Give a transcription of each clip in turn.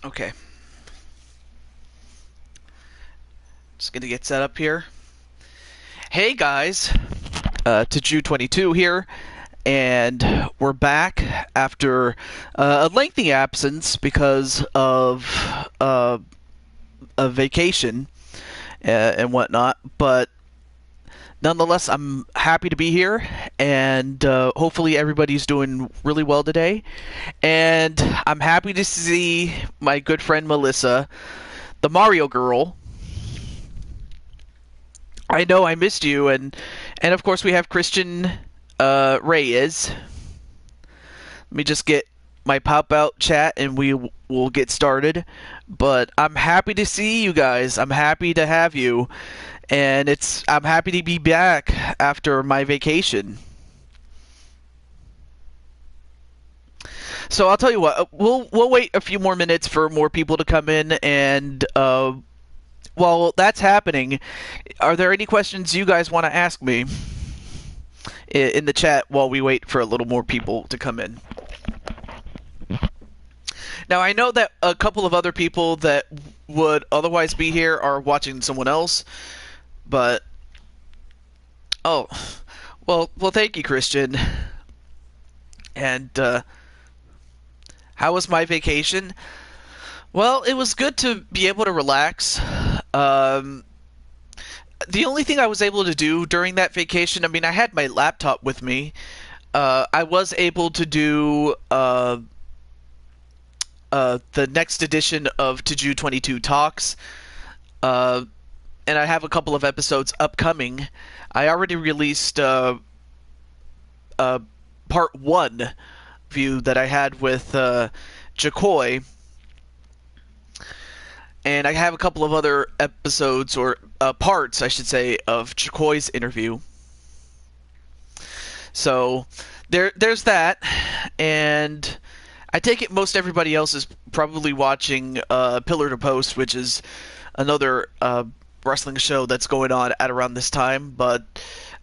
Okay. Just gonna get set up here. Hey guys, to Jew22 here, and we're back after a lengthy absence because of a vacation and whatnot, but nonetheless, I'm happy to be here, and hopefully everybody's doing really well today. And I'm happy to see my good friend Melissa, the Mario girl. I know I missed you, and of course we have Christian Reyes. Let me just get my pop out chat, and we will get started. But I'm happy to see you guys. I'm happy to have you, and I'm happy to be back after my vacation. So I'll tell you what, we'll wait a few more minutes for more people to come in, and while that's happening, are there any questions you guys want to ask me in the chat while we wait for a little more people to come in? Now, I know that a couple of other people that would otherwise be here are watching someone else, but well, thank you, Christian. And how was my vacation? Well, it was good to be able to relax. The only thing I was able to do during that vacation, I mean, I had my laptop with me. I was able to do the next edition of Jew22 Talks, and I have a couple of episodes upcoming. I already released part 1 view that I had with Jacoy, and I have a couple of other episodes, or parts, I should say, of Jacoy's interview. So there's that, and I take it most everybody else is probably watching Pillar to Post, which is another wrestling show that's going on at around this time, but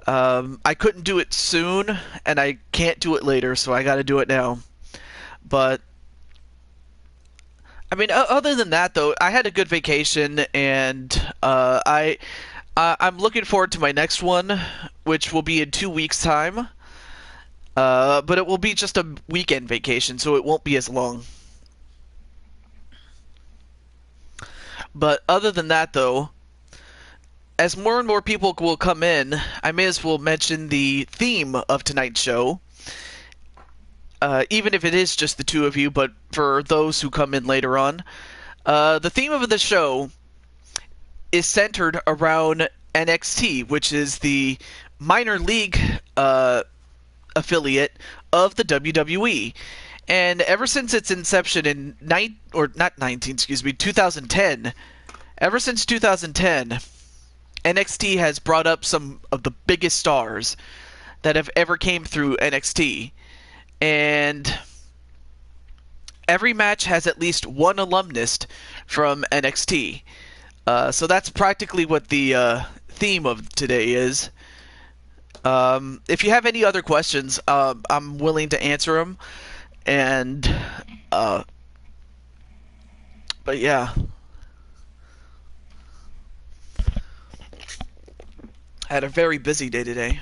I couldn't do it soon, and I can't do it later, so I gotta do it now. But I mean, other than that, though, I had a good vacation, and I'm looking forward to my next one, which will be in 2 weeks' time. But it will be just a weekend vacation, so it won't be as long. But other than that, though, as more and more people will come in, I may as well mention the theme of tonight's show. Even if it is just the two of you, but for those who come in later on. The theme of the show is centered around NXT, which is the minor league affiliate of the WWE. And ever since its inception in 2010, ever since 2010, NXT has brought up some of the biggest stars that have ever came through NXT. And every match has at least one alumnus from NXT. So that's practically what the theme of today is. If you have any other questions, I'm willing to answer them. And, but yeah. I had a very busy day today.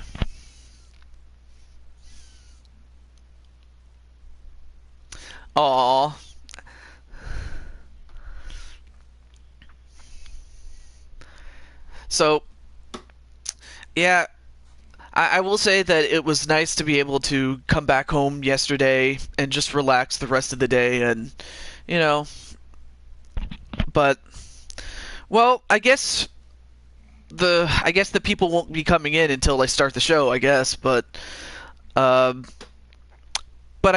Aww. So, yeah, I will say that it was nice to be able to come back home yesterday and just relax the rest of the day, and, you know, but, well, I guess the people won't be coming in until I start the show, I guess, but I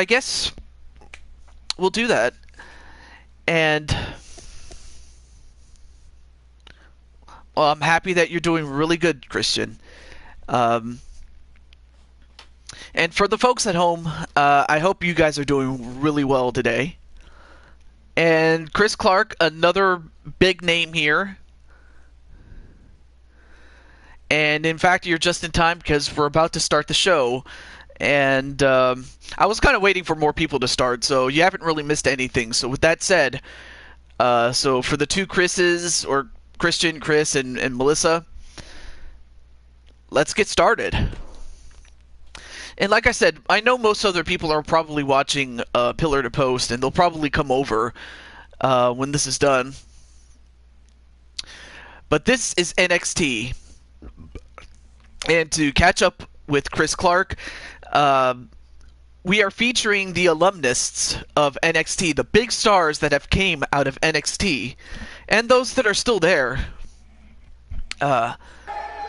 guess we'll do that. And well, I'm happy that you're doing really good, Christian. And for the folks at home, I hope you guys are doing really well today. And Chris Clark, another big name here. And in fact, you're just in time because we're about to start the show. And I was kind of waiting for more people to start, so you haven't really missed anything. So with that said, So for the two Chris's, or Christian, Chris, and Melissa, let's get started. And like I said, I know most other people are probably watching Pillar to Post, and they'll probably come over when this is done. But this is NXT. And to catch up with Chris Clark, we are featuring the alumnists of NXT, the big stars that have came out of NXT, and those that are still there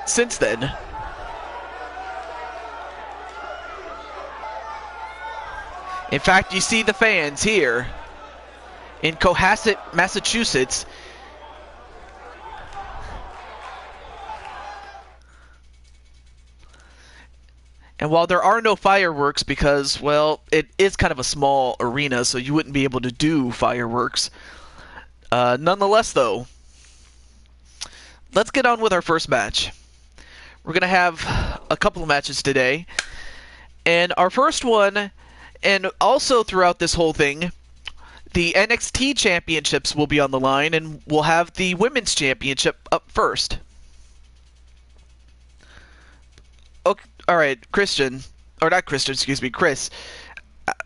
since then. In fact, you see the fans here in Cohasset, Massachusetts. And while there are no fireworks because, well, it is kind of a small arena, so you wouldn't be able to do fireworks. Nonetheless, though, let's get on with our first match. We're going to have a couple of matches today. And our first one, and also throughout this whole thing, the NXT championships will be on the line, and we'll have the women's championship up first. Okay. All right, Christian, or not Christian, excuse me, Chris.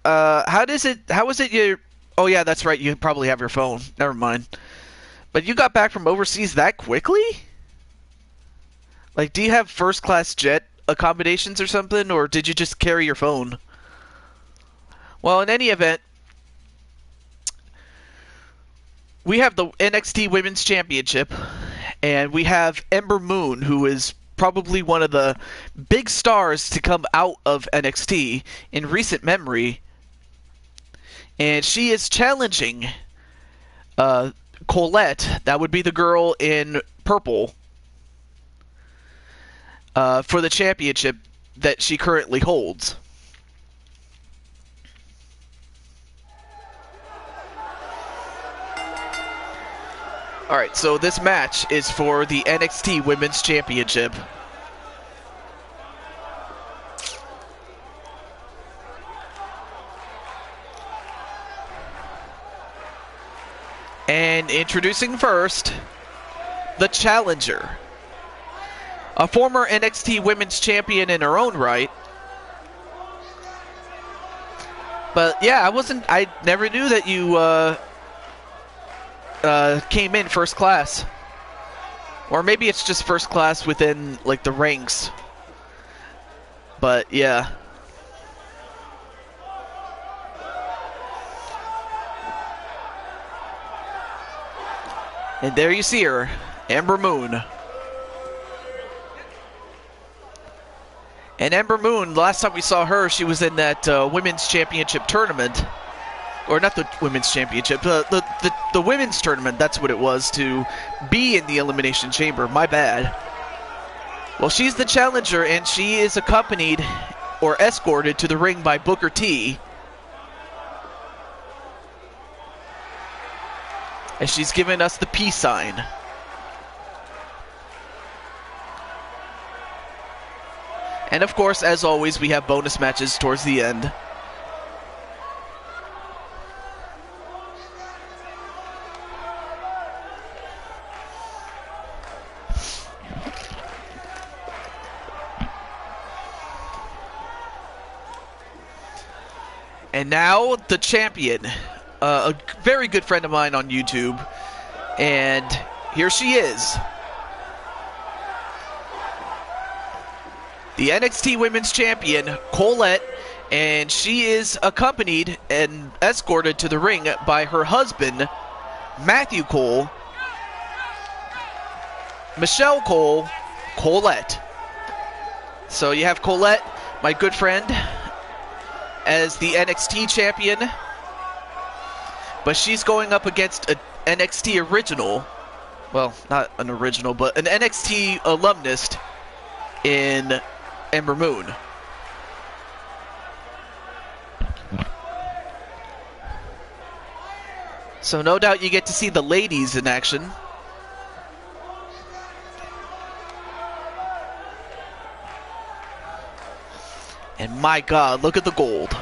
How is it you? Oh yeah, that's right. You probably have your phone. Never mind. But you got back from overseas that quickly? Like, do you have first-class jet accommodations or something, or did you just carry your phone? Well, in any event, we have the NXT Women's Championship, and we have Ember Moon, who is probably one of the big stars to come out of NXT in recent memory. And she is challenging Colette, that would be the girl in purple, for the championship that she currently holds. Alright, so this match is for the NXT Women's Championship. And introducing first, the challenger. A former NXT Women's Champion in her own right. But yeah, I never knew that you, came in first class. Or maybe it's just first class within, like, the ranks. But, yeah. And there you see her, Ember Moon. And Ember Moon, last time we saw her, she was in that Women's Championship tournament. Or not the Women's Championship, the Women's Tournament, that's what it was, to be in the Elimination Chamber. My bad. Well, she's the challenger, and she is accompanied or escorted to the ring by Booker T. And she's given us the peace sign. And of course, as always, we have bonus matches towards the end. And now, the champion, a very good friend of mine on YouTube, and here she is. The NXT Women's Champion, Colette, and she is accompanied and escorted to the ring by her husband, Matthew Cole, Michelle Cole, Colette. So you have Colette, my good friend, as the NXT champion, but she's going up against an NXT original, well, not an original, but an NXT alumnus in Ember Moon. So no doubt you get to see the ladies in action. And my God, look at the gold.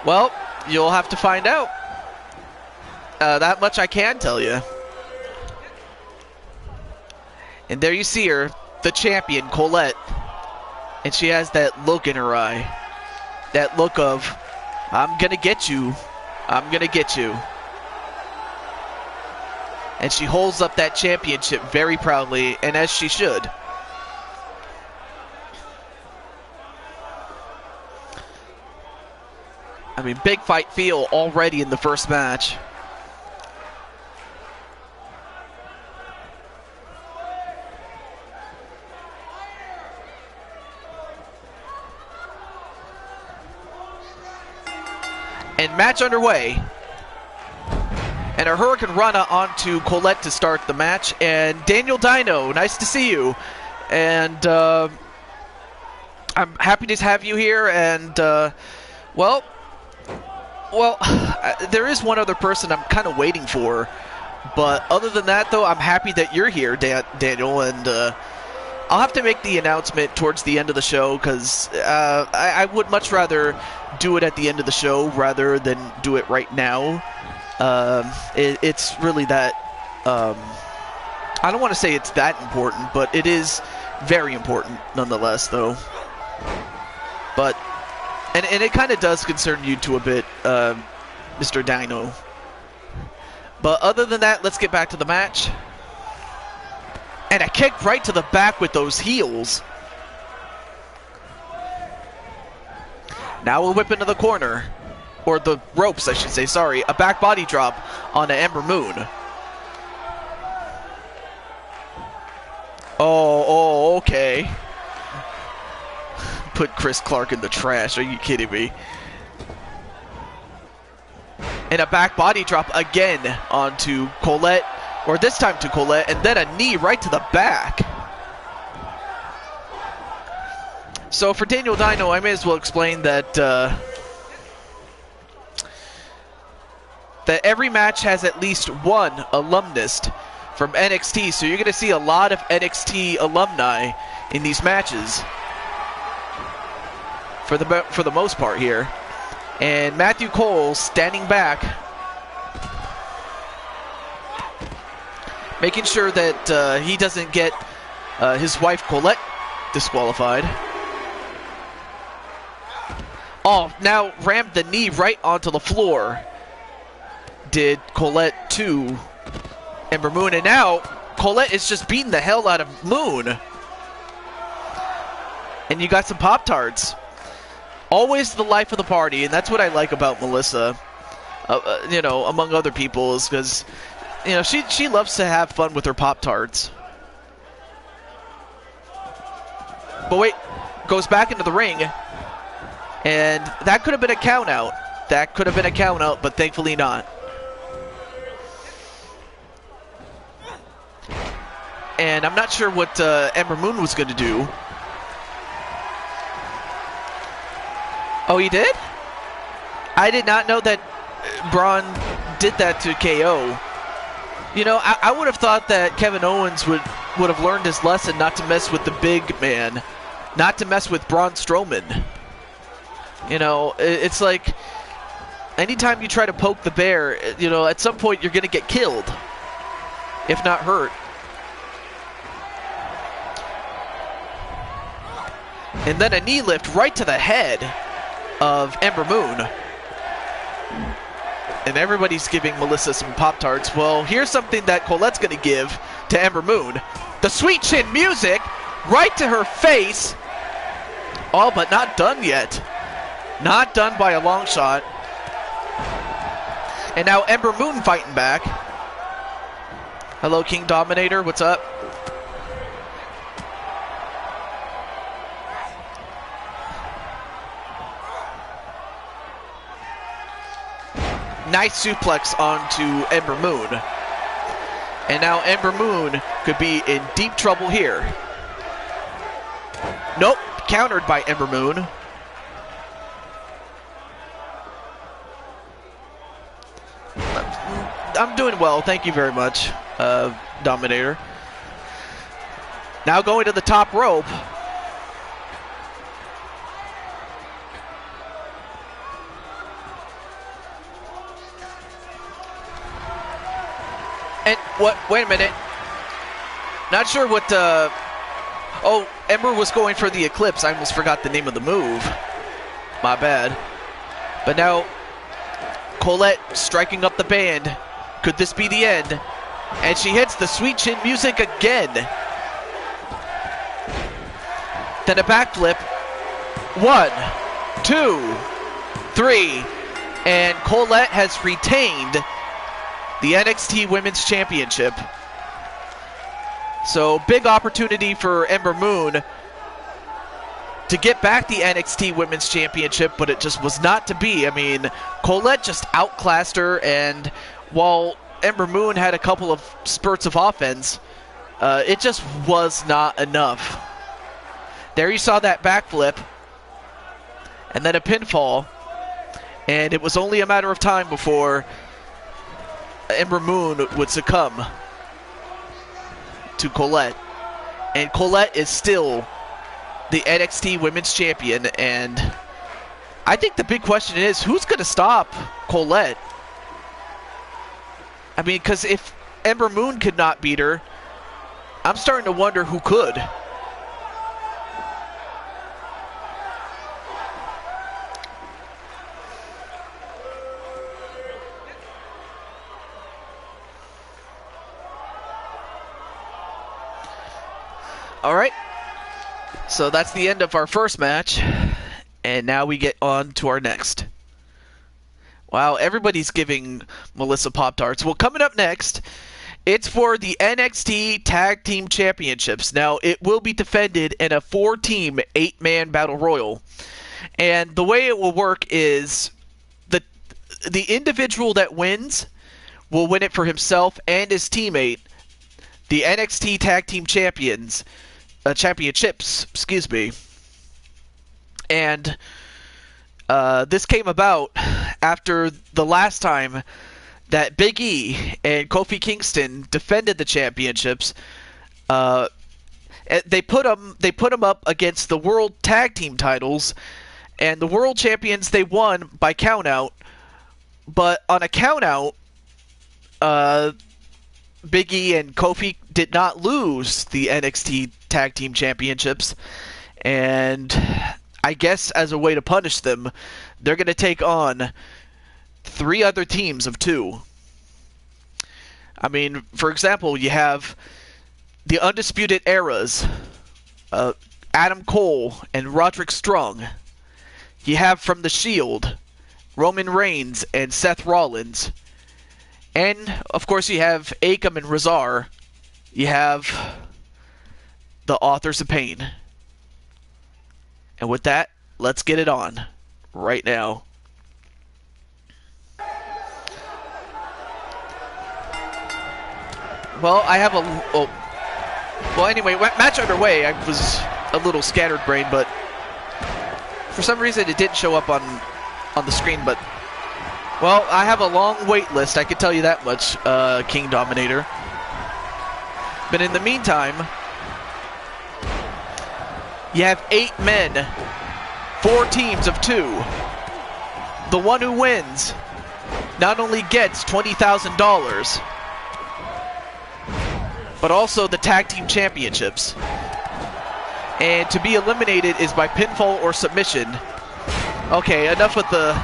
Well, you'll have to find out. That much I can tell you. And there you see her, the champion, Colette. And she has that look in her eye. That look of, I'm gonna get you. I'm gonna get you. And she holds up that championship very proudly, and as she should. I mean, big fight feel already in the first match. And match underway. And a Hurricane Rana onto Colette to start the match. And Daniel Dino, nice to see you. And I'm happy to have you here. And, well, there is one other person I'm kind of waiting for. But other than that, though, I'm happy that you're here, Daniel. And I'll have to make the announcement towards the end of the show because I would much rather do it at the end of the show rather than do it right now. It's really that, I don't want to say it's that important, but it is very important nonetheless, though. But, and it kind of does concern you to a bit, Mr. Dino. But other than that, let's get back to the match. And a kick right to the back with those heels. Now we'll whip into the corner. Or the ropes, I should say, sorry. A back body drop on Ember Moon. Oh, okay. Put Chris Clark in the trash. Are you kidding me? And a back body drop again onto Colette. Or this time to Colette. And then a knee right to the back. So for Daniel Dino, I may as well explain that that every match has at least one alumnus from NXT. So you're going to see a lot of NXT alumni in these matches for the most part here. And Matthew Cole standing back, making sure that he doesn't get his wife Colette disqualified. Oh, now rammed the knee right onto the floor. Did Colette to Ember Moon, and now Colette is just beating the hell out of Moon. And you got some Pop-Tarts. Always the life of the party, and that's what I like about Melissa, you know, among other people, is because, you know, she loves to have fun with her Pop-Tarts. But wait, goes back into the ring, and that could have been a count out. That could have been a count out, but thankfully not. And I'm not sure what Ember Moon was going to do. Oh, he did? I did not know that Braun did that to KO. You know, I would have thought that Kevin Owens would have learned his lesson not to mess with the big man, not to mess with Braun Strowman. You know, it's like anytime you try to poke the bear, you know, at some point you're going to get killed, if not hurt. And then a knee lift right to the head of Ember Moon. And everybody's giving Melissa some Pop-Tarts. Well, here's something that Colette's going to give to Ember Moon. The sweet chin music right to her face. Oh, but not done yet. Not done by a long shot. And now Ember Moon fighting back. Hello, King Dominator. What's up? Nice suplex onto Ember Moon. And now Ember Moon could be in deep trouble here. Nope, countered by Ember Moon. I'm doing well, thank you very much, Dominator. Now going to the top rope. And what? Wait a minute. Not sure what. Oh, Ember was going for the Eclipse. I almost forgot the name of the move. My bad. But now, Colette striking up the band. Could this be the end? And she hits the sweet chin music again. Then a backflip. 1, 2, 3. And Colette has retained the NXT Women's Championship. So big opportunity for Ember Moon to get back the NXT Women's Championship, but it just was not to be. I mean, Colette just outclassed her, and while Ember Moon had a couple of spurts of offense, it just was not enough. There you saw that backflip, and then a pinfall, and it was only a matter of time before Ember Moon would succumb to Colette. And Colette is still the NXT Women's Champion, and I think the big question is, who's going to stop Colette? I mean, because if Ember Moon could not beat her, I'm starting to wonder who could. All right, so that's the end of our first match, and now we get on to our next. Wow, everybody's giving Melissa Pop-Tarts. Well, coming up next, it's for the NXT Tag Team Championships. Now, it will be defended in a 4-team, 8-man Battle Royal. And the way it will work is the individual that wins will win it for himself and his teammate, the NXT Tag Team Championships, excuse me. And this came about after the last time that Big E and Kofi Kingston defended the championships. They put them up against the World Tag Team titles, and the World Champions, they won by countout. But on a countout, Big E and Kofi did not lose the NXT Tag Team Championships, and I guess as a way to punish them, they're going to take on 3 other teams of 2. I mean, for example, you have the Undisputed Eras, Adam Cole and Roderick Strong. You have from The Shield, Roman Reigns and Seth Rollins. And, of course, you have Akam and Razar. You have the Authors of Pain. And with that, let's get it on right now. Well, I have well, anyway, match underway. I was a little scattered brain, but for some reason it didn't show up on the screen. But, well, I have a long wait list, I can tell you that much, King Dominator. But in the meantime, you have 8 men, 4 teams of 2. The one who wins not only gets $20,000, but also the Tag Team Championships. And to be eliminated is by pinfall or submission. Okay, enough with the...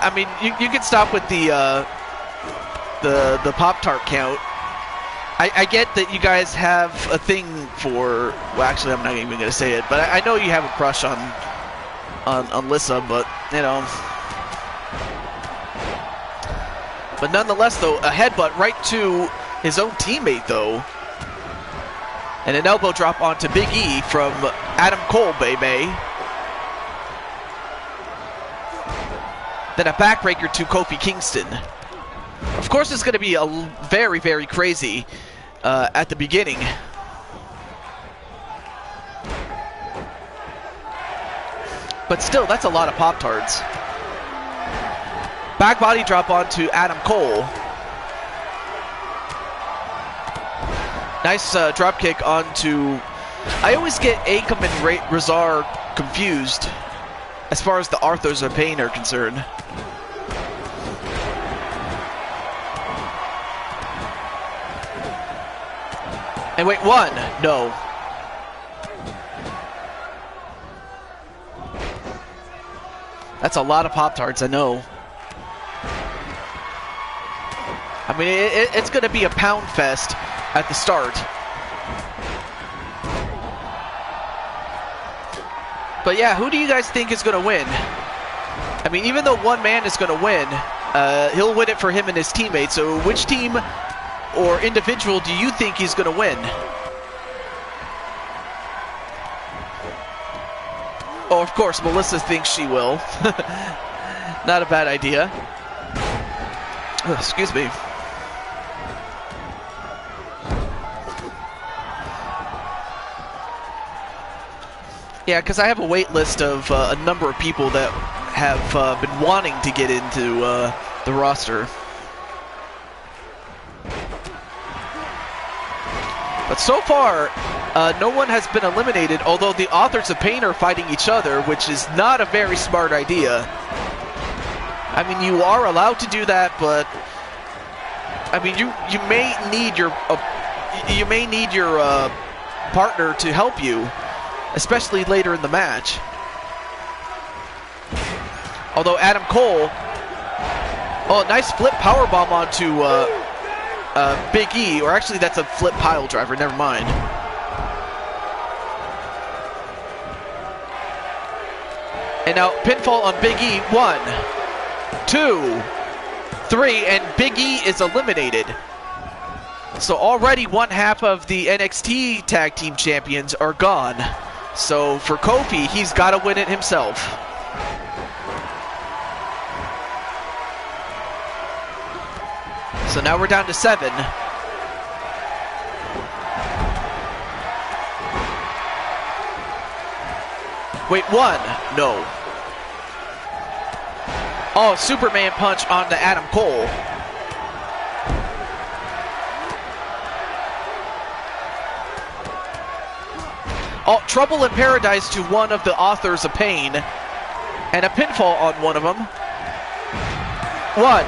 I mean, you can stop with the Pop-Tart count. I get that you guys have a thing for... Well, actually, I'm not even going to say it, but I know you have a crush on Lissa, but, you know... But nonetheless, though, a headbutt right to his own teammate, though. And an elbow drop onto Big E from Adam Cole, baby. Then a backbreaker to Kofi Kingston. Of course, it's going to be a very, very crazy at the beginning. But still, that's a lot of Pop-Tarts. Back body drop onto Adam Cole. Nice drop kick onto... I always get Akam and Razar confused as far as the Authors of Pain are concerned. And wait, one. No. That's a lot of Pop-Tarts, I know. I mean, it's going to be a pound fest at the start. But yeah, who do you guys think is going to win? I mean, even though one man is going to win, he'll win it for him and his teammates. So which team or individual do you think he's going to win? Oh, of course, Melissa thinks she will. Not a bad idea. Oh, excuse me. Yeah, because I have a wait list of a number of people that have been wanting to get into the roster. But so far, no one has been eliminated, although the Authors of Pain are fighting each other, which is not a very smart idea. I mean, you are allowed to do that, but I mean, you may need your partner to help you, especially later in the match. Although Adam Cole, oh, nice flip powerbomb onto Big E, or actually that's a flip pile driver, never mind. And now pinfall on Big E, 1, 2, 3, and Big E is eliminated. So already one half of the NXT Tag Team Champions are gone. So for Kofi, he's got to win it himself. So now we're down to 7. Wait, 1. No. Oh, Superman punch on to Adam Cole. Oh, Trouble in Paradise to one of the Authors of Pain. And a pinfall on one of them. 1.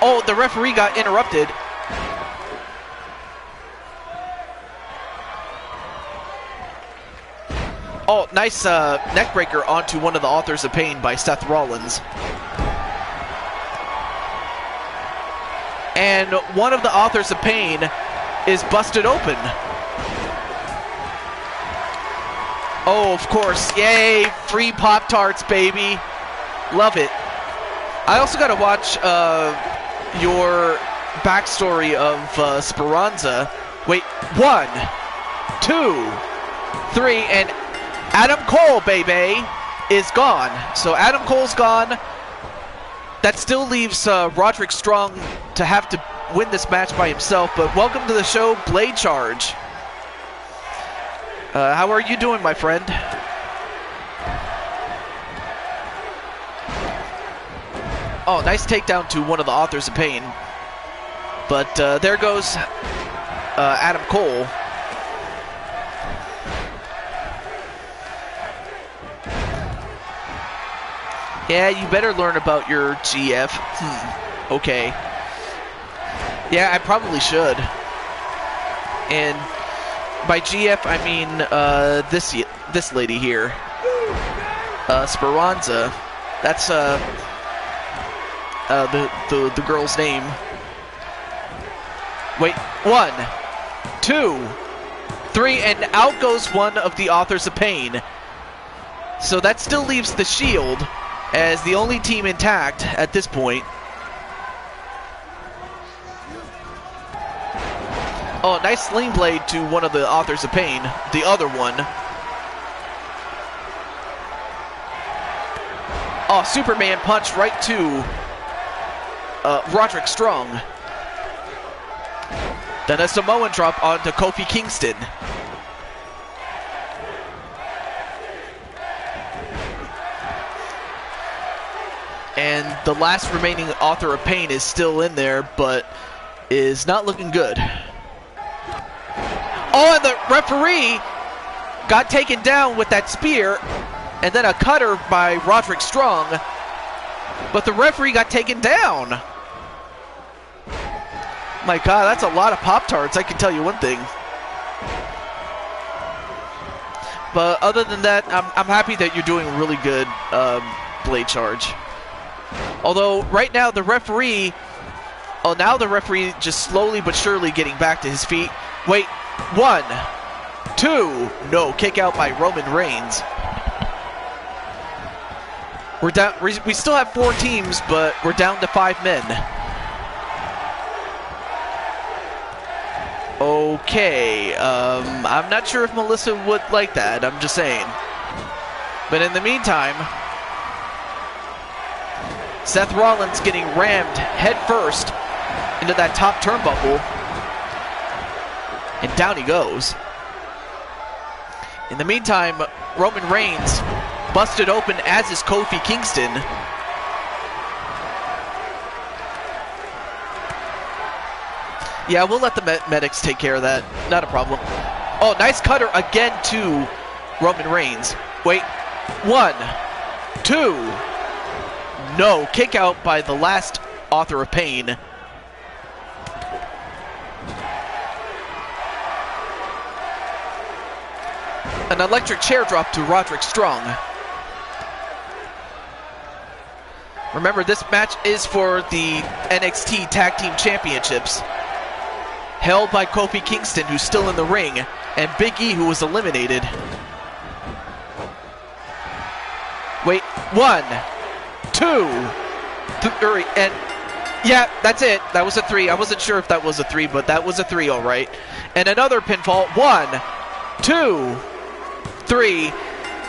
Oh, the referee got interrupted. Oh, nice neckbreaker onto one of the Authors of Pain by Seth Rollins. And one of the Authors of Pain is busted open. Oh, of course. Yay, free Pop-Tarts, baby. Love it. I also got to watch your backstory of Speranza. Wait, 1, 2, 3, and Adam Cole, baby, is gone. So Adam Cole's gone. That still leaves Roderick Strong to have to win this match by himself. But welcome to the show, Blade Charge. How are you doing, my friend? Oh, nice takedown to one of the Authors of Pain. But there goes Adam Cole. Yeah, you better learn about your GF. Okay. Yeah, I probably should. And by GF, I mean this lady here. Speranza. That's the girl's name. Wait, 1, 2, 3, and out goes one of the Authors of Pain. So that still leaves the Shield as the only team intact at this point. Oh, nice sling blade to one of the Authors of Pain, the other one. Oh, Superman punch right to Roderick Strong. Then a Samoan drop onto Kofi Kingston. And the last remaining Author of Pain is still in there, but is not looking good. Oh, and the referee got taken down with that spear, and then a cutter by Roderick Strong, but the referee got taken down. My God, that's a lot of Pop-Tarts, I can tell you one thing. But other than that, I'm happy that you're doing a really good blade charge. Although right now the referee, now the referee just slowly but surely getting back to his feet. Wait, 1, 2, no, kick out by Roman Reigns. We're down. We still have 4 teams, but we're down to 5 men. Okay, I'm not sure if Melissa would like that, I'm just saying. But in the meantime, Seth Rollins getting rammed head first into that top turnbuckle. And down he goes. In the meantime, Roman Reigns busted open, as is Kofi Kingston. Yeah, we'll let the medics take care of that. Not a problem. Oh, nice cutter again to Roman Reigns. Wait. 1, 2. No. Kick out by the last Author of Pain. An electric chair drop to Roderick Strong. Remember, this match is for the NXT Tag Team Championships. Held by Kofi Kingston, who's still in the ring, and Big E, who was eliminated. Wait, 1, 2, 3, and yeah, that's it. That was a 3. I wasn't sure if that was a 3, but that was a 3, all right. And another pinfall. 1, 2, 3.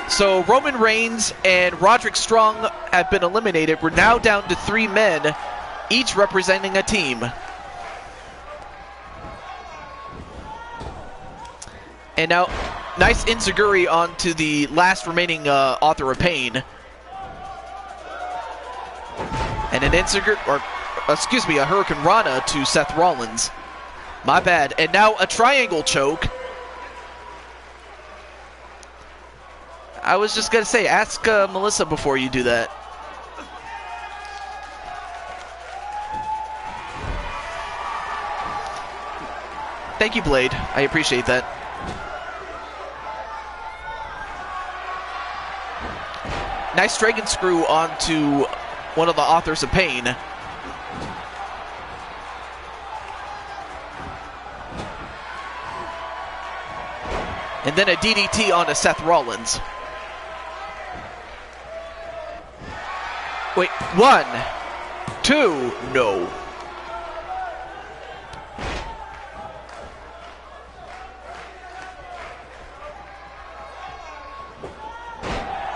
So Roman Reigns and Roderick Strong have been eliminated. We're now down to 3 men, each representing a team. And now, nice enziguri onto the last remaining Author of Pain. And an enziguri, or excuse me, a Hurricane Rana to Seth Rollins. My bad. And now a triangle choke. I was just going to say, ask Melissa before you do that. Thank you, Blade. I appreciate that. Nice dragon screw onto one of the Authors of Pain. And then a DDT onto Seth Rollins. Wait, 1, 2, no.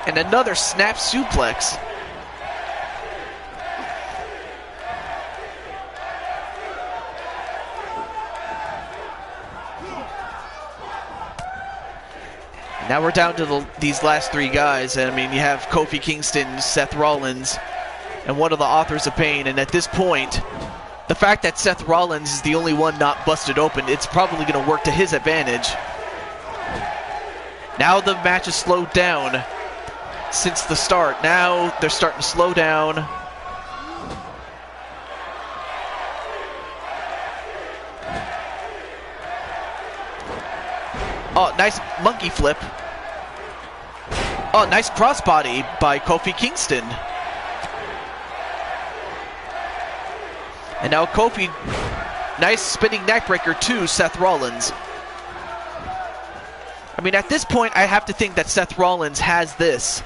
And another snap suplex. Now we're down to these last 3 guys. And I mean, you have Kofi Kingston, Seth Rollins, and one of the Authors of Pain. And at this point, the fact that Seth Rollins is the only one not busted open, it's probably going to work to his advantage. Now the match is slowed down since the start. Now they're starting to slow down. Oh, nice monkey flip. Oh, nice crossbody by Kofi Kingston. And now Kofi, nice spinning neckbreaker to Seth Rollins. I mean, at this point, I have to think that Seth Rollins has this.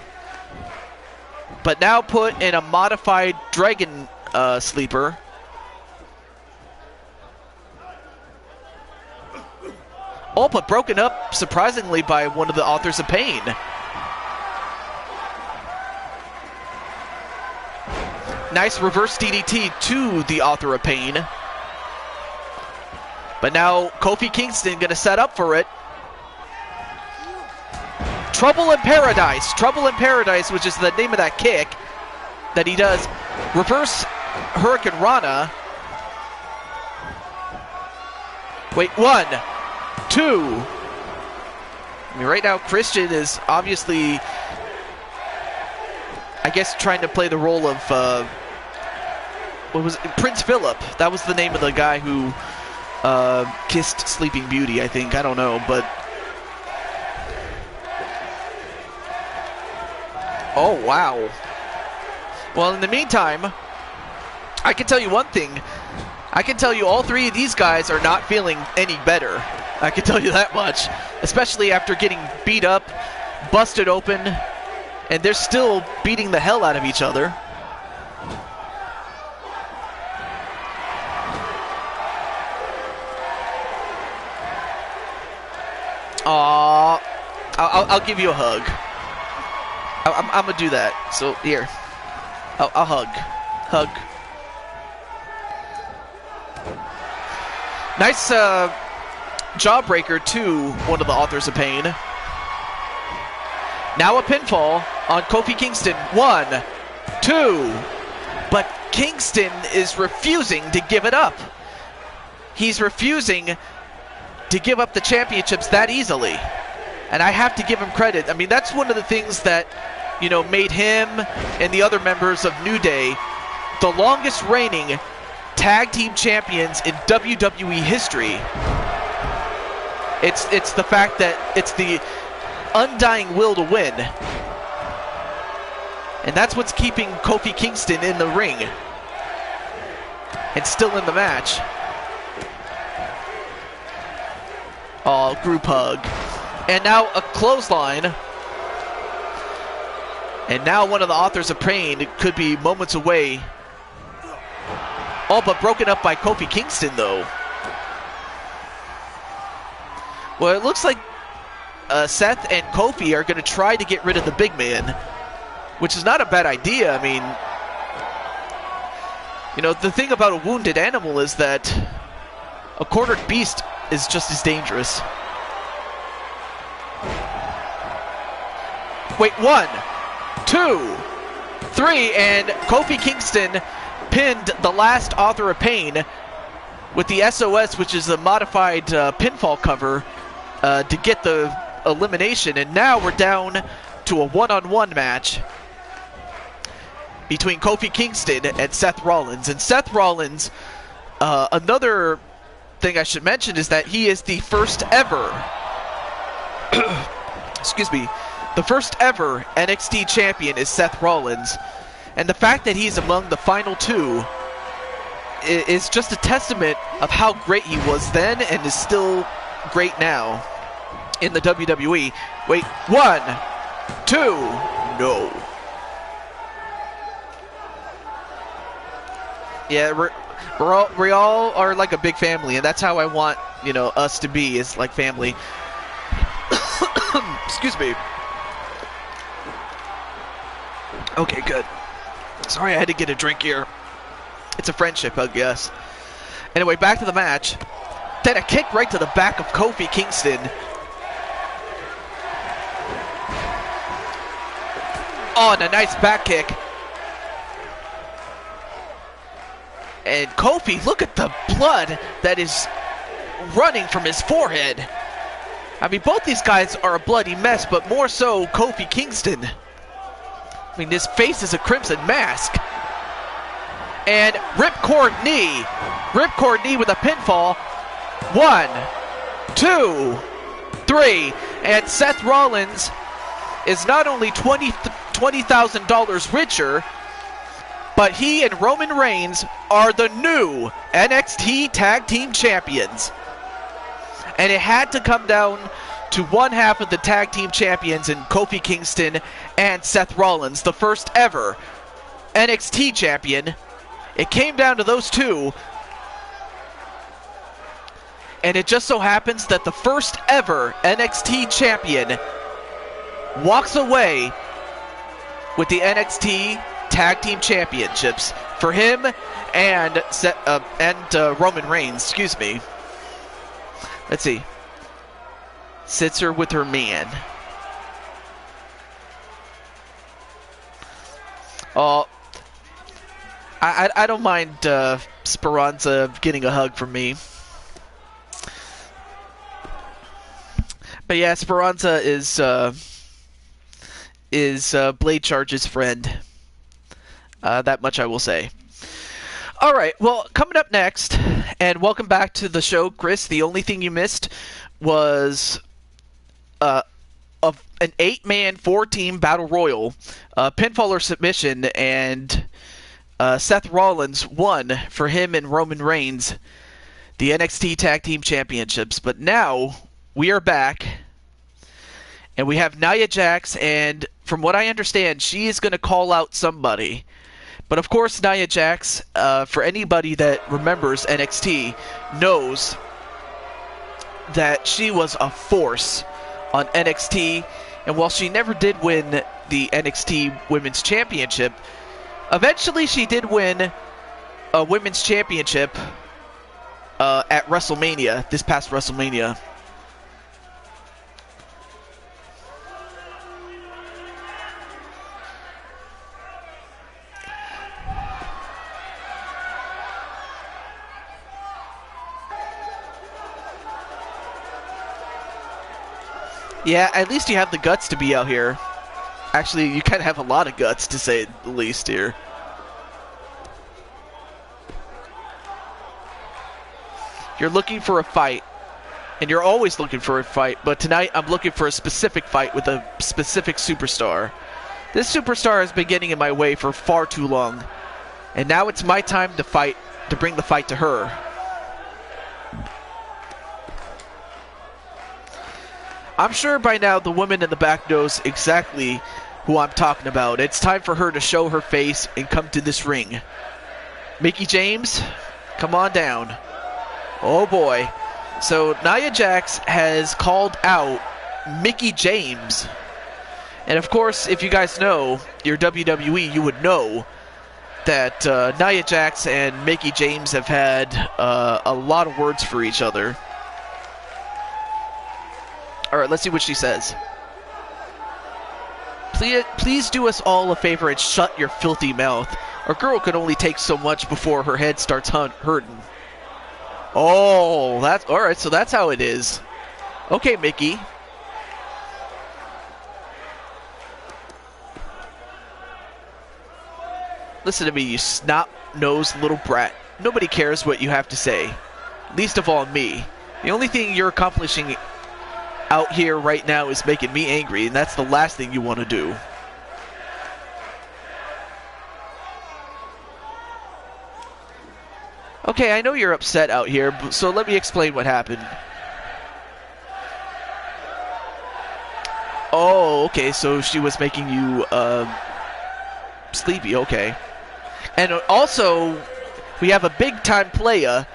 But now put in a modified Dragon Sleeper. Oh, but broken up, surprisingly, by one of the Authors of Pain. Nice reverse DDT to the Author of Pain. But now Kofi Kingston going to set up for it. Trouble in Paradise. Trouble in Paradise, which is the name of that kick that he does. Reverse Hurricane Rana. Wait, 1, 2. I mean, right now Christian is obviously, I guess, trying to play the role of what was it? Prince Philip. That was the name of the guy who kissed Sleeping Beauty, I think. I don't know, but Oh, wow. Well, in the meantime, I can tell you one thing. I can tell you all three of these guys are not feeling any better. I can tell you that much. Especially after getting beat up, busted open, and they're still beating the hell out of each other. Aww. I'll give you a hug. I'm gonna do that. So, here. I'll hug. Hug. Nice jawbreaker to one of the Authors of Pain. Now a pinfall on Kofi Kingston. 1, 2. But Kingston is refusing to give it up. He's refusing to give up the championships that easily. And I have to give him credit. I mean, that's one of the things that, you know, made him and the other members of New Day the longest reigning tag team champions in WWE history. It's the fact that it's the undying will to win. And that's what's keeping Kofi Kingston in the ring and still in the match. Oh, group hug. And now a clothesline. And now one of the Authors of Pain could be moments away. All but broken up by Kofi Kingston, though. Well, it looks like Seth and Kofi are going to try to get rid of the big man, which is not a bad idea. I mean, you know, the thing about a wounded animal is that a cornered beast is just as dangerous. Wait, 1, 2, 3, and Kofi Kingston pinned the last Author of Pain with the SOS, which is a modified pinfall cover to get the elimination. And now we're down to a one-on-one match between Kofi Kingston and Seth Rollins. And Seth Rollins, another thing I should mention is that he is the first ever excuse me, the first ever NXT champion is Seth Rollins. And the fact that he's among the final two is just a testament of how great he was then and is still great now in the WWE. Wait, 1, 2, no. Yeah, we all are like a big family, and that's how I want, you know, us to be, is like family. Excuse me. Okay, good. Sorry, I had to get a drink here. It's a friendship, I guess. Anyway, back to the match. Then a kick right to the back of Kofi Kingston. Oh, and a nice back kick. And Kofi, look at the blood that is running from his forehead. I mean, both these guys are a bloody mess, but more so Kofi Kingston. I mean, his face is a crimson mask. And ripcord knee. Ripcord knee with a pinfall. 1, 2, 3. And Seth Rollins is not only $20,000 richer, but he and Roman Reigns are the new NXT Tag Team Champions. And it had to come down to one half of the Tag Team Champions in Kofi Kingston and Seth Rollins, the first ever NXT Champion. It came down to those two. And it just so happens that the first ever NXT Champion walks away with the NXT Tag Team Championships for him and Roman Reigns. Excuse me. Let's see. Sits her with her man. Oh, I don't mind Speranza getting a hug from me. But yeah, Speranza is Blade Charge's friend. That much I will say. Alright, well, coming up next, and welcome back to the show, Chris. The only thing you missed was an 8-man, 4-team battle royal, pinfall or submission, and Seth Rollins won for him and Roman Reigns the NXT Tag Team Championships. But now we are back, and we have Nia Jax, and from what I understand, she is going to call out somebody. But of course, Nia Jax, for anybody that remembers NXT, knows that she was a force on NXT, and while she never did win the NXT Women's Championship, eventually she did win a Women's Championship at WrestleMania, this past WrestleMania. Yeah, at least you have the guts to be out here. Actually, you kind of have a lot of guts, to say the least here. You're looking for a fight, and you're always looking for a fight, but tonight I'm looking for a specific fight with a specific superstar. This superstar has been getting in my way for far too long, and now it's my time to fight, to bring the fight to her. I'm sure by now the woman in the back knows exactly who I'm talking about. It's time for her to show her face and come to this ring. Mickie James, come on down. Oh boy. So Nia Jax has called out Mickie James. And of course, if you guys know your WWE, you would know that Nia Jax and Mickie James have had a lot of words for each other. Alright, let's see what she says. Please do us all a favor and shut your filthy mouth. Our girl can only take so much before her head starts hurting. Oh, that's alright, so that's how it is. Okay, Mickie. Listen to me, you snot-nosed little brat. Nobody cares what you have to say. Least of all me. The only thing you're accomplishing out here right now is making me angry, and that's the last thing you want to do. Okay, I know you're upset out here, so let me explain what happened. Oh, okay, so she was making you sleepy, okay. And also, we have a big-time player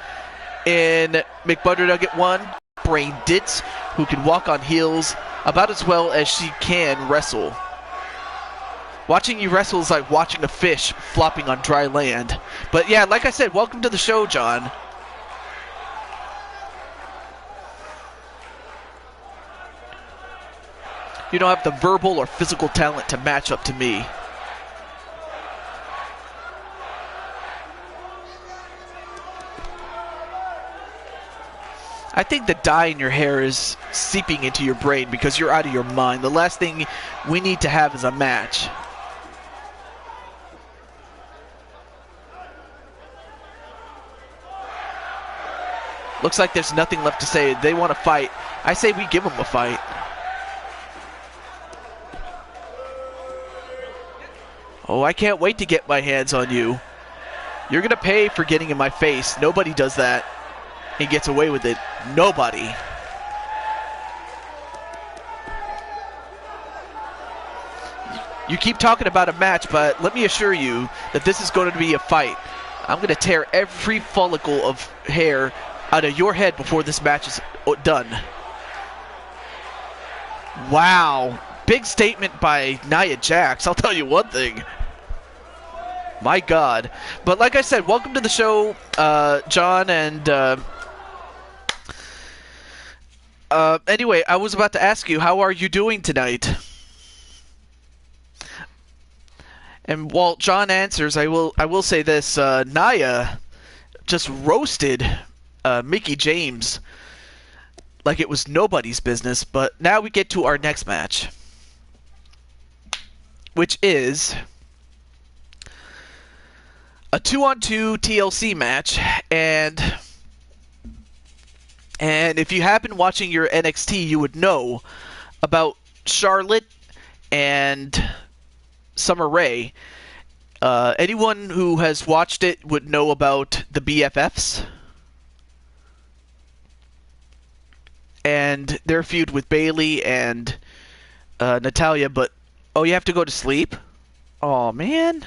in McButternugget 1, Brain Ditz, who can walk on heels about as well as she can wrestle. Watching you wrestle is like watching a fish flopping on dry land. But yeah, like I said, welcome to the show, John. You don't have the verbal or physical talent to match up to me. I think the dye in your hair is seeping into your brain because you're out of your mind. The last thing we need to have is a match. Looks like there's nothing left to say. They want to fight. I say we give them a fight. Oh, I can't wait to get my hands on you. You're going to pay for getting in my face. Nobody does that and gets away with it. Nobody. You keep talking about a match, but let me assure you that this is going to be a fight. I'm going to tear every follicle of hair out of your head before this match is done. Wow. Big statement by Nia Jax. I'll tell you one thing. My God. But like I said, welcome to the show, John, and anyway, I was about to ask you, how are you doing tonight? And while John answers, I will say this: Nia just roasted Mickie James like it was nobody's business. But now we get to our next match, which is a 2-on-2 TLC match, and if you have been watching your NXT, you would know about Charlotte and Summer Rae. Anyone who has watched it would know about the BFFs and their feud with Bayley and Natalya. But oh, you have to go to sleep? Oh man.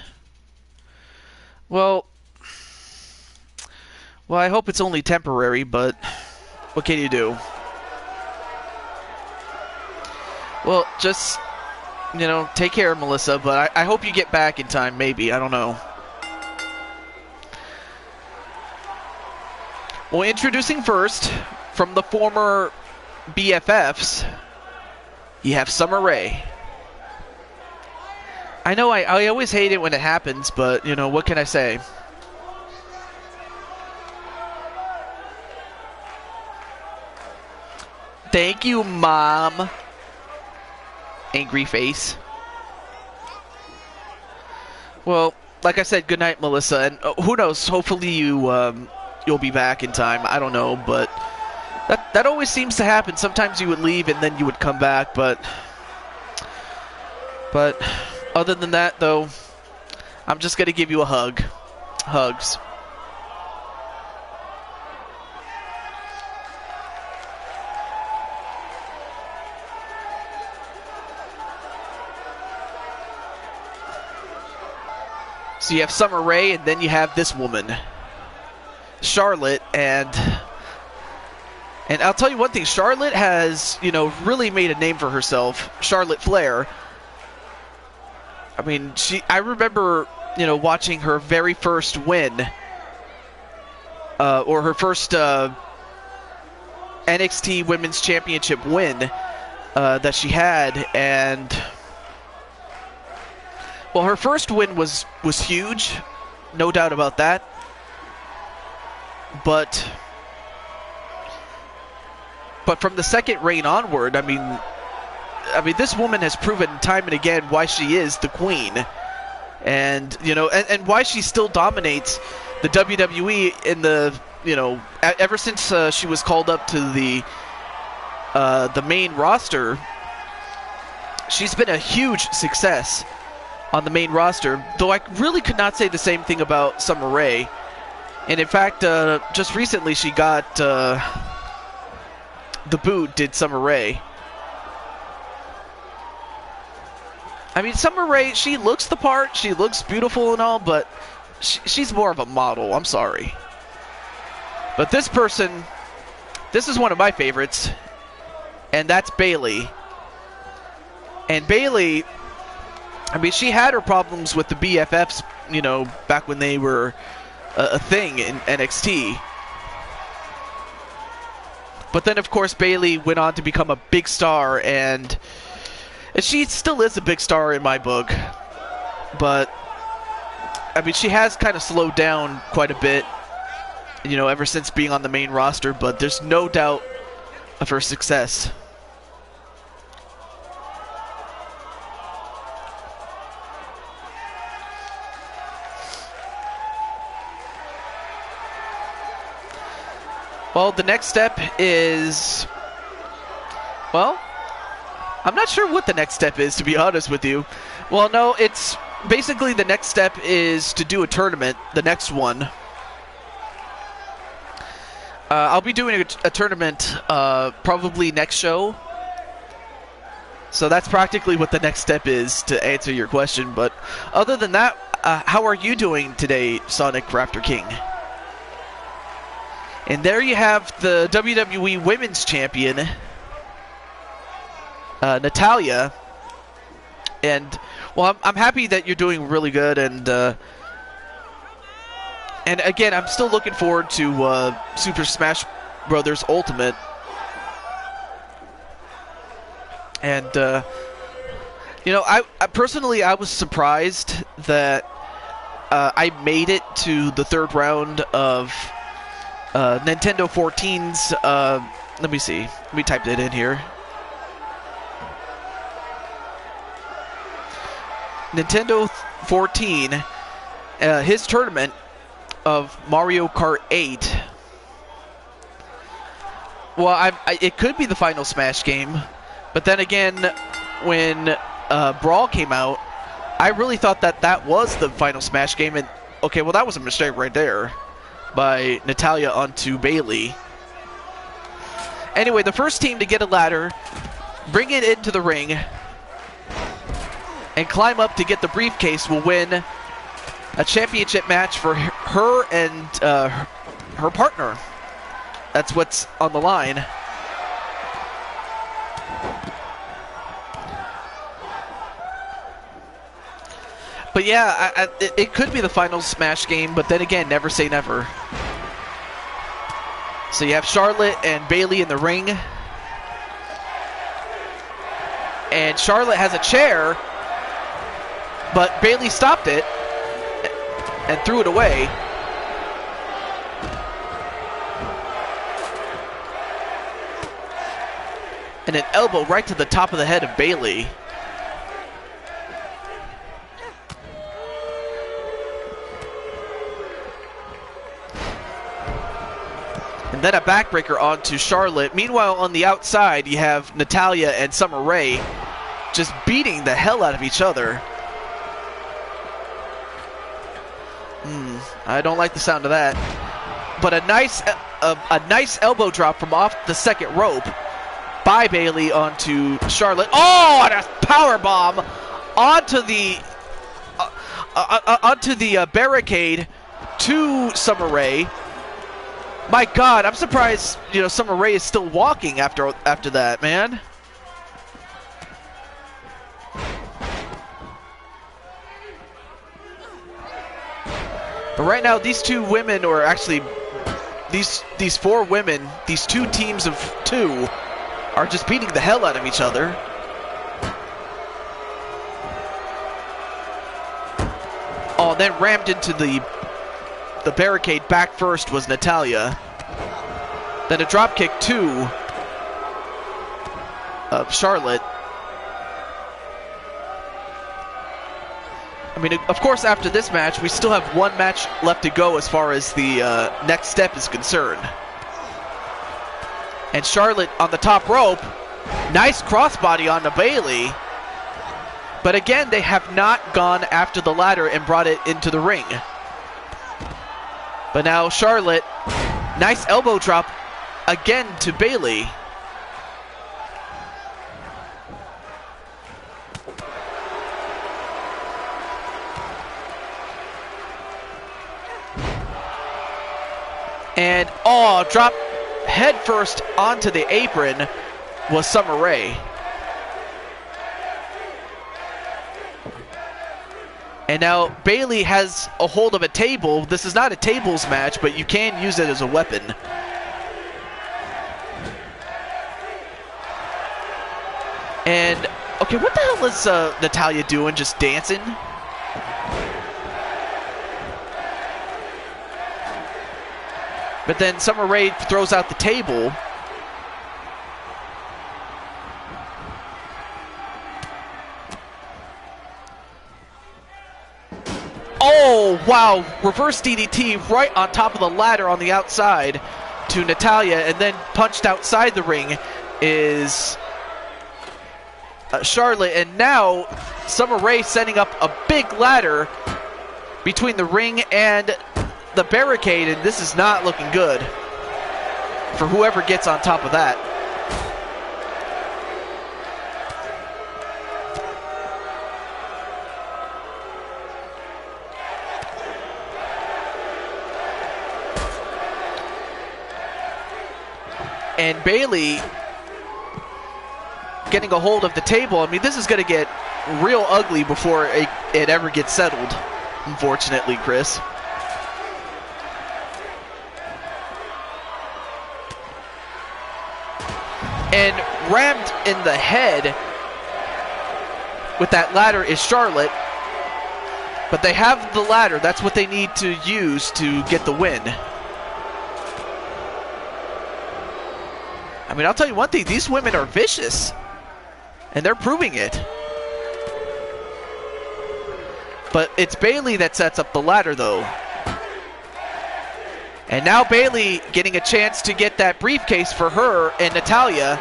Well, I hope it's only temporary, but what can you do? Well, just, take care, Melissa, but I hope you get back in time, maybe. I don't know. Well, introducing first, from the former BFFs, you have Summer Rae. I know I always hate it when it happens, but, what can I say? Thank you, Mom. Angry face. Well, like I said, good night, Melissa, and who knows? Hopefully you'll be back in time. I don't know, but that always seems to happen. Sometimes you would leave and then you would come back, but other than that, though, I'm just gonna give you a hug. Hugs. So you have Summer Rae, and then you have this woman, Charlotte, and I'll tell you one thing, Charlotte has, really made a name for herself. Charlotte Flair. I mean, I remember, watching her very first win, or her first NXT Women's Championship win that she had, and well, her first win was huge, no doubt about that. But from the second reign onward, I mean, this woman has proven time and again why she is the queen, and and why she still dominates the WWE in the ever since she was called up to the main roster. She's been a huge success on the main roster, though I really could not say the same thing about Summer Rae. And in fact, just recently she got the boot, did Summer Rae. I mean, Summer Rae, she looks the part, she looks beautiful and all, but she's more of a model, I'm sorry. But this person, this is one of my favorites, and that's Bayley. And Bayley, I mean, she had her problems with the BFFs, back when they were a thing in NXT. But then, of course, Bayley went on to become a big star, and she still is a big star in my book. But, I mean, she has kind of slowed down quite a bit, ever since being on the main roster, but there's no doubt of her success. Well, the next step is, well, I'm not sure what the next step is, to be honest with you. Well, no, it's basically the next step is to do a tournament, the next one. I'll be doing a tournament probably next show. So that's practically what the next step is, to answer your question. But other than that, how are you doing today, Sonic Raptor King? And there you have the WWE Women's Champion, Natalya. And, well, I'm happy that you're doing really good. And again, I'm still looking forward to Super Smash Brothers Ultimate. And, I personally, I was surprised that I made it to the third round of Nintendo 14's, let me see, let me type that in here. Nintendo 14, his tournament of Mario Kart 8. Well, it could be the final Smash game, but then again, when Brawl came out, I really thought that that was the final Smash game, and okay, well that was a mistake right there by Natalya onto Bayley. Anyway, the first team to get a ladder, bring it into the ring, and climb up to get the briefcase will win a championship match for her and her partner. That's what's on the line. But yeah, it could be the final Smash game, but then again, never say never. So you have Charlotte and Bayley in the ring. And Charlotte has a chair, but Bayley stopped it and threw it away. And an elbow right to the top of the head of Bayley. And then a backbreaker onto Charlotte. Meanwhile, on the outside, you have Natalya and Summer Rae just beating the hell out of each other. I don't like the sound of that. But a nice elbow drop from off the second rope by Bayley onto Charlotte. Oh, and a power bomb onto the barricade to Summer Rae. My God, I'm surprised, Summer Rae is still walking after that, man. But right now, these two women, or actually, these four women, these two teams of two, are just beating the hell out of each other. Oh, then rammed into the barricade back first was Natalya. Then a dropkick to Charlotte. I mean, of course, after this match, we still have one match left to go as far as the next step is concerned. And Charlotte on the top rope. Nice crossbody onto Bayley. But again, they have not gone after the ladder and brought it into the ring. But now Charlotte, nice elbow drop again to Bayley. And drop head first onto the apron was Summer Rae. And now Bayley has a hold of a table. This is not a tables match, but you can use it as a weapon. And, okay, what the hell is Natalya doing? Just dancing? But then Summer Rae throws out the table. Oh, wow. Reverse DDT right on top of the ladder on the outside to Natalya, and then punched outside the ring is Charlotte. And now Summer Rae setting up a big ladder between the ring and the barricade, and this is not looking good for whoever gets on top of that. And Bayley getting a hold of the table. I mean, this is going to get real ugly before it ever gets settled, unfortunately, Chris. And rammed in the head with that ladder is Charlotte. But they have the ladder. That's what they need to use to get the win. I mean, I'll tell you one thing. These women are vicious. And they're proving it. But it's Bayley that sets up the ladder, though. And now Bayley getting a chance to get that briefcase for her and Natalya.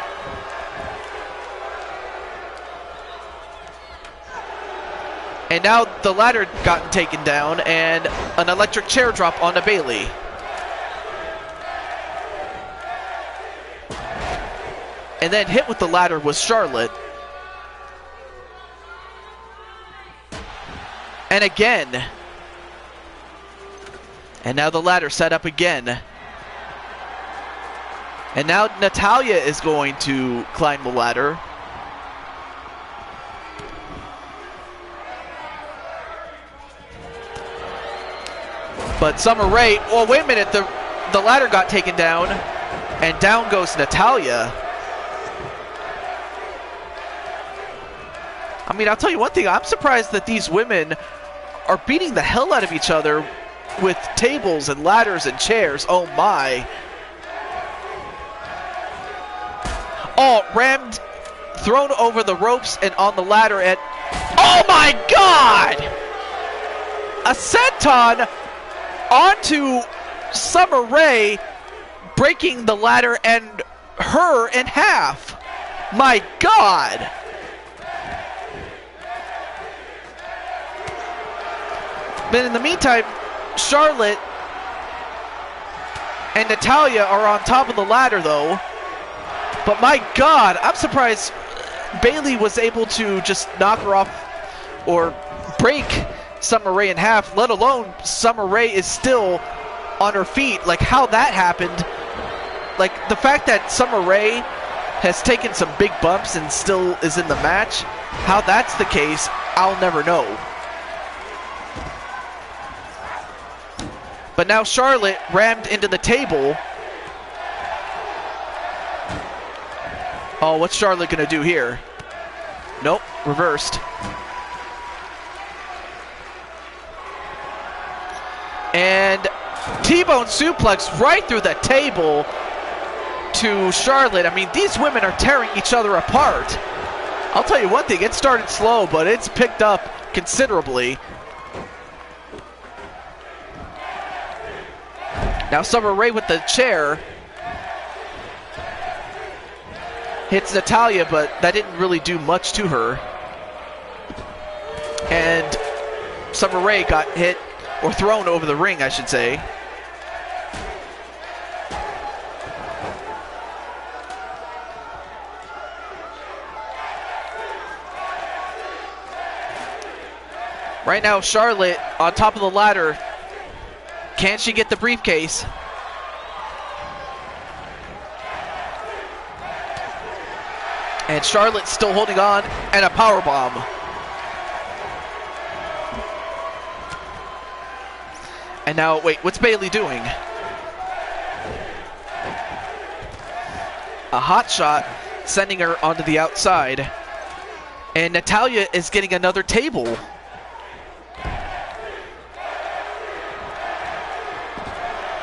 And now the ladder got taken down, and an electric chair drop onto Bayley. And then hit with the ladder was Charlotte. And again. And now the ladder set up again. And now Natalya is going to climb the ladder. But Summer Rae, well, wait a minute, the ladder got taken down, and down goes Natalya. I mean, I'll tell you one thing, I'm surprised that these women are beating the hell out of each other with tables and ladders and chairs. Oh my. Oh, rammed, thrown over the ropes and on the ladder at, oh my God! A senton onto Summer Rae, breaking the ladder and her in half. My God! But in the meantime, Charlotte and Natalya are on top of the ladder though. But my God, I'm surprised Bayley was able to just knock her off or break Summer Rae in half, let alone Summer Rae is still on her feet. Like, how that happened, like the fact that Summer Rae has taken some big bumps and still is in the match, how that's the case, I'll never know. But now Charlotte rammed into the table. Oh, what's Charlotte gonna do here? Nope, reversed. And T-bone suplex right through the table to Charlotte. I mean, these women are tearing each other apart. I'll tell you one thing, it started slow, but it's picked up considerably. Now Summer Rae with the chair hits Natalya, but that didn't really do much to her. And Summer Rae got hit, or thrown over the ring, I should say. Right now, Charlotte on top of the ladder. Can she get the briefcase? And Charlotte's still holding on, and a powerbomb. And now, wait, what's Bayley doing? A hot shot, sending her onto the outside. And Natalya is getting another table.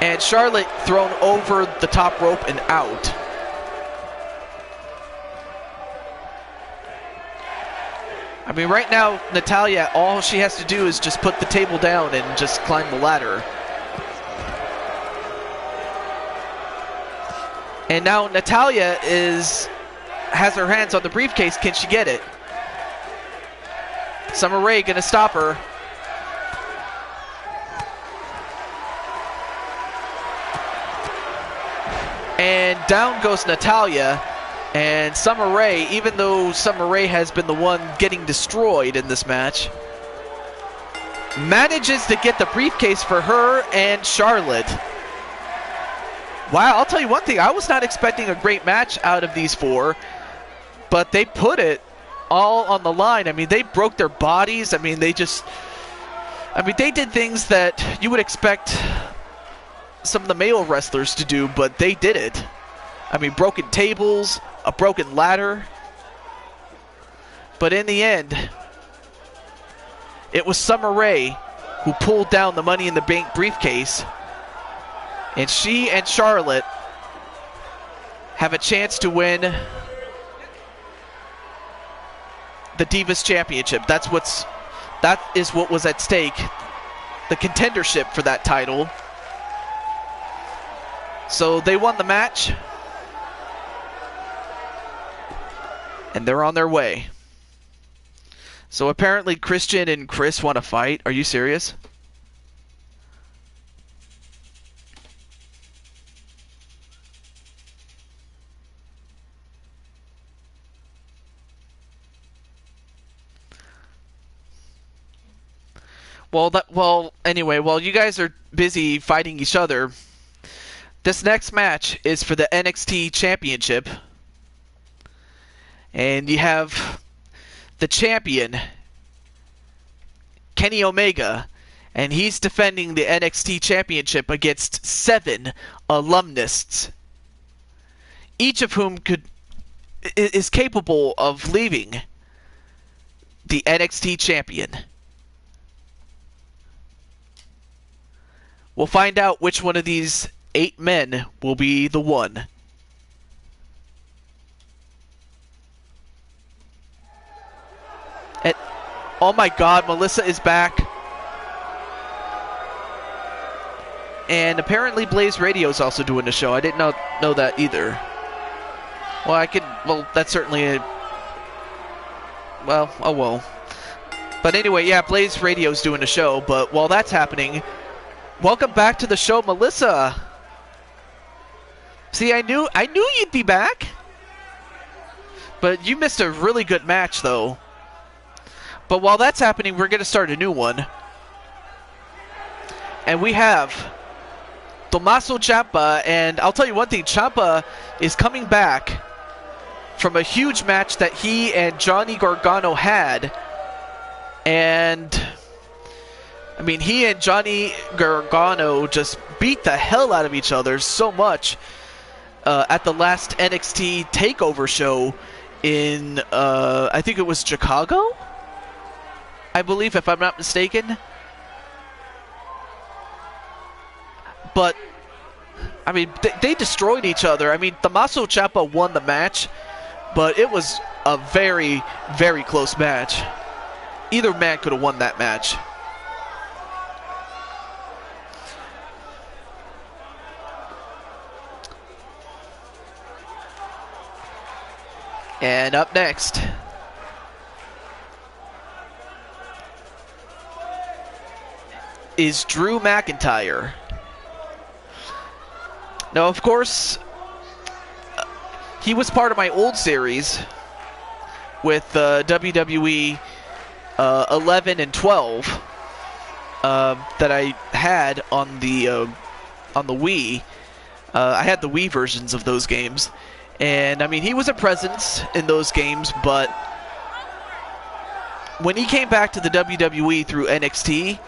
And Charlotte thrown over the top rope and out. I mean, right now, Natalya, all she has to do is just put the table down and just climb the ladder. And now Natalya has her hands on the briefcase. Can she get it? Summer Rae gonna stop her. And down goes Natalya. And Summer Rae, even though Summer Rae has been the one getting destroyed in this match, manages to get the briefcase for her and Charlotte. Wow, I'll tell you one thing, I was not expecting a great match out of these four, but they put it all on the line. I mean, they broke their bodies. I mean, they did things that you would expect some of the male wrestlers to do, but they did it. I mean, broken tables, a broken ladder. But in the end, it was Summer Rae who pulled down the Money in the Bank briefcase. And she and Charlotte have a chance to win the Divas Championship. That is what was at stake. The contendership for that title. So they won the match. And they're on their way. So apparently Christian and Chris want to fight. Are you serious? Well, anyway, while you guys are busy fighting each other, this next match is for the NXT Championship. And you have the champion, Kenny Omega, and he's defending the NXT Championship against 7 alumnists, each of whom is capable of leaving the NXT champion. We'll find out which one of these 8 men will be the one. And, oh my god, Melissa is back. And apparently Blaze Radio is also doing the show. I didn't know that either. Well, that's certainly a... Well, oh well. But anyway, yeah, Blaze Radio is doing the show. But while that's happening, welcome back to the show, Melissa. See, I knew you'd be back. But you missed a really good match, though. But while that's happening, we're going to start a new one. And we have Tommaso Ciampa, and I'll tell you one thing, Ciampa is coming back from a huge match that he and Johnny Gargano had. And, I mean, he and Johnny Gargano just beat the hell out of each other so much at the last NXT TakeOver show in, I think it was Chicago? I believe, if I'm not mistaken. But, I mean, they destroyed each other. I mean, Tommaso Ciampa won the match, but it was a very, very close match. Either man could have won that match. And up next is Drew McIntyre. Now, of course, he was part of my old series with WWE 11 and 12 that I had on the Wii. I had the Wii versions of those games. And, I mean, he was a presence in those games, but when he came back to the WWE through NXT,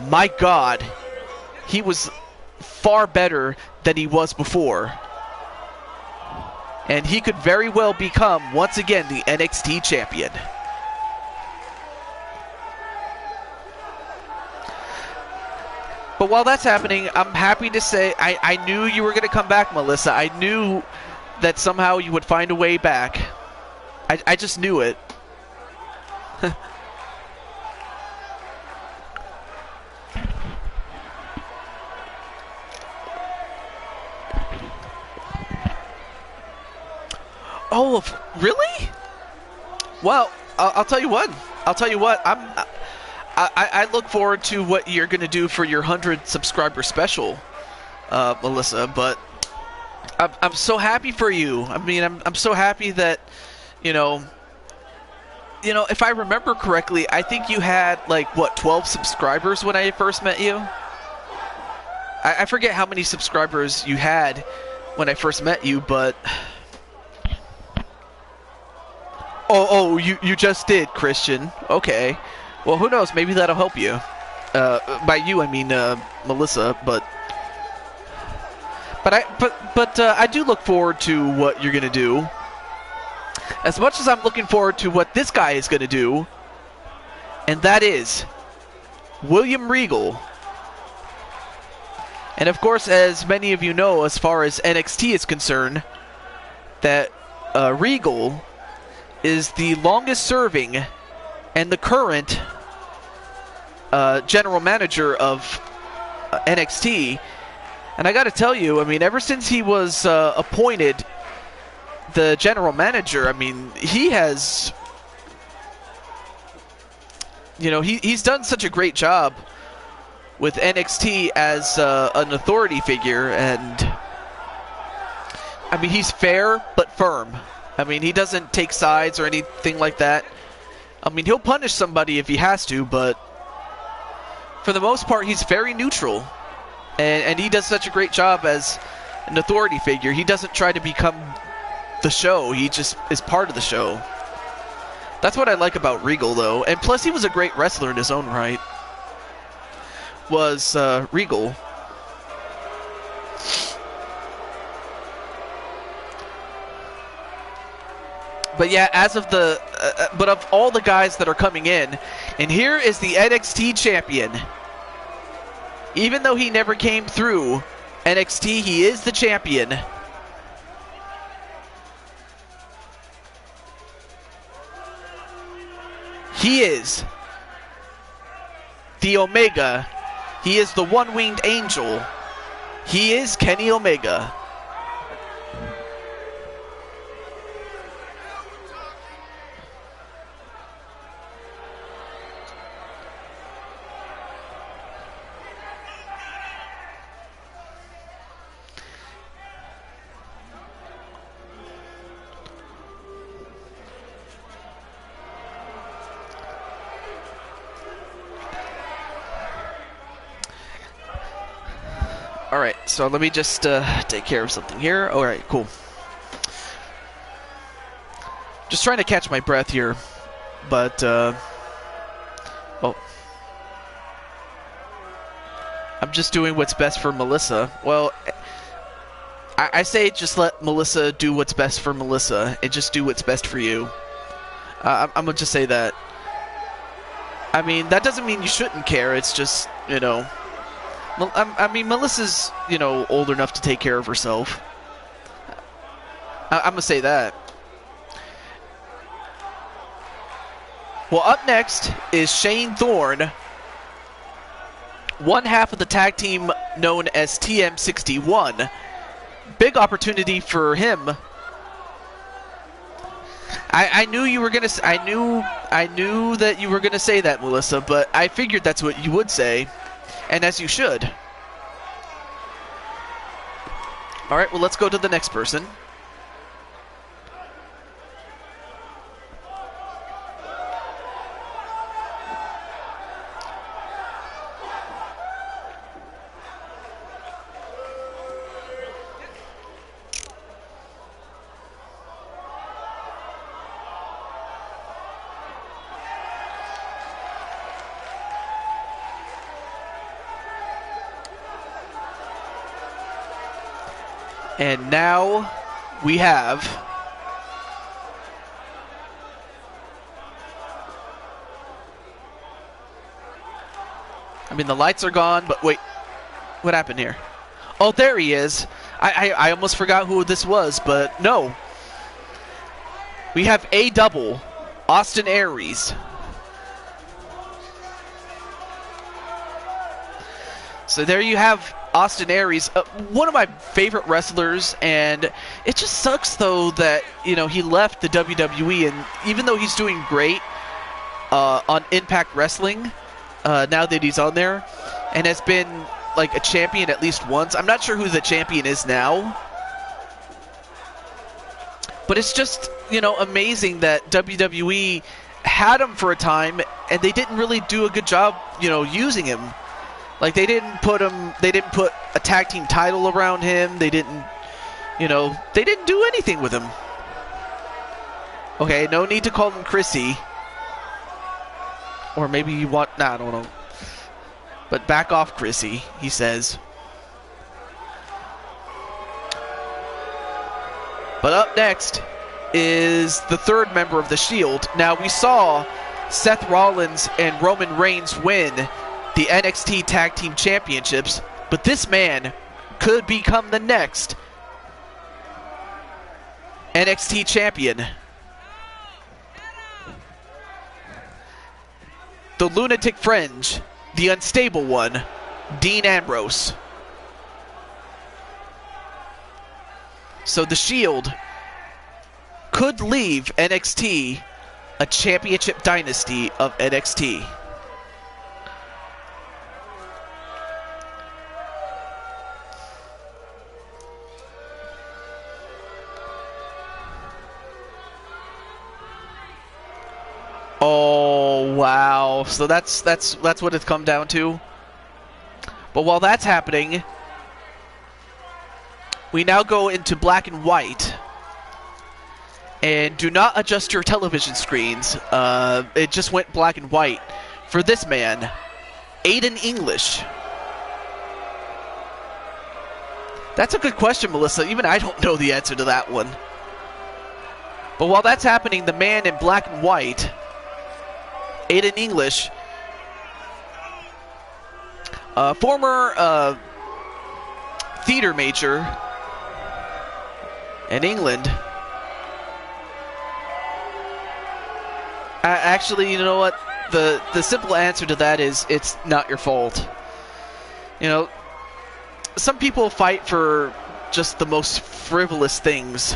my God, he was far better than he was before. And he could very well become, once again, the NXT champion. But while that's happening, I'm happy to say I knew you were going to come back, Melissa. I knew that somehow you would find a way back. I just knew it. Oh, really? Well, I'll tell you what. I look forward to what you're going to do for your 100 subscriber special, Melissa. But I'm so happy for you. I mean, I'm so happy that, you know, if I remember correctly, I think you had like 12 subscribers when I first met you. I forget how many subscribers you had when I first met you, but. Oh, you just did, Christian. Okay. Well, who knows? Maybe that'll help you. By you, I mean Melissa. But I do look forward to what you're gonna do. As much as I'm looking forward to what this guy is gonna do, and that is William Regal. And of course, as many of you know, as far as NXT is concerned, that Regal is the longest serving and the current general manager of NXT. And I got to tell you, I mean, ever since he was appointed the general manager, I mean, he has you know, he's done such a great job with NXT as an authority figure, and I mean, he's fair but firm. I mean, he doesn't take sides or anything like that. I mean, he'll punish somebody if he has to, but for the most part, he's very neutral. And he does such a great job as an authority figure. He doesn't try to become the show. He just is part of the show. That's what I like about Regal, though. And plus, he was a great wrestler in his own right. Was Regal. But yeah, as of the... but of all the guys that are coming in, and here is the NXT champion. Even though he never came through NXT, he is the champion. He is the Omega. He is the one-winged angel. He is Kenny Omega. Alright, so let me just take care of something here. Alright, cool. Just trying to catch my breath here, but, oh. I'm just doing what's best for Melissa. Well, I say just let Melissa do what's best for Melissa, and just do what's best for you. I'm gonna just say that. I mean, that doesn't mean you shouldn't care, it's just, you know... I mean, Melissa's, you know, old enough to take care of herself. I'm going to say that. Well, up next is Shane Thorne, one half of the tag team known as TM61. Big opportunity for him. I knew you were gonna. I knew that you were gonna say that, Melissa. But I figured that's what you would say. And as you should. Alright, well, let's go to the next person. And now we have I mean, the lights are gone, but wait, what happened here? Oh, there he is. I almost forgot who this was, but no. We have a double, Austin Aries. So there you have Austin Aries, one of my favorite wrestlers, and it just sucks though that, you know, he left the WWE, and even though he's doing great on Impact Wrestling, now that he's on there, and has been like a champion at least once. I'm not sure who the champion is now, but it's just, you know, amazing that WWE had him for a time, and they didn't really do a good job, you know, using him. Like, they didn't put a tag team title around him. They didn't, you know, they didn't do anything with him. Okay, no need to call him Chrissy. Or maybe you want, nah, I don't know. But back off, Chrissy, he says. But up next is the third member of the Shield. Now, we saw Seth Rollins and Roman Reigns win the NXT Tag Team Championships, but this man could become the next NXT Champion. The Lunatic Fringe, the unstable one, Dean Ambrose. So the Shield could leave NXT a championship dynasty of NXT. Wow. So that's what it's come down to. But while that's happening, we now go into black and white. And do not adjust your television screens. It just went black and white for this man, Aiden English. That's a good question, Melissa. Even I don't know the answer to that one. But while that's happening, the man in black and white, Aiden English, former theater major in England. Actually, you know what? The simple answer to that is it's not your fault. You know, some people fight for just the most frivolous things.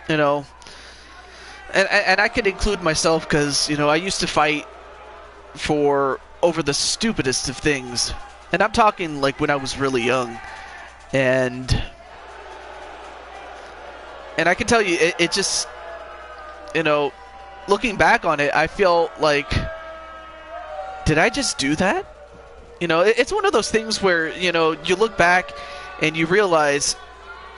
You know, and I could include myself because, you know, I used to fight for over the stupidest of things. And I'm talking like when I was really young. And I can tell you, it just, you know, looking back on it, I feel like, did I just do that? You know, it's one of those things where, you know, you look back and you realize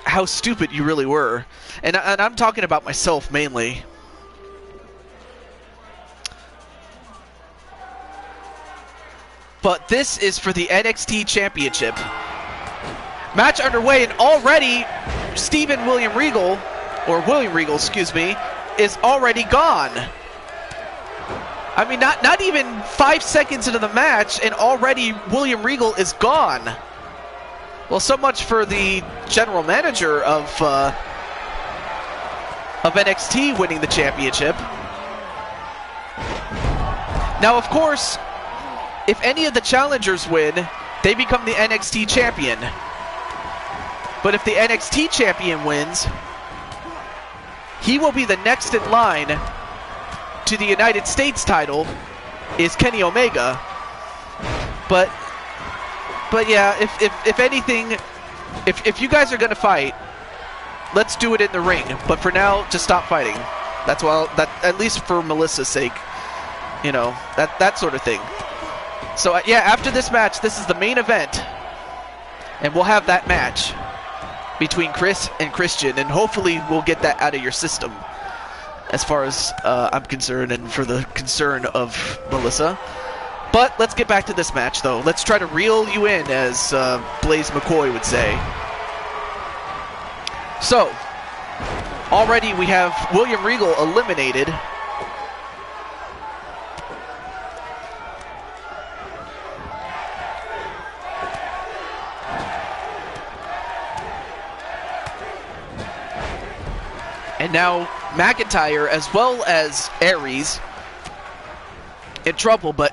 how stupid you really were. And I'm talking about myself mainly. But this is for the NXT Championship. Match underway, and already William Regal, excuse me, is already gone. I mean, not even 5 seconds into the match, and already William Regal is gone. Well, so much for the general manager of NXT winning the championship. Now, of course, if any of the challengers win, they become the NXT champion. But if the NXT champion wins, he will be the next in line to the United States title, is Kenny Omega. But yeah, if anything, if you guys are gonna fight, let's do it in the ring. But for now, just stop fighting. That's at least for Melissa's sake, you know, that sort of thing. So yeah, after this match, this is the main event, and we'll have that match between Chris and Christian, and hopefully we'll get that out of your system, as far as I'm concerned, and for the concern of Melissa. But let's get back to this match, though. Let's try to reel you in, as Blaze McCoy would say. So, already we have William Regal eliminated. And now McIntyre, as well as Aries, in trouble, but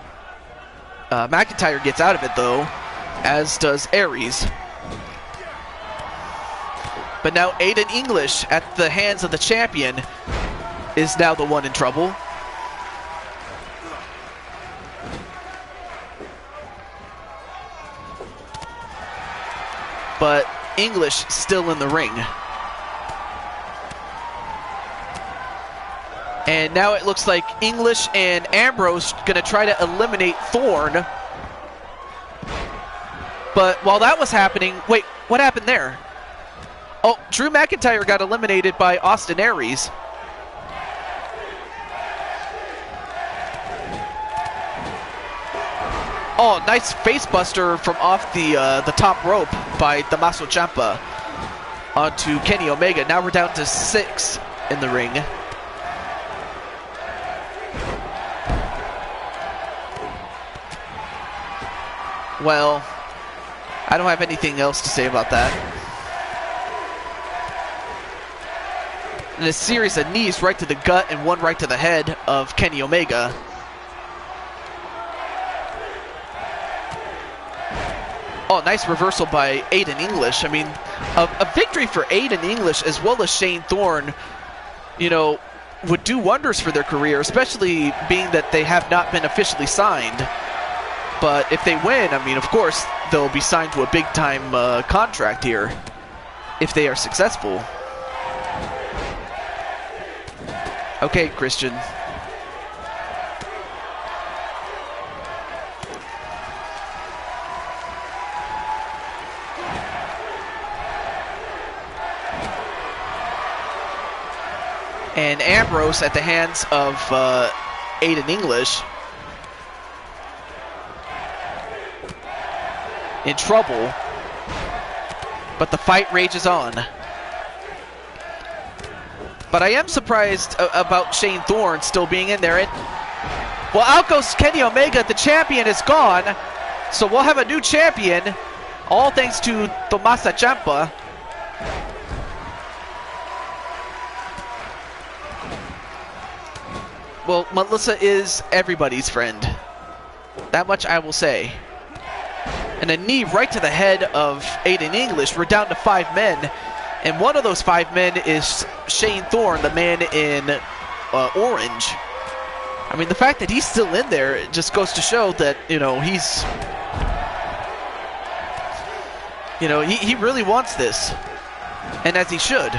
McIntyre gets out of it, though, as does Aries. But now Aiden English, at the hands of the champion, is now the one in trouble. But English still in the ring. And now it looks like English and Ambrose going to try to eliminate Thorne. But while that was happening, wait, what happened there? Oh, Drew McIntyre got eliminated by Austin Aries. Oh, nice face buster from off the top rope by Tommaso Ciampa onto Kenny Omega. Now we're down to 6 in the ring. Well, I don't have anything else to say about that. And a series of knees right to the gut and one right to the head of Kenny Omega. Oh, nice reversal by Aiden English. I mean, a victory for Aiden English as well as Shane Thorne, you know, would do wonders for their career, especially being that they have not been officially signed. But if they win, I mean, of course, they'll be signed to a big-time contract here if they are successful. Okay, Christian. And Ambrose at the hands of Aiden English. In trouble. But the fight rages on. But I am surprised about Shane Thorne still being in there. And, well, out goes Kenny Omega. The champion is gone. So we'll have a new champion. All thanks to Tommaso Ciampa. Well, Melissa is everybody's friend. That much I will say. And a knee right to the head of Aiden English. We're down to 5 men. And one of those 5 men is Shane Thorne, the man in orange. I mean, the fact that he's still in there, it just goes to show that, you know, he's... You know, he really wants this. And as he should.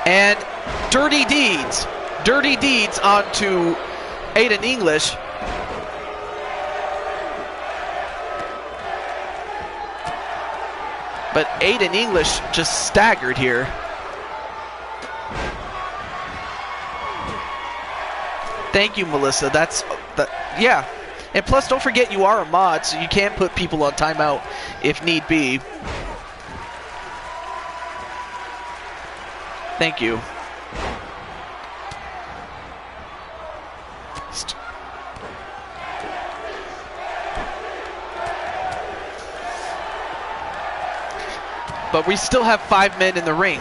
And Dirty Deeds. Dirty Deeds onto Aiden English. But Aiden English just staggered here. Thank you, Melissa. Yeah. And plus, don't forget you are a mod, so you can put people on timeout if need be. Thank you. But we still have 5 men in the ring.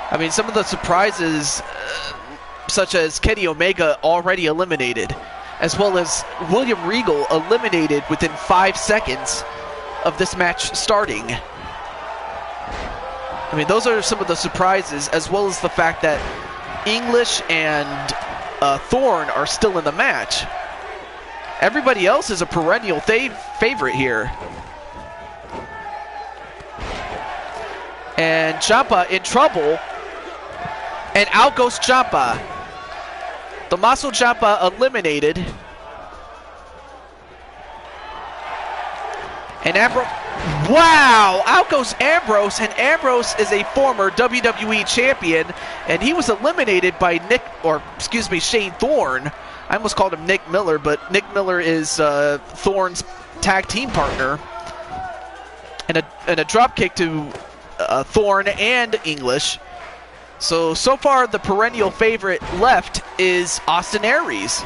I mean, some of the surprises, such as Kenny Omega already eliminated, as well as William Regal eliminated within 5 seconds of this match starting. I mean, those are some of the surprises, as well as the fact that English and Thorne are still in the match. Everybody else is a perennial favorite here. And Ciampa in trouble. And out goes Ciampa. Tommaso Ciampa eliminated. And Ambrose... Wow! Out goes Ambrose, and Ambrose is a former WWE champion, and he was eliminated by Shane Thorne. I almost called him Nick Miller, but Nick Miller is Thorne's tag team partner. And a drop kick to Thorne and English. So far the perennial favorite left is Austin Aries.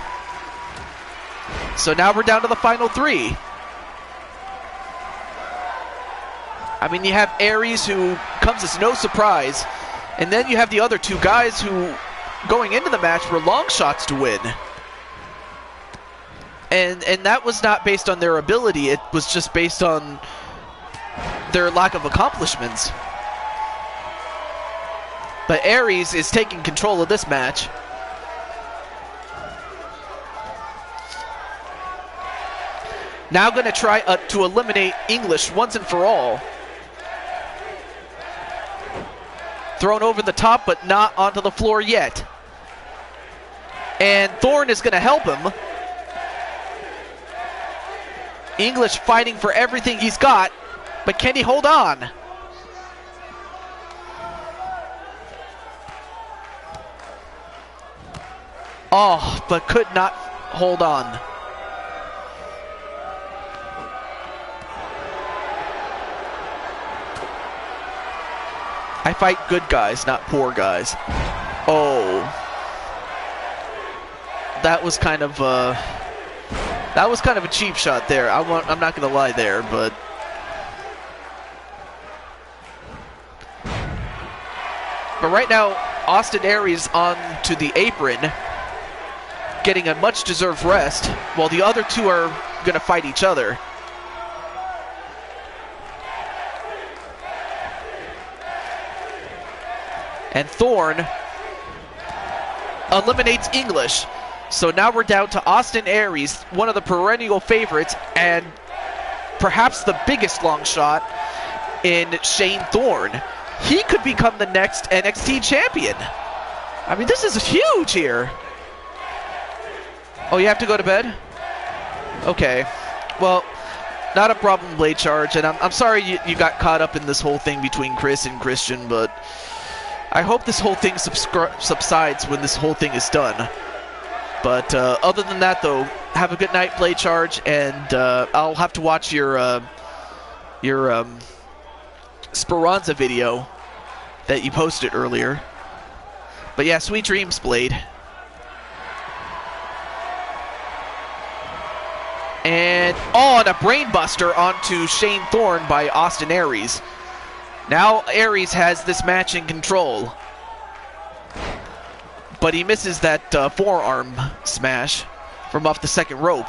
So now we're down to the final 3. I mean, you have Aries, who comes as no surprise, and then you have the other 2 guys who, going into the match, were long shots to win. And that was not based on their ability, it was just based on their lack of accomplishments. But Aries is taking control of this match. Now going to try to eliminate English once and for all. Thrown over the top, but not onto the floor yet. And Thorne is going to help him. English fighting for everything he's got, but can he hold on? Oh, but could not hold on. I fight good guys, not poor guys. Oh. That was kind of a cheap shot there. I'm not going to lie there, but right now, Austin Aries on to the apron, getting a much-deserved rest, while the other 2 are going to fight each other. And Thorne eliminates English. So now we're down to Austin Aries, one of the perennial favorites, and perhaps the biggest long shot in Shane Thorne. He could become the next NXT champion. I mean, this is huge here. Oh, you have to go to bed? Okay. Well, not a problem, Blade Charge, and I'm sorry you got caught up in this whole thing between Chris and Christian, but I hope this whole thing subsides when this whole thing is done. But other than that, though, have a good night, Blade Charge, and I'll have to watch your Speranza video that you posted earlier. But yeah, sweet dreams, Blade. And, oh, and a brainbuster onto Shane Thorne by Austin Aries. Now Aries has this match in control. But he misses that forearm smash from off the second rope.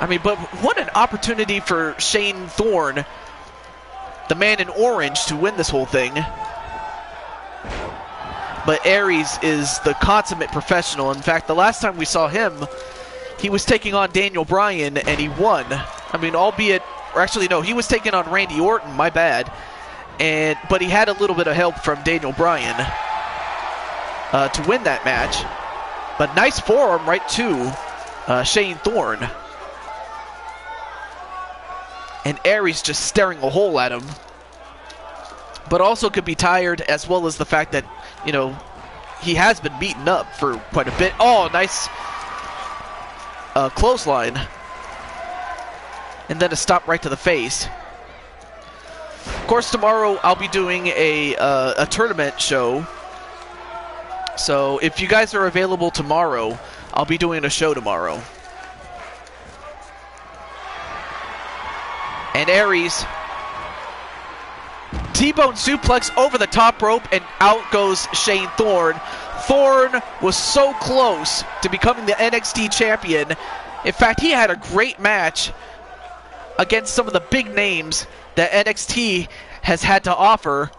I mean, but what an opportunity for Shane Thorne, the man in orange, to win this whole thing. But Aries is the consummate professional. In fact, the last time we saw him, he was taking on Daniel Bryan, and he won. I mean, albeit, or actually, no, he was taking on Randy Orton, my bad. But he had a little bit of help from Daniel Bryan to win that match. But nice forearm right to Shane Thorne. And Aries just staring a hole at him. But also could be tired, as well as the fact that, you know, he has been beaten up for quite a bit. Oh, nice clothesline. And then a stop right to the face. Of course, tomorrow I'll be doing a tournament show. So if you guys are available tomorrow, I'll be doing a show tomorrow. And Aries, T-bone suplex over the top rope, and out goes Shane Thorne. Thorne was so close to becoming the NXT champion. In fact, he had a great match against some of the big names that NXT has had to offer,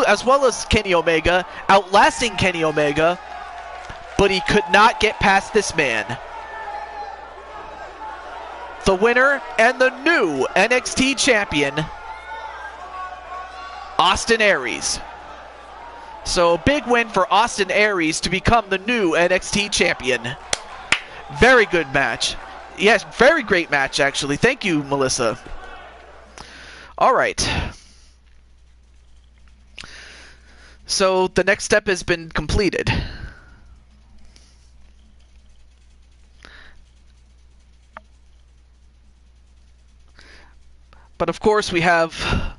as well as Kenny Omega, outlasting Kenny Omega, but he could not get past this man. The winner and the new NXT champion, Austin Aries. So, big win for Austin Aries to become the new NXT champion. Very good match. Yes, very great match, actually. Thank you, Melissa. All right. So, the next step has been completed. But, of course, we have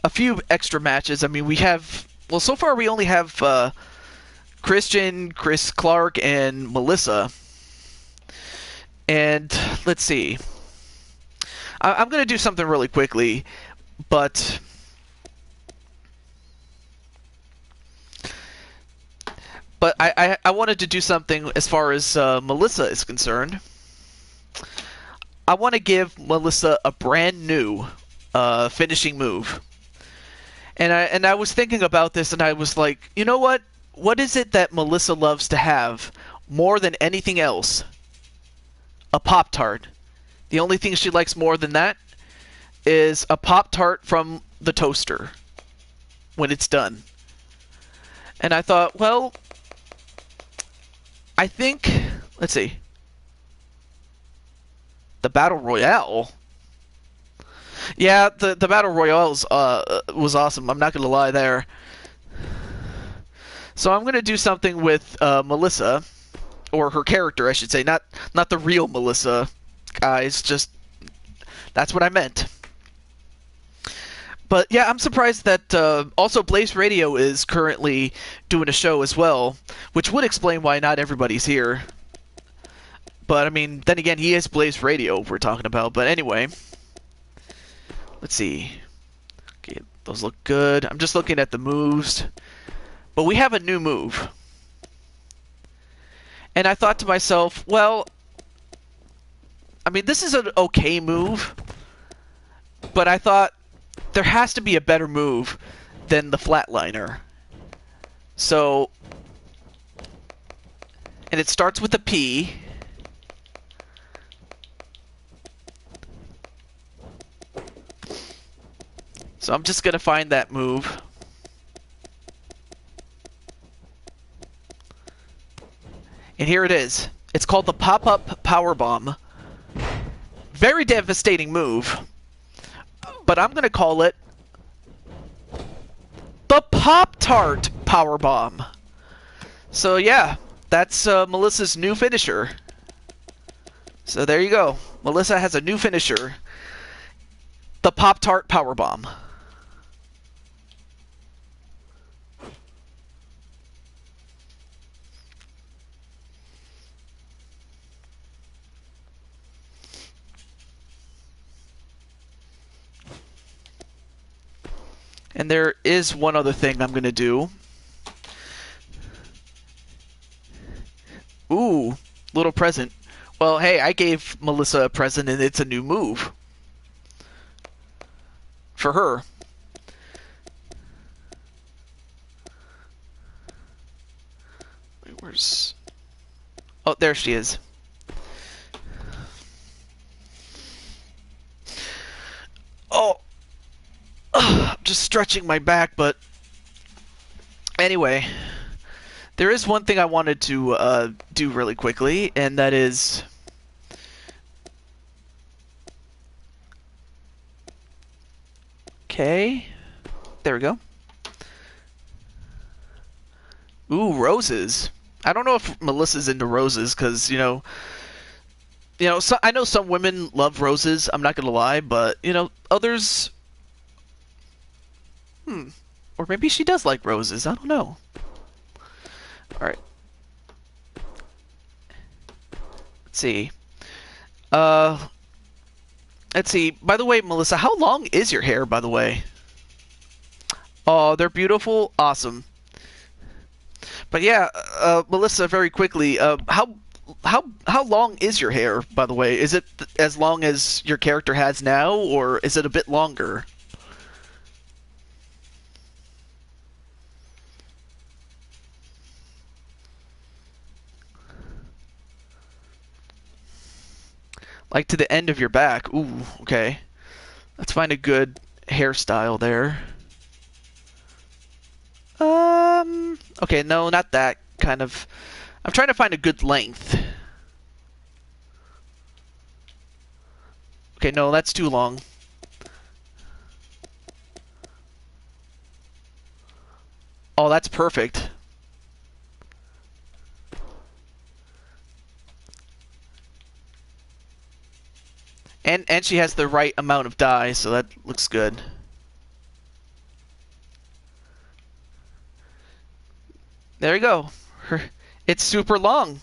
a few extra matches. I mean, we have... Well, so far we only have Christian, Chris Clark, and Melissa. And let's see. I'm going to do something really quickly, but... But I wanted to do something as far as Melissa is concerned. I want to give Melissa a brand new finishing move. And I was thinking about this, and I was like, you know what? What is it that Melissa loves to have more than anything else? A Pop-Tart. The only thing she likes more than that is a Pop-Tart from the toaster when it's done. And I thought, well, I think, let's see, the Battle Royale. Yeah, the Battle Royale was awesome. I'm not going to lie there. So I'm going to do something with Melissa, or her character, I should say. Not the real Melissa, guys. Just, that's what I meant. But yeah, I'm surprised that also Blaze Radio is currently doing a show as well, which would explain why not everybody's here. But I mean, then again, he is Blaze Radio we're talking about. But anyway, let's see. Okay, those look good. I'm just looking at the moves. But we have a new move. And I thought to myself, well, I mean, this is an okay move, but I thought there has to be a better move than the flatliner. So, and it starts with a P. So I'm just going to find that move. And here it is. It's called the pop-up powerbomb. Very devastating move. But I'm going to call it the Pop-Tart powerbomb. So yeah, that's Melissa's new finisher. So there you go. Melissa has a new finisher. The Pop-Tart powerbomb. And there is one other thing I'm going to do. Ooh, little present. Well, hey, I gave Melissa a present and it's a new move. For her. Wait, where's... Oh, there she is. Oh! I'm just stretching my back, but... Anyway... There is one thing I wanted to do really quickly, and that is... Okay. There we go. Ooh, roses. I don't know if Melissa's into roses, because, so, I know some women love roses, I'm not going to lie, but, others... Or maybe she does like roses, I don't know. Alright. Let's see. Let's see. By the way, Melissa, how long is your hair, by the way? Oh, they're beautiful. Awesome. But yeah, Melissa, very quickly, how long is your hair, by the way? Is it as long as your character has now, or is it a bit longer? Like to the end of your back. Ooh, okay. Let's find a good hairstyle there. Okay, no, not that kind of... I'm trying to find a good length. Okay, no, that's too long. Oh, that's perfect. And she has the right amount of dye, so that looks good. There you go. It's super long.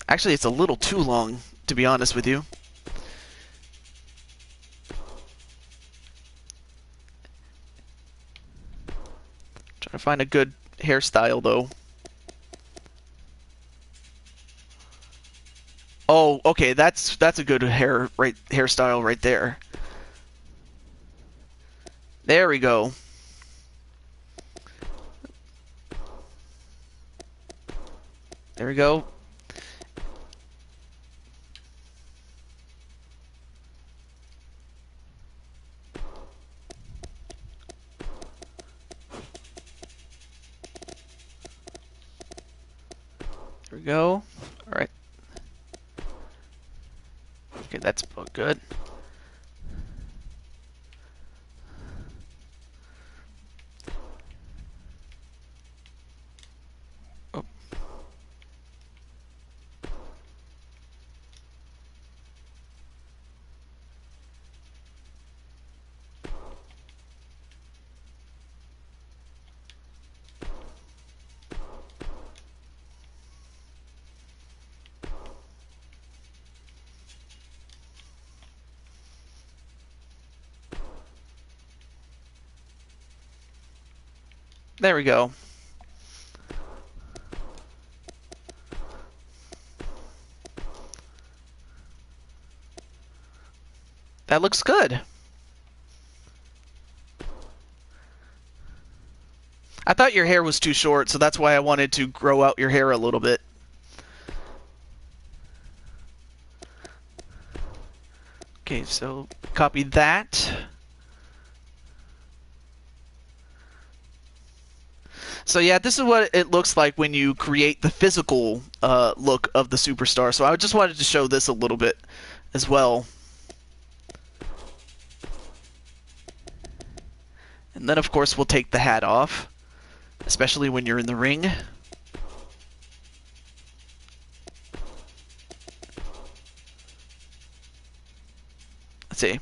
Actually, it's a little too long, to be honest with you. Trying to find a good hairstyle, though. Oh, okay, that's a good hairstyle right there. There we go. There we go. There we go. All right. Okay, that's good. Oh. There we go. That looks good. I thought your hair was too short, so that's why I wanted to grow out your hair a little bit. Okay, so copy that. So yeah, this is what it looks like when you create the physical look of the superstar. So I just wanted to show this a little bit as well. And then of course we'll take the hat off, especially when you're in the ring. Let's see.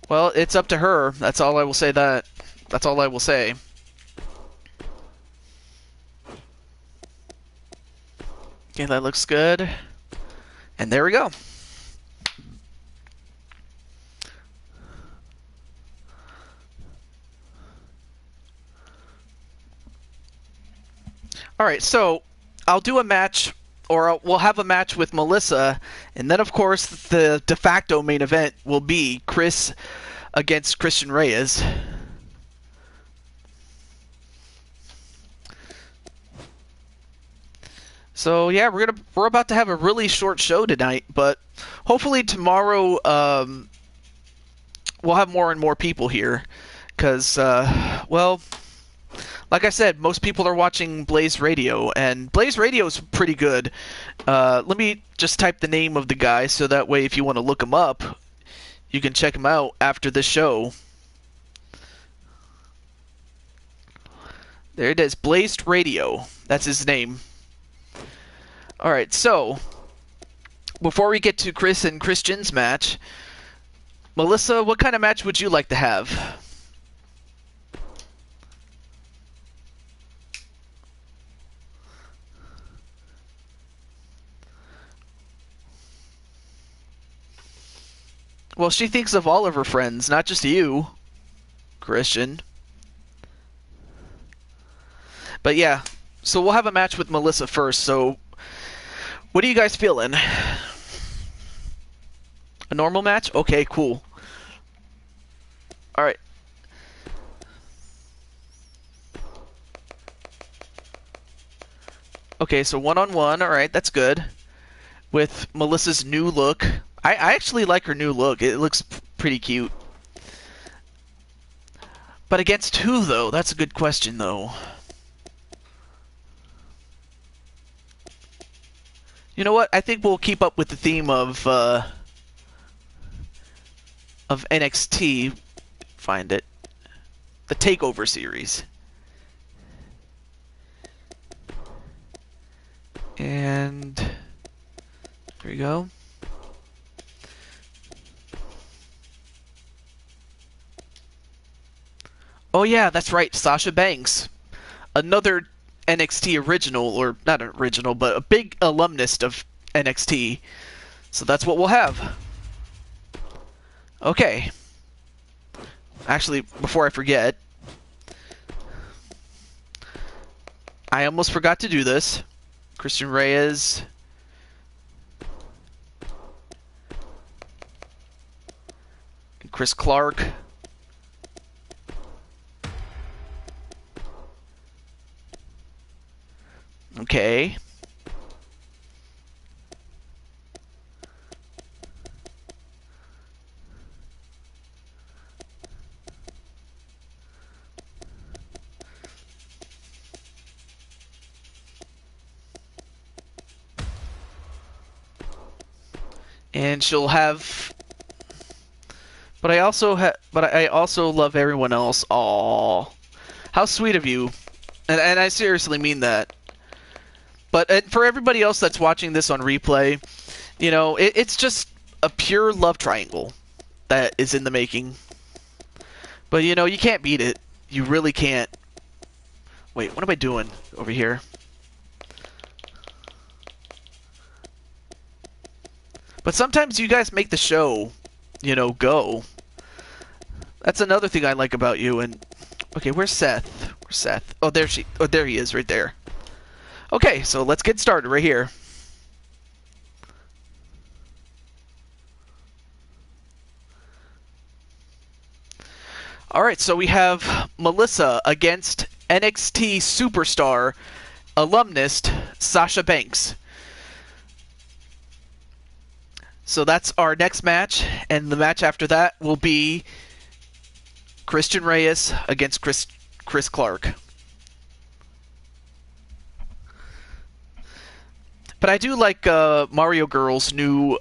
Well, it's up to her. That's all I will say. That's all I will say. Okay, that looks good. And there we go. Alright, so I'll do a match, or we'll have a match with Melissa, and then of course the de facto main event will be Chris against Christian Reyes. So yeah, we're about to have a really short show tonight, but hopefully tomorrow we'll have more and more people here, because well, like I said, most people are watching Blaze Radio, and Blaze Radio is pretty good. Let me just type the name of the guy, so that way if you want to look him up, you can check him out after this show. There it is, Blazed Radio. That's his name. Alright, so before we get to Chris and Christian's match, Melissa, what kind of match would you like to have? Well, she thinks of all of her friends, not just you, Christian. But yeah, so we'll have a match with Melissa first, so what are you guys feeling? A normal match? Okay, cool. Alright. Okay, so one-on-one, alright, that's good. With Melissa's new look. I actually like her new look. It looks pretty cute. But against who, though? That's a good question, though. You know what? I think we'll keep up with the theme of NXT. Find it. The Takeover series. And there we go. Oh yeah, that's right, Sasha Banks. Another NXT original, or not an original, but a big alumnus of NXT. So that's what we'll have. Okay. Actually, before I forget, I almost forgot to do this. Christian Reyes. And Chris Clark. Okay. And she'll have, but I also love everyone else. Aww, how sweet of you, and I seriously mean that. But for everybody else that's watching this on replay, you know, it's just a pure love triangle that is in the making. But you know, you can't beat it. You really can't. Wait, what am I doing over here? But sometimes you guys make the show, you know, go. That's another thing I like about you. And okay, where's Seth? Where's Seth? Oh, there he is, right there. Okay, so let's get started right here. All right, so we have Melissa against NXT superstar alumnist Sasha Banks. So that's our next match, and the match after that will be Christian Reyes against Chris Clark. But I do like Mario Girl's new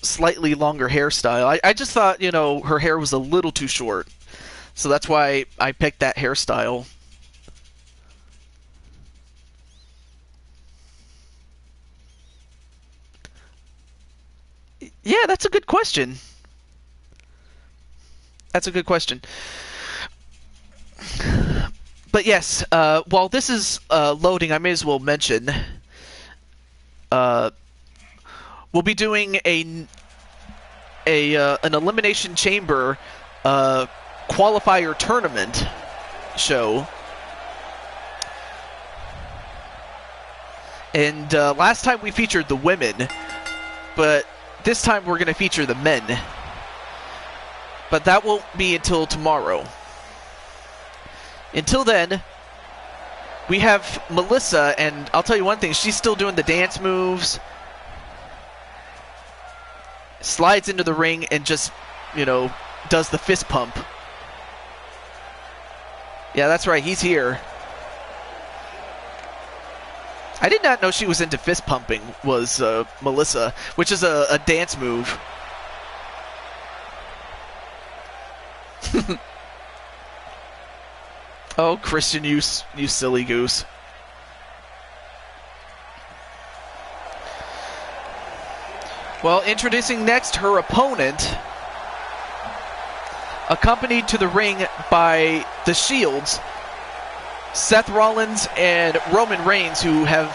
slightly longer hairstyle. I just thought, you know, her hair was a little too short. So that's why I picked that hairstyle. Yeah, that's a good question. That's a good question. But yes, while this is loading, I may as well mention we'll be doing an Elimination Chamber qualifier tournament show. And last time we featured the women, but this time we're going to feature the men. But that won't be until tomorrow. Until then, we have Melissa, and I'll tell you one thing, she's still doing the dance moves, slides into the ring, and just, you know, does the fist pump. Yeah, that's right, he's here. I did not know she was into fist pumping, was Melissa, which is a dance move. Oh, Christian, you silly goose. Well, introducing next her opponent, accompanied to the ring by the Shields, Seth Rollins and Roman Reigns, who have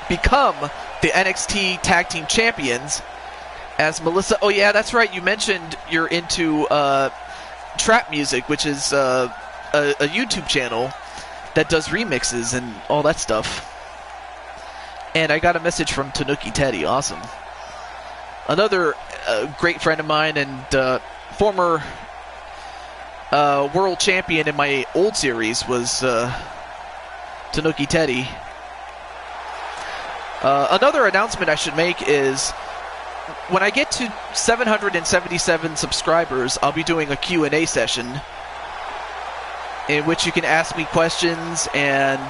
become the NXT Tag Team Champions, as Melissa... Oh yeah, that's right, you mentioned you're into trap music, which is a YouTube channel that does remixes and all that stuff. And I got a message from Tanuki Teddy. Awesome. Another great friend of mine and former world champion in my old series was Tanuki Teddy. Another announcement I should make is when I get to 777 subscribers, I'll be doing a Q&A session in which you can ask me questions, and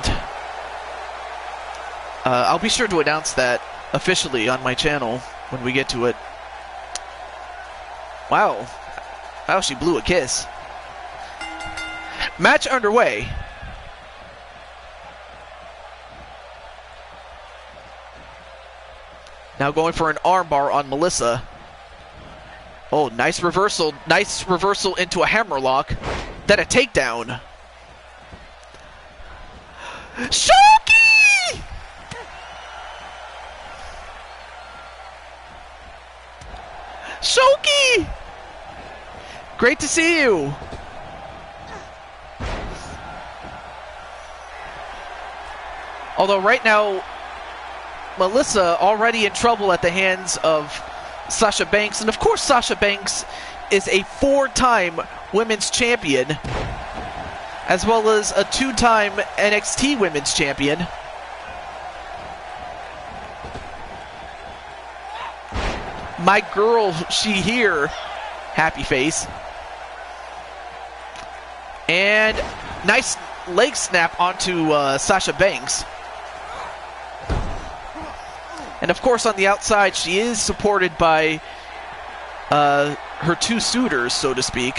I'll be sure to announce that officially on my channel when we get to it. Wow. Wow, she blew a kiss. Match underway. Now going for an armbar on Melissa. Oh, nice reversal. Nice reversal into a hammerlock. Then a takedown. Shoki! Shoki! Great to see you. Although right now, Melissa already in trouble at the hands of Sasha Banks. And of course, Sasha Banks is a 4-time women's champion, as well as a 2-time NXT women's champion. My girl, she here. Happy face. And nice leg snap onto Sasha Banks. And of course, on the outside, she is supported by her 2 suitors, so to speak,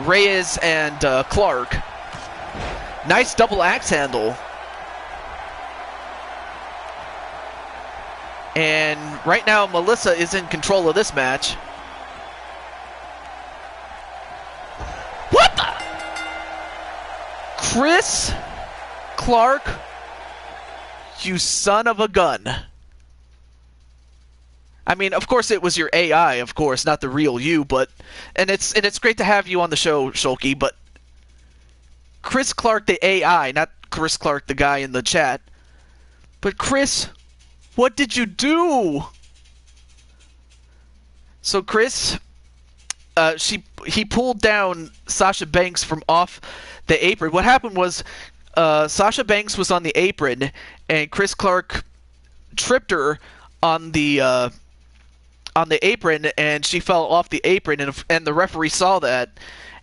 Reyes and Clark. Nice double axe handle. And right now, Melissa is in control of this match. What the? Chris Clark, you son of a gun. I mean, of course it was your AI, of course, not the real you, but and it's great to have you on the show, Shulky, but Chris Clark the AI, not Chris Clark the guy in the chat. But Chris, what did you do? So Chris, he pulled down Sasha Banks from off the apron. What happened was Sasha Banks was on the apron, and Chris Clark tripped her on the apron, and she fell off the apron, and the referee saw that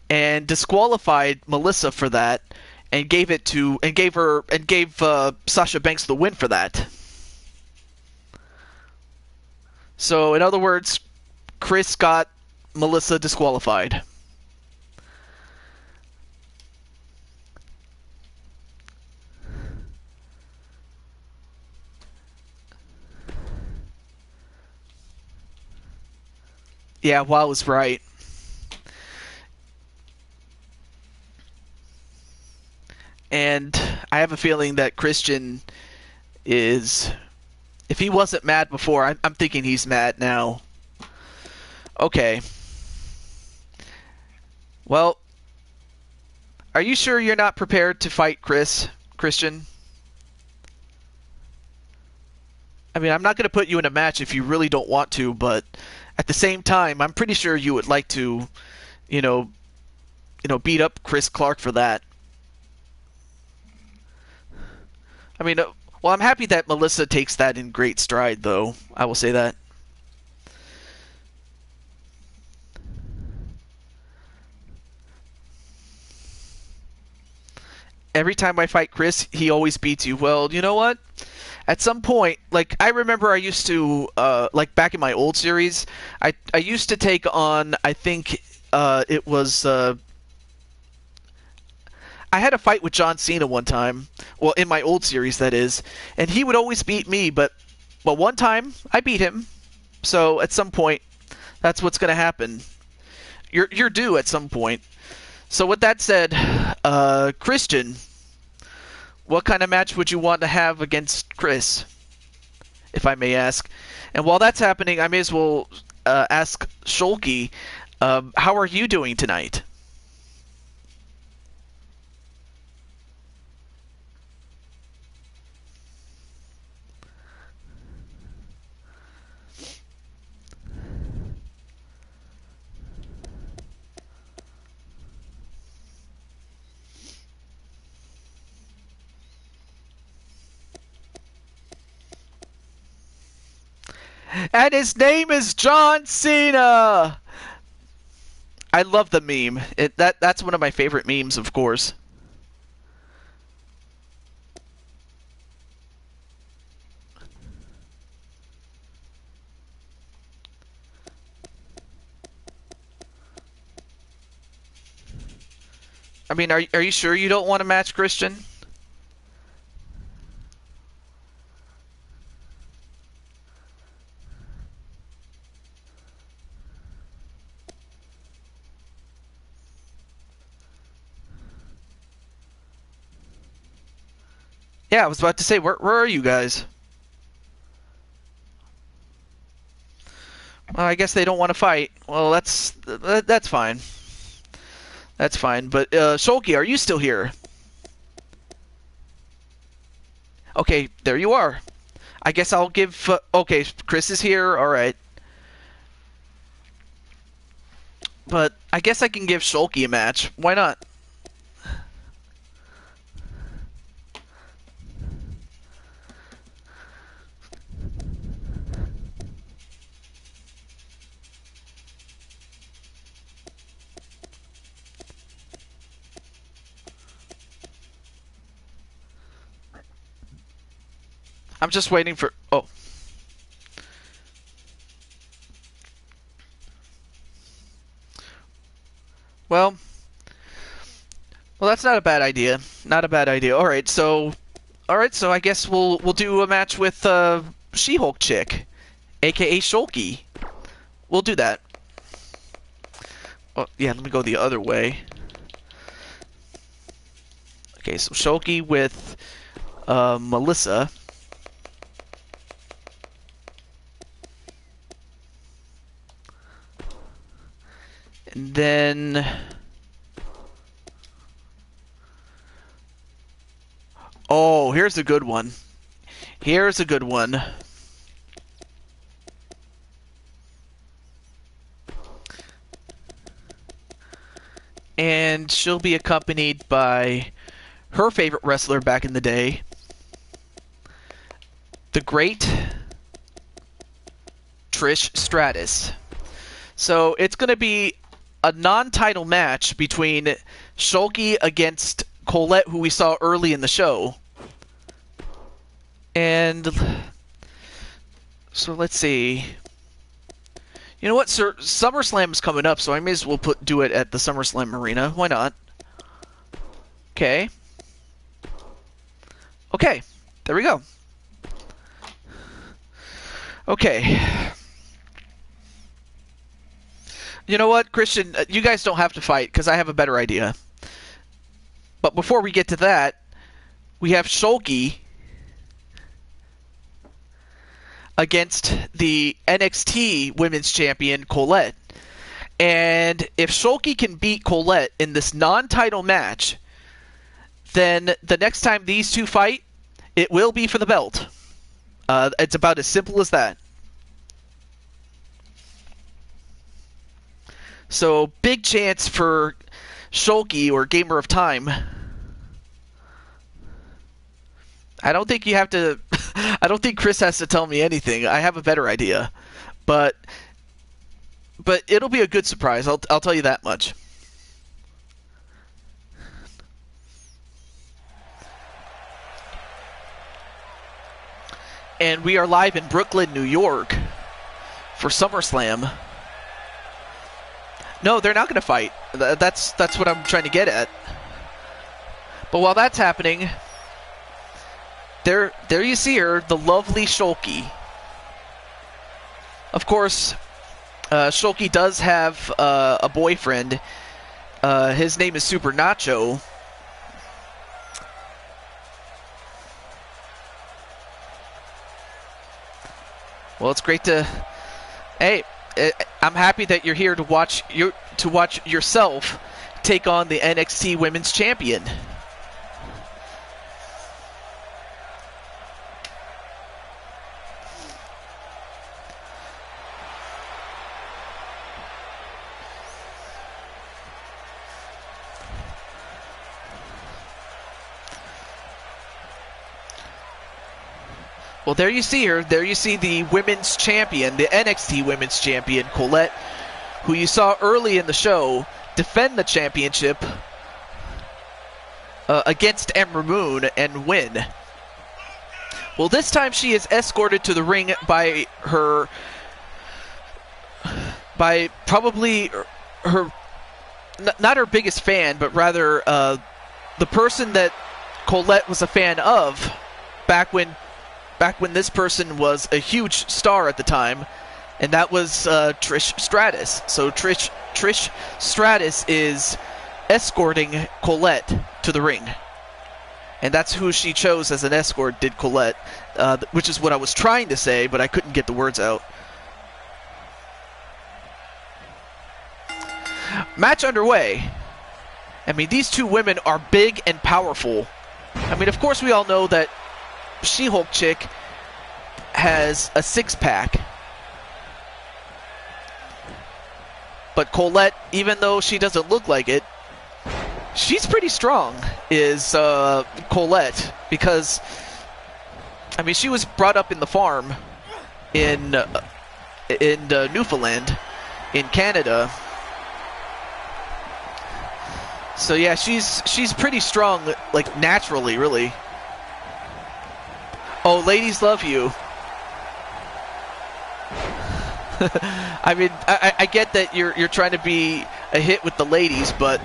and disqualified Melissa for that, and gave Sasha Banks the win for that. So in other words, Chris got Melissa disqualified. Yeah, Wild was right. And I have a feeling that Christian is... If he wasn't mad before, I'm thinking he's mad now. Okay. Well, are you sure you're not prepared to fight Christian? I mean, I'm not going to put you in a match if you really don't want to, but at the same time, I'm pretty sure you would like to, beat up Chris Clark for that. I mean, well, I'm happy that Melissa takes that in great stride, though. I will say that. Every time I fight Chris, he always beats you. Well, you know what? At some point, like, I remember I used to, like, back in my old series, I used to take on, I think, it was, I had a fight with John Cena one time. Well, in my old series, that is. And he would always beat me, but one time, I beat him. So, at some point, that's what's going to happen. You're due at some point. So, with that said, Christian, what kind of match would you want to have against Chris, if I may ask? And while that's happening, I may as well ask Shulky, how are you doing tonight? And his name is John Cena! I love the meme. That's one of my favorite memes, of course. I mean, are you sure you don't want to match Christian? Yeah, I was about to say, where are you guys? Well, I guess they don't want to fight. Well, that's fine. That's fine. But Shulky, are you still here? Okay, there you are. I guess I'll give... okay, Chris is here. All right. But I guess I can give Shulky a match. Why not? I'm just waiting for... oh. Well, that's not a bad idea. Not a bad idea. All right, so I guess we'll do a match with She-Hulk chick, aka Shulky. We'll do that. Oh, yeah, let me go the other way. Okay, so Shulky with Melissa. And then... oh, here's a good one. Here's a good one. And she'll be accompanied by her favorite wrestler back in the day, the great Trish Stratus. So it's going to be a non-title match between Shulky against Colette, who we saw early in the show. And so let's see. You know what, sir? SummerSlam is coming up, so I may as well do it at the SummerSlam arena. Why not? Okay. Okay. There we go. Okay. You know what, Christian? You guys don't have to fight, because I have a better idea. But before we get to that, we have Shulky against the NXT Women's Champion, Colette. And if Shulky can beat Colette in this non-title match, then the next time these two fight, it will be for the belt. It's about as simple as that. So, big chance for Shulky, or Gamer of Time. I don't think you have to... I don't think Chris has to tell me anything. I have a better idea. But it'll be a good surprise. I'll tell you that much. And we are live in Brooklyn, New York for SummerSlam. No, they're not going to fight. That's what I'm trying to get at. But while that's happening, there you see her, the lovely Shulky. Of course, Shulky does have a boyfriend. His name is Super Nacho. Well, it's great to... Hey, I'm happy that you're here to watch yourself take on the NXT Women's Champion. Well, there you see her. There you see the women's champion, the NXT women's champion, Colette, who you saw early in the show defend the championship against Ember Moon and win. Well, this time she is escorted to the ring by probably her, not her biggest fan, but rather the person that Colette was a fan of back when this person was a huge star at the time, and that was Trish Stratus. So Trish Stratus is escorting Colette to the ring. And that's who she chose as an escort, did Colette, which is what I was trying to say, but I couldn't get the words out. Match underway. I mean, these two women are big and powerful. I mean, of course we all know that She-Hulk chick has a six-pack. But Colette, even though she doesn't look like it, she's pretty strong, is Colette. Because, I mean, she was brought up in the farm in Newfoundland, in Canada. So yeah, she's pretty strong, like, naturally, really. Oh, ladies love you. I mean, I get that you're trying to be a hit with the ladies, but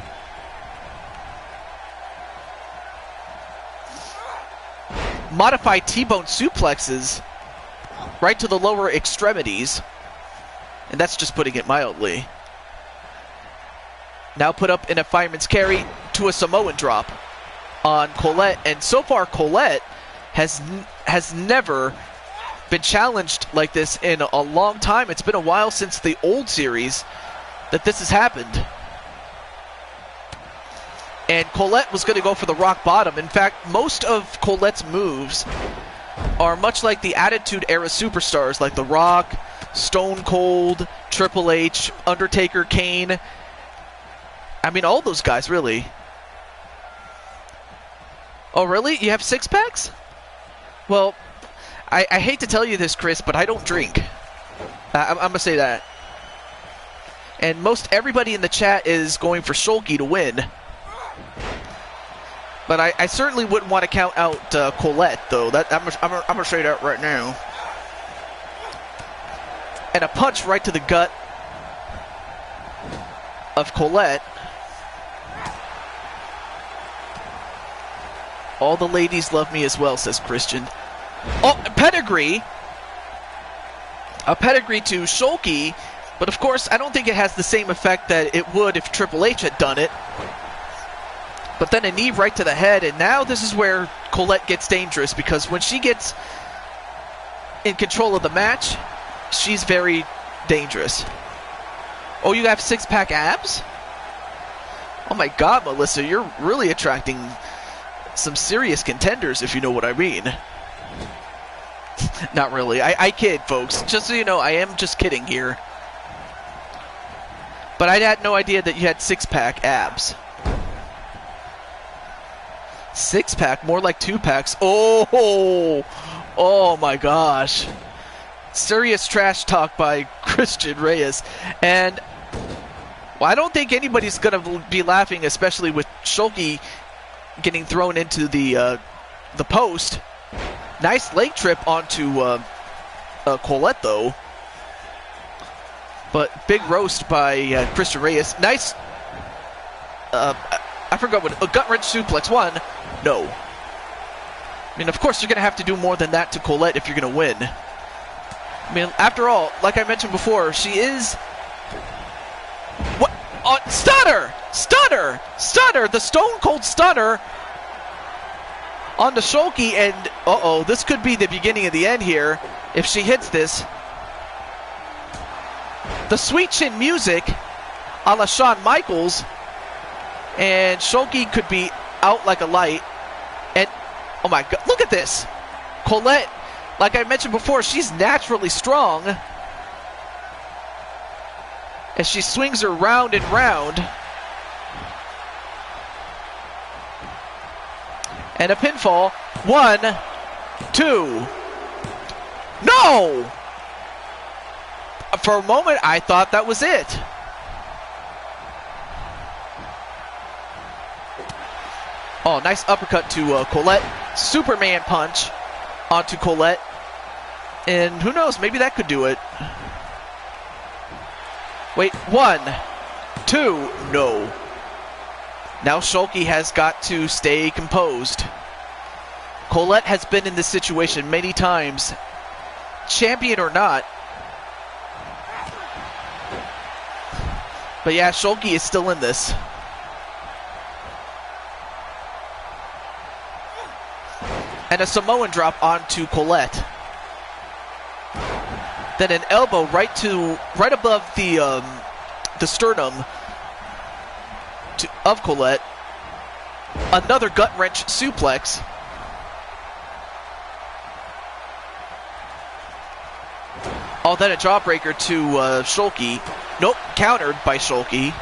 modified T-bone suplexes right to the lower extremities, and that's just putting it mildly. Now put up in a fireman's carry to a Samoan drop on Colette, and so far Colette has never been challenged like this in a long time. It's been a while since the old series that this has happened. And Colette was going to go for the rock bottom. In fact, most of Colette's moves are much like the Attitude Era superstars like The Rock, Stone Cold, Triple H, Undertaker, Kane. I mean, all those guys, really. Oh, really? You have 6-packs? Well, I hate to tell you this, Chris, but I don't drink. I'm going to say that. And most everybody in the chat is going for Shulky to win. But I certainly wouldn't want to count out Colette, though. I'm going to say that right now. And a punch right to the gut of Colette. All the ladies love me as well, says Christian. Oh, pedigree. A pedigree to Shulky. But of course, I don't think it has the same effect that it would if Triple H had done it. But then a knee right to the head, and now this is where Colette gets dangerous, because when she gets in control of the match, she's very dangerous. Oh, you have 6-pack abs? Oh my god, Melissa, you're really attracting some serious contenders, if you know what I mean. Not really. I kid, folks. Just so you know, I am just kidding here. But I had no idea that you had 6-pack abs. 6-pack, more like 2-packs. Oh my gosh. Serious trash talk by Christian Reyes. And well, I don't think anybody's going to be laughing, especially with Shulky getting thrown into the post. Nice leg trip onto Colette, though. But big roast by Christian Reyes. Nice. I forgot what. A gut wrench suplex. One. No. I mean, of course, you're going to have to do more than that to Colette if you're going to win. I mean, after all, like I mentioned before, she is... What? Oh, stunner! Stunner! Stunner! The Stone Cold Stunner on the Shulky, and uh-oh, this could be the beginning of the end here if she hits this. The Sweet Chin Music a la Shawn Michaels, and Shulky could be out like a light. And oh my god, look at this. Colette, like I mentioned before, she's naturally strong as she swings her round and round. And a pinfall. 1, 2. No! For a moment, I thought that was it. Oh, nice uppercut to Colette. Superman punch onto Colette. And who knows, maybe that could do it. Wait, 1, 2, no. Now Shulky has got to stay composed. Colette has been in this situation many times, champion or not. But yeah, Shulky is still in this. And a Samoan drop onto Colette. Then an elbow right above the sternum of Colette. Another gut wrench suplex. Oh, then a jawbreaker to Shulky. Nope, countered by Shulky.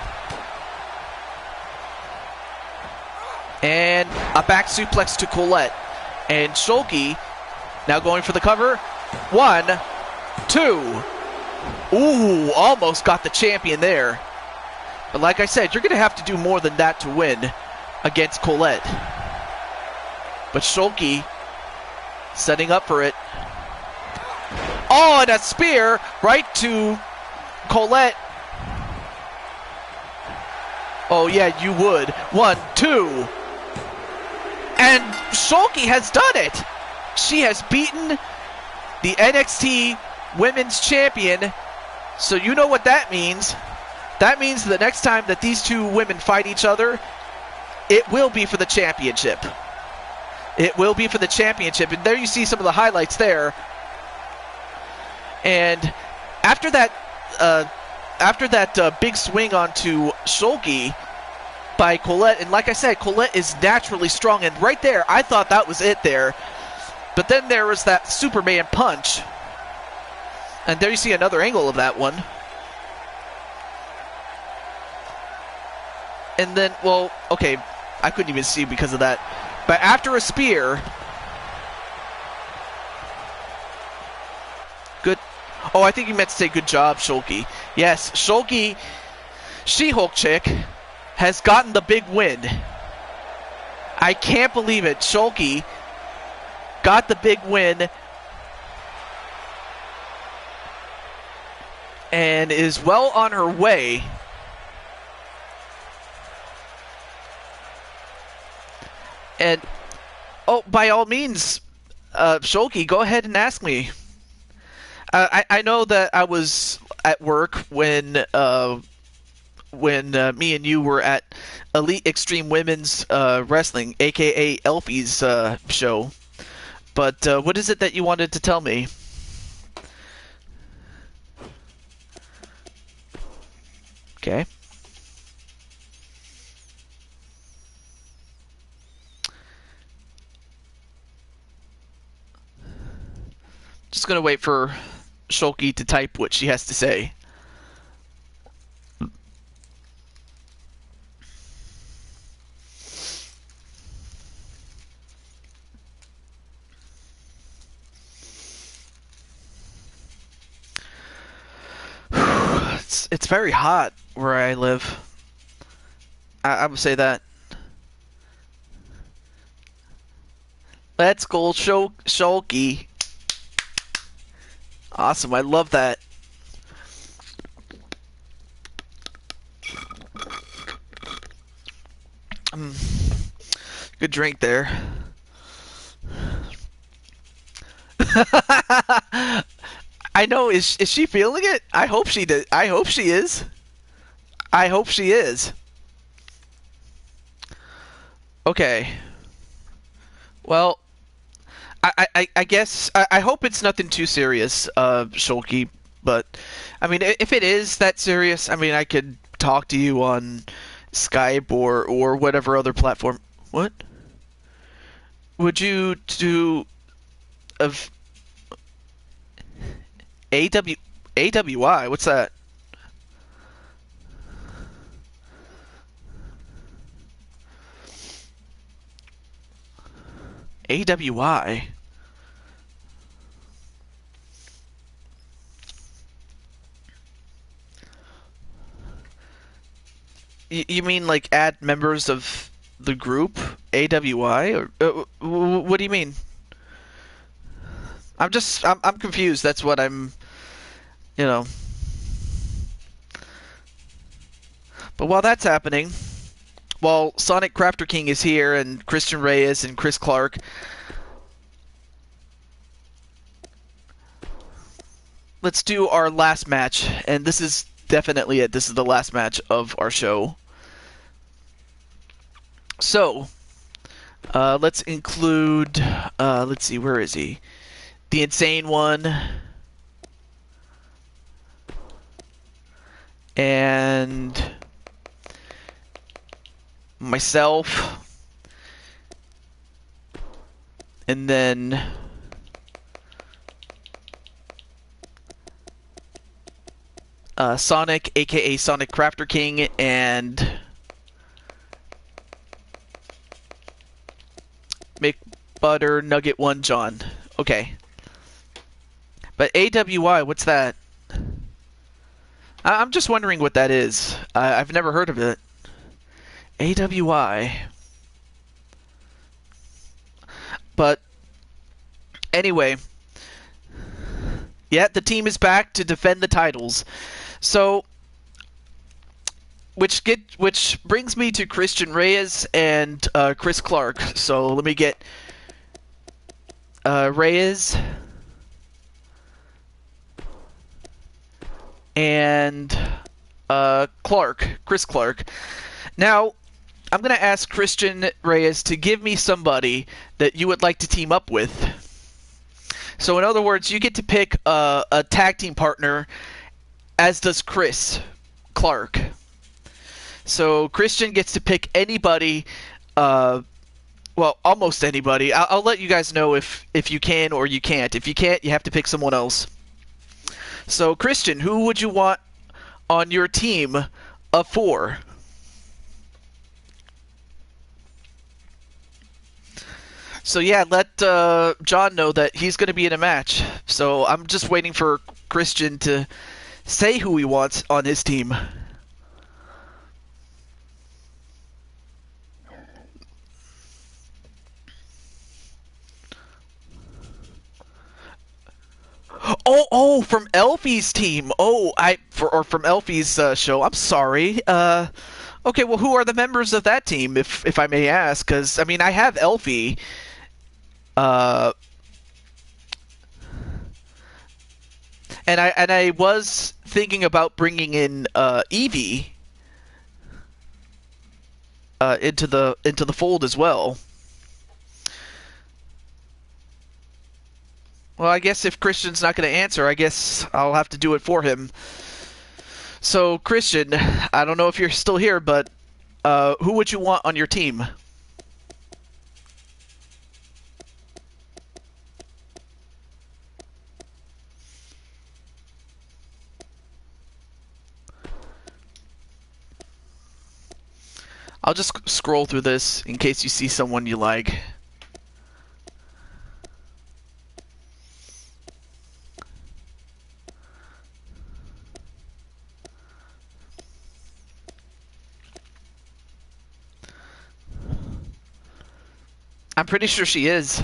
And a back suplex to Colette. And Shulky now going for the cover. 1, 2. Ooh, almost got the champion there. But like I said, you're going to have to do more than that to win against Colette. But Shulky setting up for it. Oh, and a spear right to Colette. Oh, yeah, you would. 1, 2. And Shulky has done it. She has beaten the NXT Women's Champion. So you know what that means. That means the next time that these two women fight each other, it will be for the championship. It will be for the championship. And there you see some of the highlights there. And after that big swing onto Shulky by Colette, and like I said, Colette is naturally strong, and right there, I thought that was it there. But then there was that Superman punch. And there you see another angle of that one. and then, well, okay, I couldn't even see because of that. But after a spear, good. Oh, I think you meant to say good job, Shulky. Yes, Shulky, She-Hulk chick, has gotten the big win. I can't believe it. Shulky got the big win and is well on her way. And, oh, by all means, Shulky, go ahead and ask me. I know that I was at work when me and you were at Elite Extreme Women's Wrestling, aka Elfie's show. But what is it that you wanted to tell me? Okay. Just gonna wait for Shulky to type what she has to say. It's very hot where I live. I would say that. Let's go, Shulky. Awesome, I love that. Good drink there. I know. Is she feeling it? I hope she did. I hope she is. I hope she is. Okay. Well, I guess I hope it's nothing too serious, Shulky. But I mean, if it is that serious, I mean, I could talk to you on Skype or whatever other platform. What? Would you do of AWI? What's that? AWI. You mean like add members of the group AWI, or what do you mean? I'm confused. That's what I'm, you know. But while that's happening, while Sonic Crafter King is here and Christian Reyes and Chris Clark, let's do our last match, and this is definitely it. This is the last match of our show. So, let's include, let's see, where is he? The Insane One. And myself. And then Sonic, aka Sonic Crafter King, and McButter Nugget 1 John. Okay. But AWI, what's that? I'm just wondering what that is. I've never heard of it. AWI. But anyway, yeah, the team is back to defend the titles. So, which brings me to Christian Reyes and Chris Clark. So let me get Reyes and Chris Clark. Now, I'm going to ask Christian Reyes to give me somebody that you would like to team up with. So, in other words, you get to pick a tag team partner, as does Chris Clark. So, Christian gets to pick anybody, well, almost anybody. I'll let you guys know if you can or you can't. If you can't, you have to pick someone else. So, Christian, who would you want on your team of 4? So yeah, let John know that he's going to be in a match. So I'm just waiting for Christian to say who he wants on his team. From Elfie's team. Or from Elfie's show. I'm sorry. Okay, well, who are the members of that team, if I may ask? Because I mean, I have Elfie. Uh, and I was thinking about bringing in Evie into the fold as well. Well, I guess if Christian's not going to answer, I guess I'll have to do it for him. So, Christian, I don't know if you're still here, but who would you want on your team? I'll just scroll through this in case you see someone you like. I'm pretty sure she is.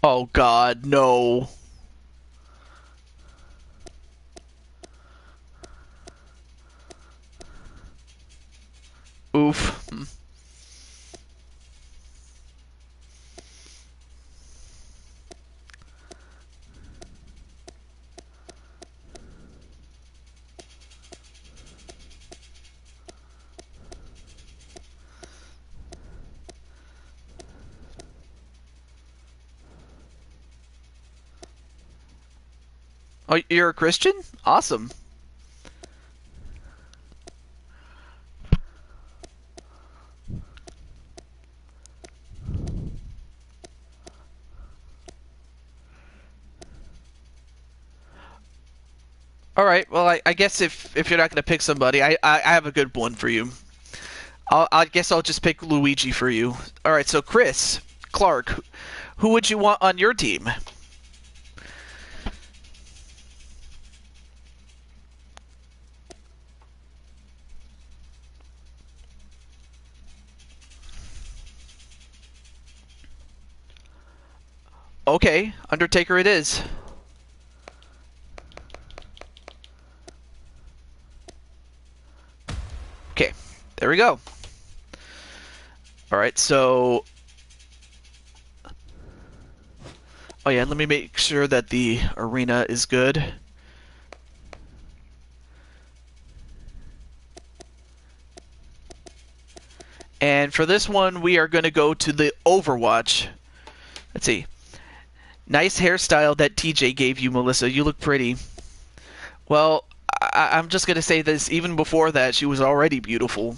Oh God, no. Oof. Oh, you're a Christian? Awesome. All right. Well, I guess if you're not going to pick somebody, I have a good one for you. I guess I'll just pick Luigi for you. All right. So Chris Clark, who would you want on your team? Okay, Undertaker it is. Okay, there we go. All right, so... Oh yeah, let me make sure that the arena is good. And for this one, we are going to go to the Overwatch. Let's see. Nice hairstyle that TJ gave you, Melissa. You look pretty. Well, I'm just going to say this. Even before that, she was already beautiful.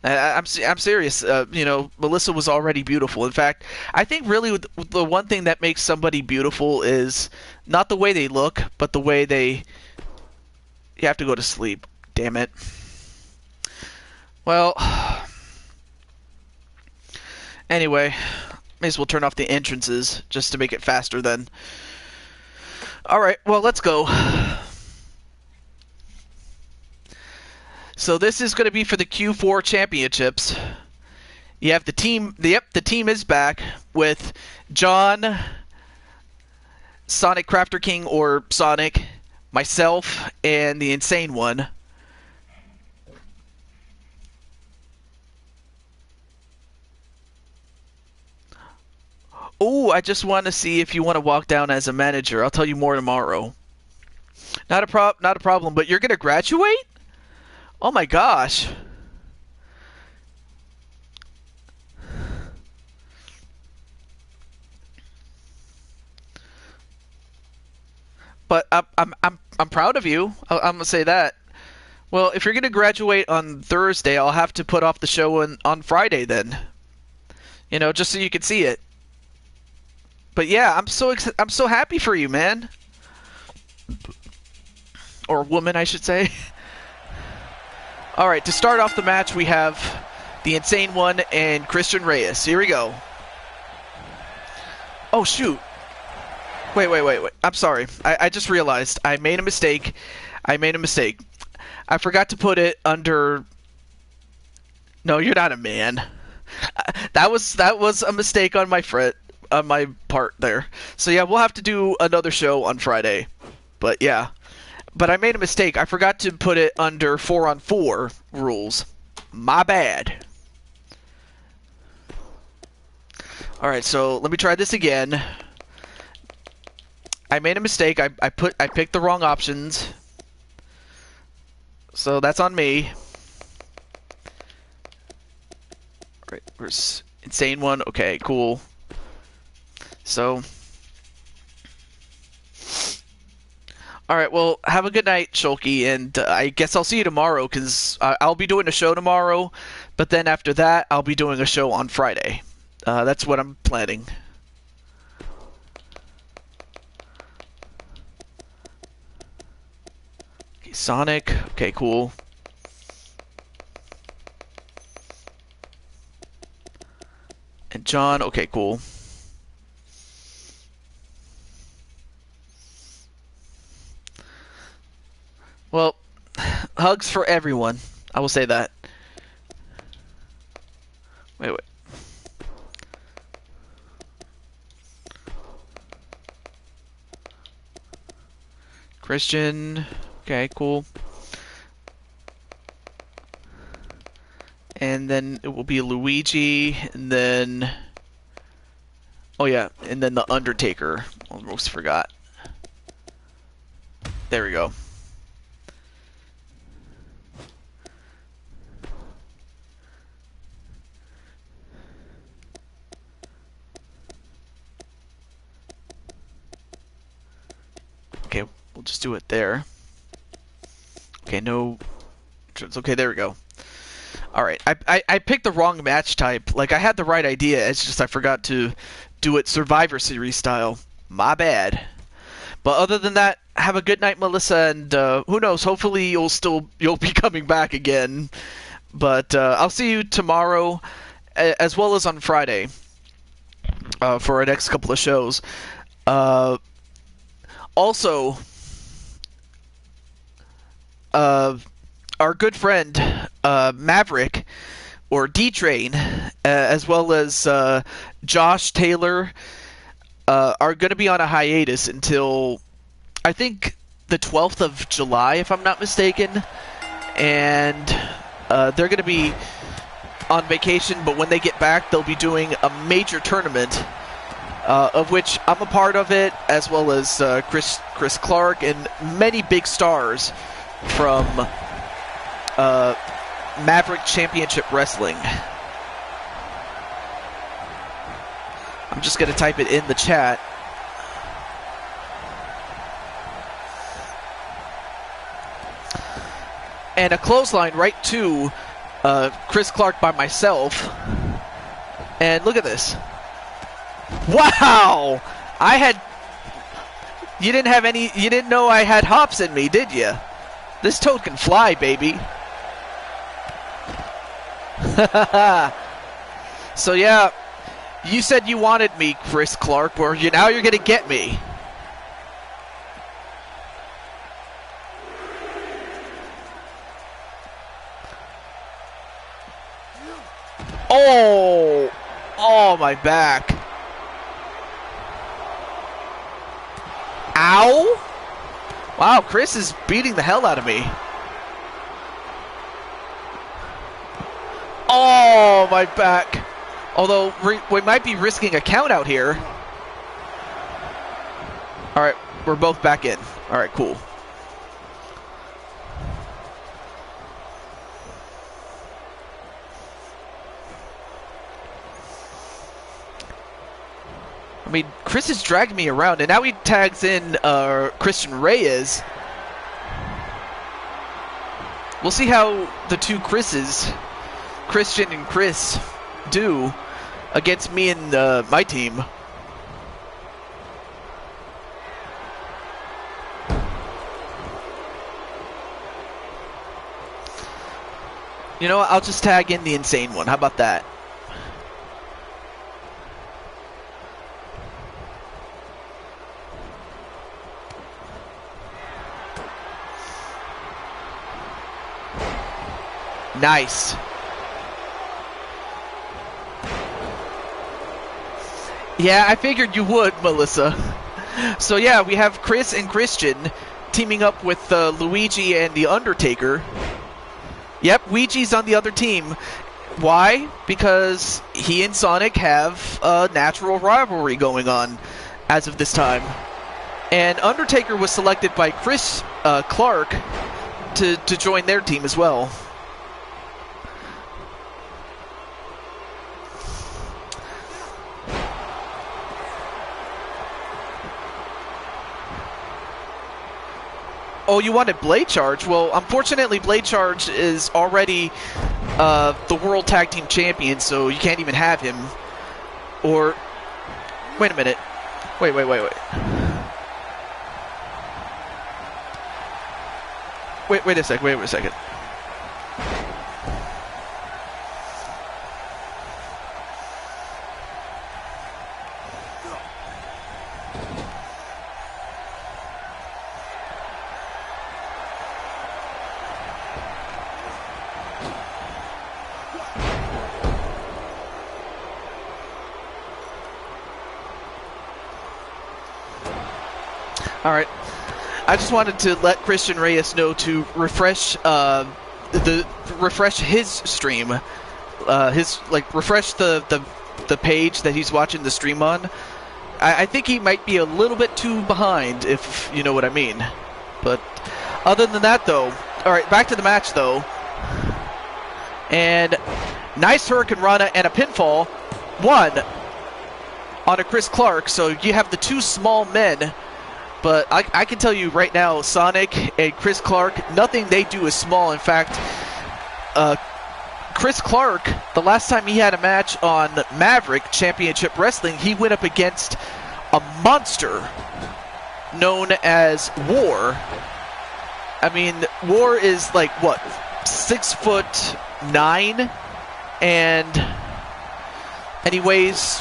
I'm serious. Melissa was already beautiful. In fact, I think really the one thing that makes somebody beautiful is not the way they look, but the way they... You have to go to sleep. Damn it. Well... Anyway, may as well turn off the entrances just to make it faster then. Alright, well, let's go. So this is going to be for the Q4 championships. You have the team. Yep, the team is back with John, Sonic Crafter King or Sonic, myself, and the Insane One. Oh, I just want to see if you want to walk down as a manager. I'll tell you more tomorrow. Not a problem. But you're going to graduate? Oh my gosh. But I'm proud of you. I'm gonna say that. Well, if you're gonna graduate on Thursday, I'll have to put off the show on Friday then. Just so you can see it. But yeah, I'm so happy for you, man. Or woman, I should say. All right, to start off the match, we have the Insane One and Christian Reyes. Here we go. Oh, shoot. Wait. I'm sorry. I just realized I made a mistake. I forgot to put it under... No, you're not a man. That was a mistake on my part there. So yeah, we'll have to do another show on Friday. But yeah. But I made a mistake. I forgot to put it under 4-on-4 rules. My bad. Alright, so let me try this again. I made a mistake. I picked the wrong options. So that's on me. Alright, where's Insane One? Okay, cool. So... Alright, well, have a good night, Shulky, and I guess I'll see you tomorrow, because I'll be doing a show tomorrow, but then after that, I'll be doing a show on Friday. That's what I'm planning. Okay, Sonic, okay, cool. And John, okay, cool. Well, hugs for everyone. I will say that. Wait. Christian. Okay, cool. And then it will be Luigi, and then... Oh yeah, and then the Undertaker. Almost forgot. There we go. Okay, we'll just do it there. Okay, no... Okay, there we go. Alright, I picked the wrong match type. Like, I had the right idea, it's just I forgot to do it Survivor Series style. My bad. But other than that, have a good night, Melissa, and who knows, hopefully you'll be coming back again. But I'll see you tomorrow, as well as on Friday, for our next couple of shows. Also, our good friend Maverick, or D-Train, as well as Josh Taylor, are going to be on a hiatus until, I think, the 12th of July, if I'm not mistaken. And they're going to be on vacation, but when they get back, they'll be doing a major tournament, of which I'm a part of it, as well as Chris Clark and many big stars from Maverick Championship Wrestling. I'm just going to type it in the chat. And a clothesline right to Chris Clark by myself. And look at this. Wow! You didn't know I had hops in me, did you? This toad can fly, baby. So yeah, you said you wanted me, Chris Clark, or now you're gonna get me. Oh, my back. Ow! Wow, Chris is beating the hell out of me. Oh, my back. Although, we might be risking a count out here. Alright, we're both back in. Alright, cool. I mean, Chris is dragging me around, and now he tags in Christian Reyes. We'll see how the two Chris's, Christian and Chris, do against me and my team. You know what? I'll just tag in the insane one. How about that? Nice. Yeah, I figured you would, Melissa. So yeah, we have Chris and Christian teaming up with Luigi and The Undertaker. Yep, Ouija's on the other team. Why? Because he and Sonic have a natural rivalry going on as of this time. And Undertaker was selected by Chris Clark to join their team as well. Oh, you wanted Blade Charge? Well, unfortunately, Blade Charge is already the World Tag Team Champion, so you can't even have him. Or, wait a minute. Wait. Wait a second. Alright, I just wanted to let Christian Reyes know to refresh refresh his stream, refresh the page that he's watching the stream on. I think he might be a little bit too behind, if you know what I mean. But other than that, though, alright, back to the match, though. And nice Hurricane Rana and a pinfall, one on a Chris Clark, so you have the two small men. But I can tell you right now, Sonic and Chris Clark, nothing they do is small. In fact, Chris Clark, the last time he had a match on Maverick Championship Wrestling, he went up against a monster known as War. I mean, War is like, what, 6'9", and he weighs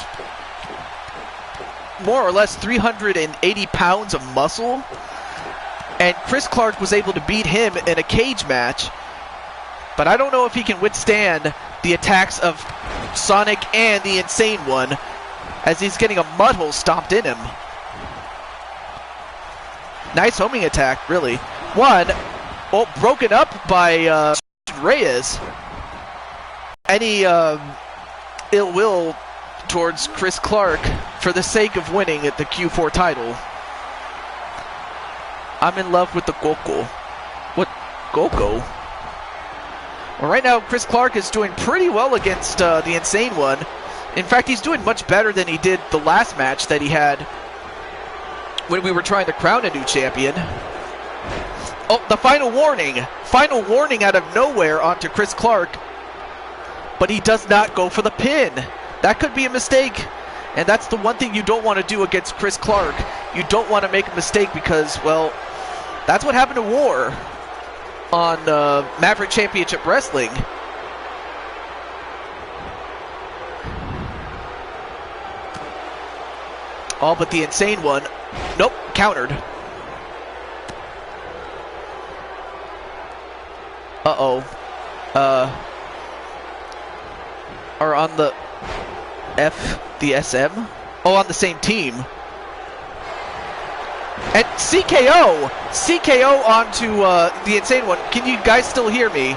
more or less 380 pounds of muscle, and Chris Clark was able to beat him in a cage match. But I don't know if he can withstand the attacks of Sonic and the Insane One, as he's getting a mud hole stomped in him. Nice homing attack, really. One, oh, broken up by Reyes. Any ill will towards Chris Clark for the sake of winning at the Q4 title. I'm in love with the Goku. What? Goku? Well, right now, Chris Clark is doing pretty well against the Insane One. In fact, he's doing much better than he did the last match that he had when we were trying to crown a new champion. Oh, the final warning. Final warning out of nowhere onto Chris Clark. But he does not go for the pin. That could be a mistake. And that's the one thing you don't want to do against Chris Clark. You don't want to make a mistake because, well, that's what happened to War on Maverick Championship Wrestling. All but the Insane One. Nope, countered. Uh-oh. Are on the the SM? Oh, on the same team. And CKO! CKO onto the Insane One. Can you guys still hear me?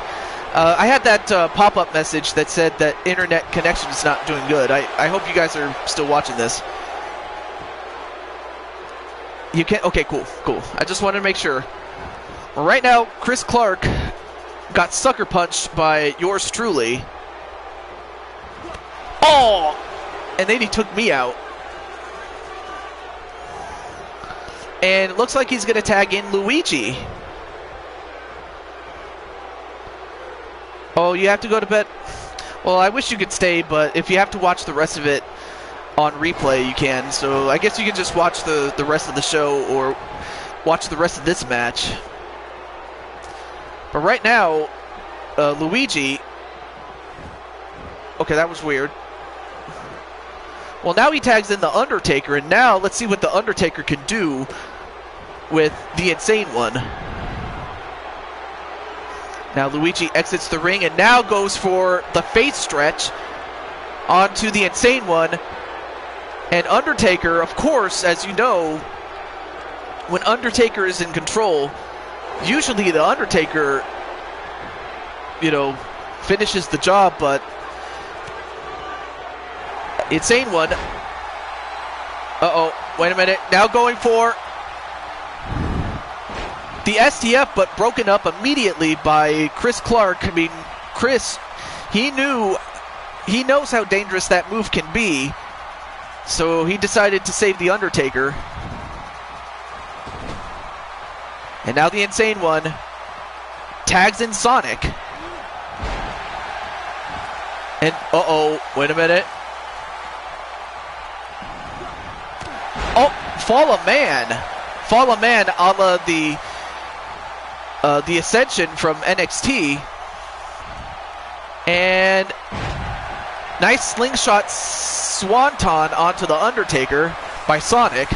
I had that pop-up message that said that internet connection is not doing good. I hope you guys are still watching this. You can? Okay, cool. I just wanted to make sure. Well, right now, Chris Clark got sucker punched by yours truly. Oh! And then he took me out. And it looks like he's going to tag in Luigi. Oh, you have to go to bed? Well, I wish you could stay, but if you have to watch the rest of it on replay, you can. So I guess you can just watch the rest of the show or watch the rest of this match. But right now, Luigi Okay, that was weird. Well, now he tags in the Undertaker, and now let's see what the Undertaker can do with the Insane One. Now Luigi exits the ring and now goes for the face stretch onto the Insane One. And Undertaker, of course, as you know, when Undertaker is in control, usually the Undertaker, you know, finishes the job, but Insane One. Uh-oh, wait a minute. Now going for the STF, but broken up immediately by Chris Clark. I mean, Chris, he knows how dangerous that move can be, so he decided to save the Undertaker. And now the Insane One tags in Sonic. And, uh-oh, wait a minute. Oh, Fall of Man. Fall of Man a la the Ascension from NXT. And nice slingshot swanton onto the Undertaker by Sonic.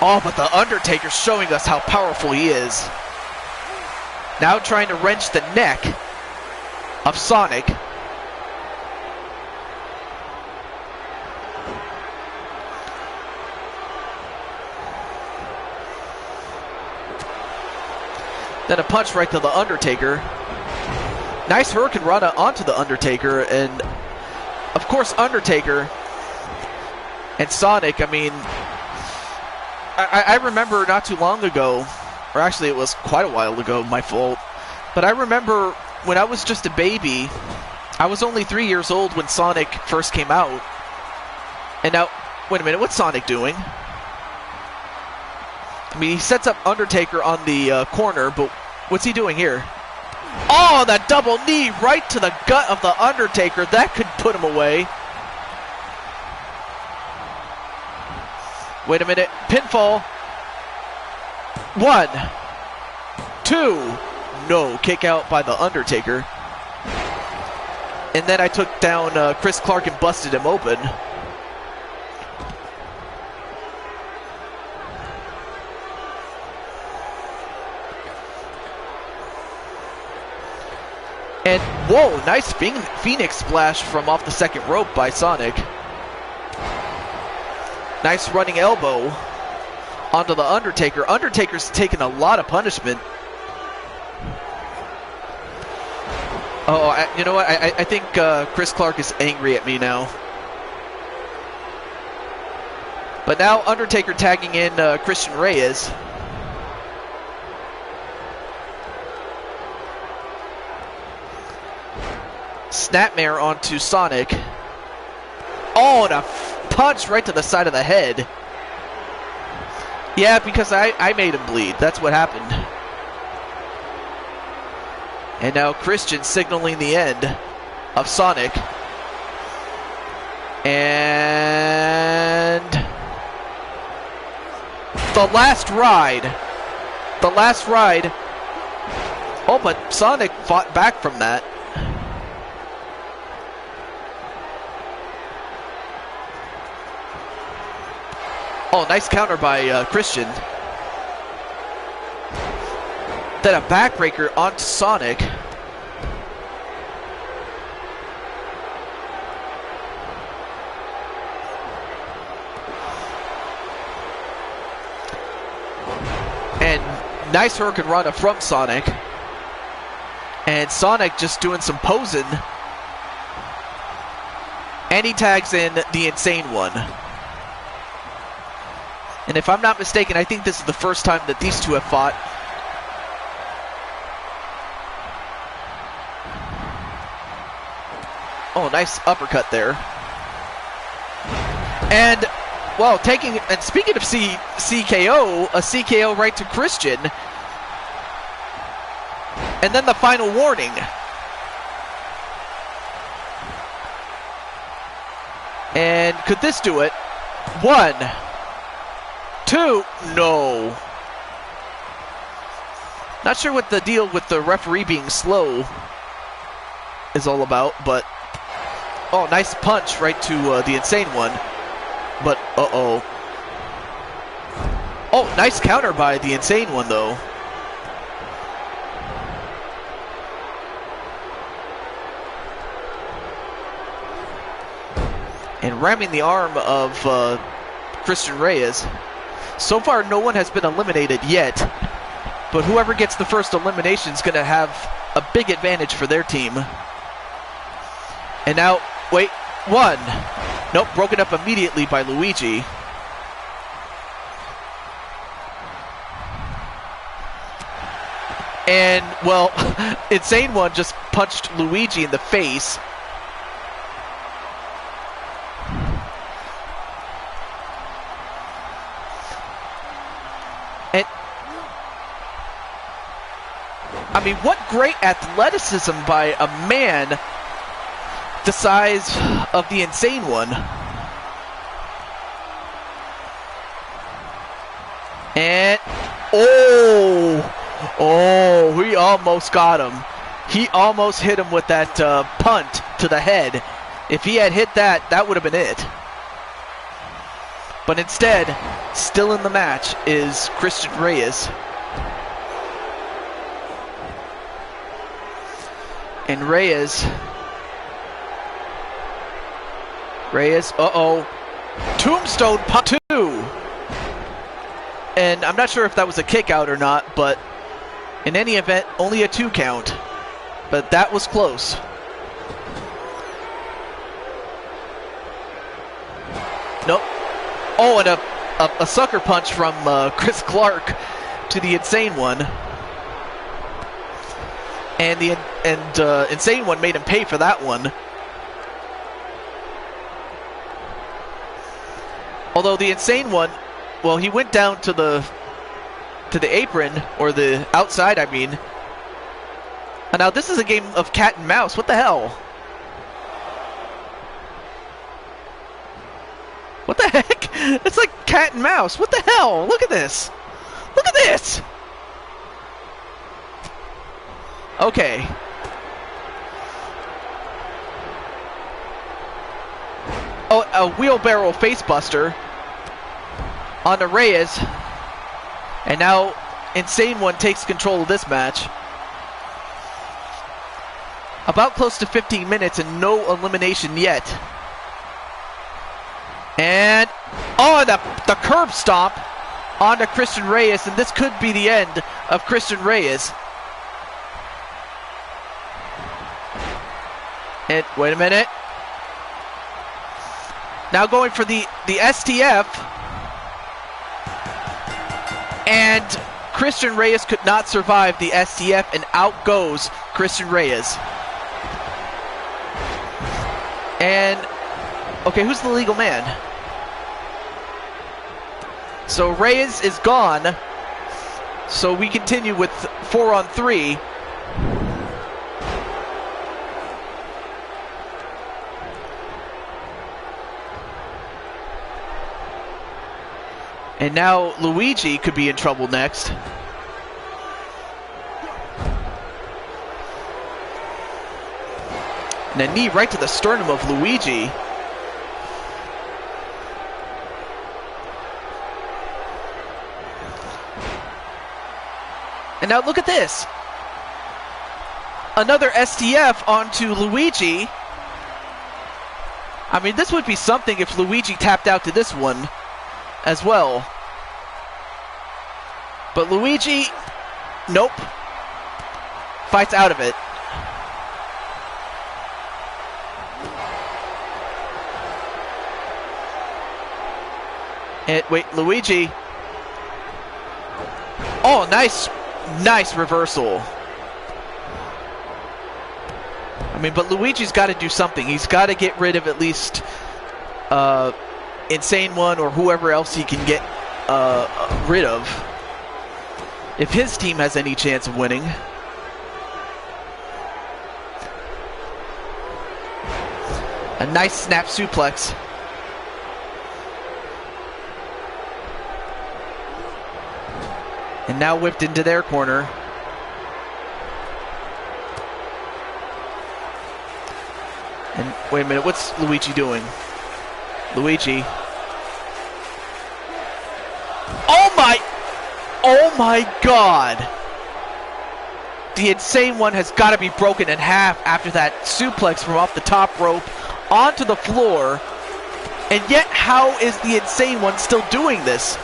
Oh, but the Undertaker's showing us how powerful he is. Now trying to wrench the neck of Sonic. Then a punch right to the Undertaker. Nice Hurricane Rana onto the Undertaker, and of course Undertaker and Sonic, I mean, I remember not too long ago, or actually it was quite a while ago, my fault, but I remember when I was just a baby, I was only 3 years old when Sonic first came out. And now, wait a minute, what's Sonic doing? I mean, he sets up Undertaker on the corner, but what's he doing here? Oh, that double knee right to the gut of the Undertaker. That could put him away. Wait a minute. Pinfall. 1, 2. No. Kick out by the Undertaker. And then I took down Chris Clark and busted him open. And, whoa, nice Phoenix splash from off the second rope by Sonic. Nice running elbow onto the Undertaker. Undertaker's taking a lot of punishment. Oh, you know what? I think Chris Clark is angry at me now. But now Undertaker tagging in Christian Reyes. Snapmare onto Sonic. Oh, and a punch right to the side of the head. Yeah, because I made him bleed. That's what happened. And now Christian signaling the end of Sonic. And the last ride. The last ride. Oh, but Sonic fought back from that. Oh, nice counter by Christian. Then a backbreaker onto Sonic. And nice Hurricane Rana from Sonic. And Sonic just doing some posing. And he tags in the Insane One. And if I'm not mistaken, I think this is the first time that these two have fought. Oh, nice uppercut there. And, well, and speaking of CKO, a CKO right to Christian. And then the final warning. And could this do it? 1, 2, no. Not sure what the deal with the referee being slow. is all about, but... Oh, nice punch right to the Insane One. But, uh-oh. Oh, nice counter by the Insane One, though. And ramming the arm of Christian Reyes. So far, no one has been eliminated yet. But whoever gets the first elimination is going to have a big advantage for their team. And now, wait, one. Nope, broken up immediately by Luigi. And, well, Insane One just punched Luigi in the face. And, I mean, what great athleticism by a man the size of the Insane One. And, oh, he almost got him. He almost hit him with that punt to the head. If he had hit that, that would have been it. But instead, still in the match is Christian Reyes. And Reyes, uh-oh. Tombstone pop 2. And I'm not sure if that was a kick out or not, but in any event, only a 2 count. But that was close. Nope. Oh, and a sucker punch from Chris Clark to the Insane One. And the Insane One made him pay for that one. Although the Insane One, well, he went down to the apron, or the outside, I mean. And now this is a game of cat and mouse. What the hell? What the heck? It's like cat and mouse. What the hell? Look at this. Look at this. Okay. Oh, a wheelbarrow facebuster onto Reyes. And now Insane One takes control of this match. About close to 15 minutes and no elimination yet. And, oh, the curb stomp onto Christian Reyes, and this could be the end of Christian Reyes. And, wait a minute. Now going for the STF. And Christian Reyes could not survive the STF, and out goes Christian Reyes. And, okay, who's the legal man? So Reyes is gone. So we continue with 4-on-3. And now Luigi could be in trouble next. And a knee right to the sternum of Luigi. And now look at this. Another STF onto Luigi. I mean, this would be something if Luigi tapped out to this one as well. But Luigi, nope. Fights out of it. And wait, Luigi. Oh, nice reversal. I mean, but Luigi's got to do something. He's got to get rid of at least Insane One or whoever else he can get rid of, if his team has any chance of winning. A nice snap suplex. And now whipped into their corner. And wait a minute, what's Luigi doing? Luigi. Oh my god! The Insane One has got to be broken in half after that suplex from off the top rope onto the floor. And yet, how is the Insane One still doing this?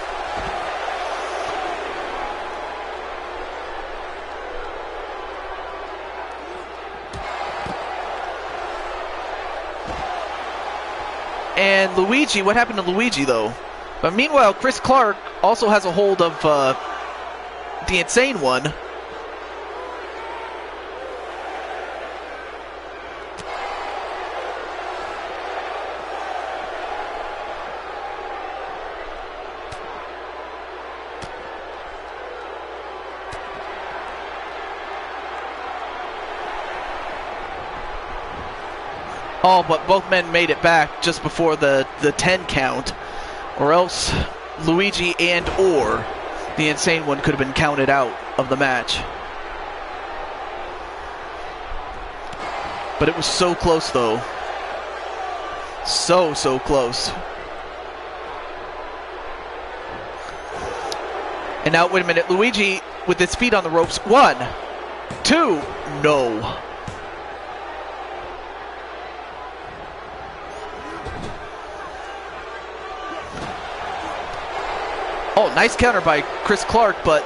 And Luigi, what happened to Luigi though? But meanwhile, Chris Clark also has a hold of the Insane One. Oh, but both men made it back just before the 10 count, or else Luigi and or the Insane One could have been counted out of the match. But it was so close though. So close. And now, wait a minute, Luigi with his feet on the ropes. 1, 2, no. Oh, nice counter by Chris Clark, but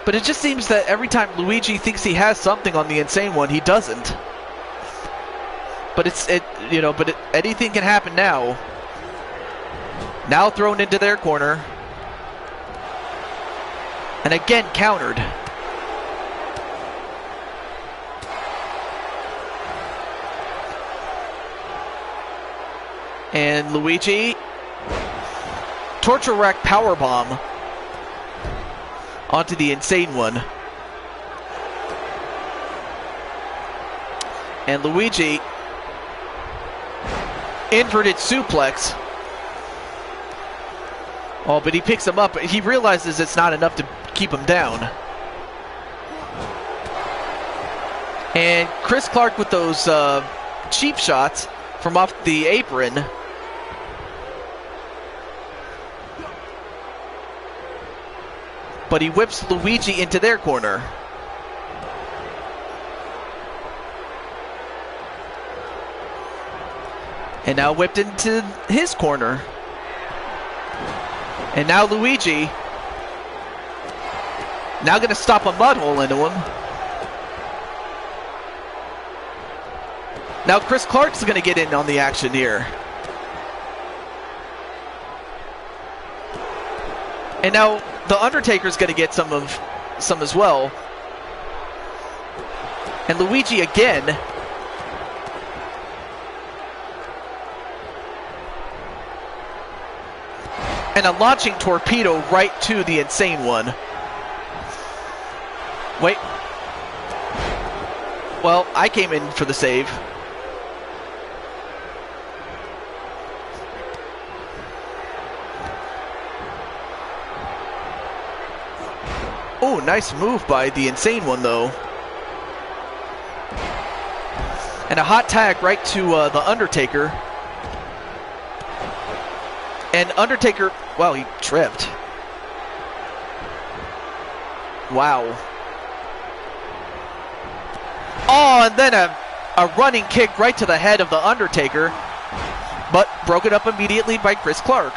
it just seems that every time Luigi thinks he has something on the Insane One, he doesn't. But anything can happen now. Now thrown into their corner. And again countered. And Luigi, torture rack powerbomb onto the Insane One. And Luigi, inverted suplex. Oh, but he picks him up. He realizes it's not enough to keep him down. And Chris Clark with those cheap shots from off the apron. But he whips Luigi into their corner. And now whipped into his corner. And now Luigi, now going to stop a mud hole into him. Now Chris Clark's going to get in on the action here. And now the Undertaker's going to get some as well. And Luigi again. And a launching torpedo right to the Insane One. Wait. Well, I came in for the save. Oh, nice move by the Insane One, though. And a hot tag right to the Undertaker. And Undertaker, wow, he tripped. Wow. Oh, and then a running kick right to the head of the Undertaker. But broken up immediately by Chris Clark.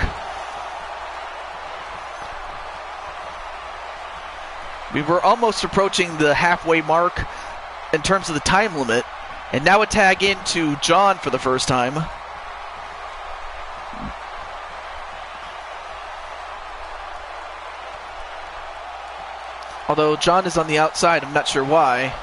We were almost approaching the halfway mark in terms of the time limit. And now a tag into John for the first time. Although John is on the outside, I'm not sure why.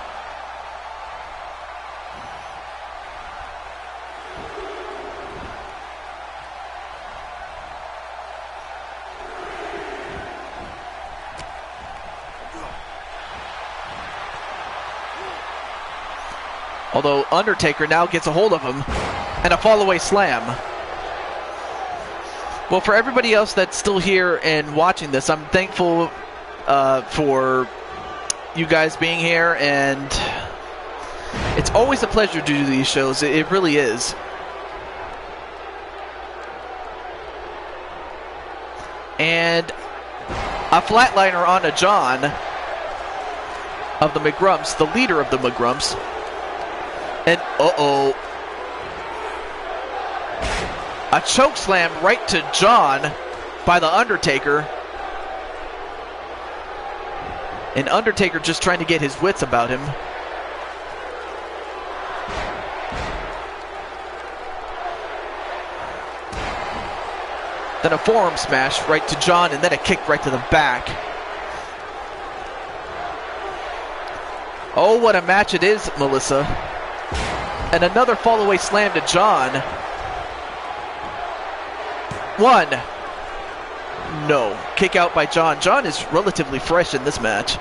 Although Undertaker now gets a hold of him, and a fallaway slam. Well, for everybody else that's still here and watching this, I'm thankful for you guys being here, and It's always a pleasure to do these shows. It really is. And a flatliner on a John of the McGrumps, the leader of the McGrumps. And uh-oh. A choke slam right to John by the Undertaker. And Undertaker just trying to get his wits about him. Then a forearm smash right to John, and then a kick right to the back. Oh, what a match it is, Melissa. And another fall-away slam to John. One. No. Kick out by John. John is relatively fresh in this match.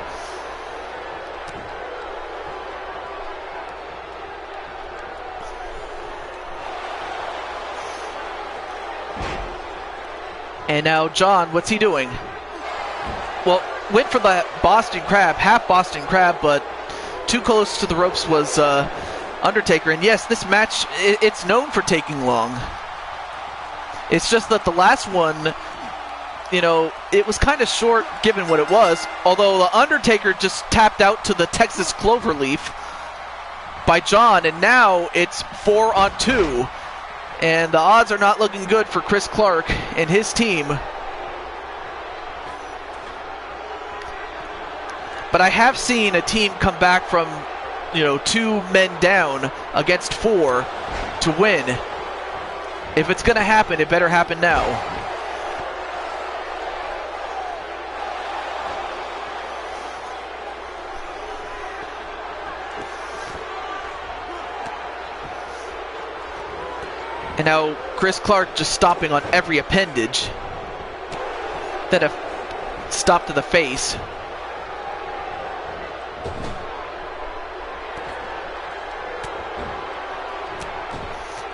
And now John, what's he doing? Well, went for the Boston Crab, half Boston Crab, but too close to the ropes was Undertaker. And yes, this match, it's known for taking long. It's just that the last one, you know, it was kind of short given what it was, although the Undertaker just tapped out to the Texas Cloverleaf by John, and now it's 4-on-2. And the odds are not looking good for Chris Clark and his team. But I have seen a team come back from, you know, 2 men down against 4 to win. If it's going to happen, it better happen now. And now Chris Clark just stomping on every appendage. Then a stop to the face.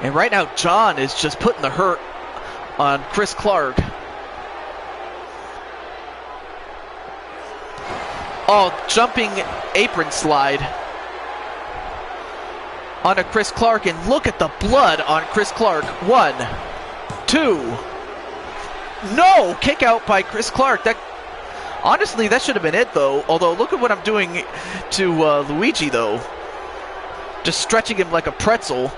And right now John is just putting the hurt on Chris Clark. Oh, jumping apron slide onto Chris Clark, and look at the blood on Chris Clark. 1, 2. No! Kick out by Chris Clark. That, honestly, that should have been it, though. Although, look at what I'm doing to Luigi, though. Just stretching him like a pretzel.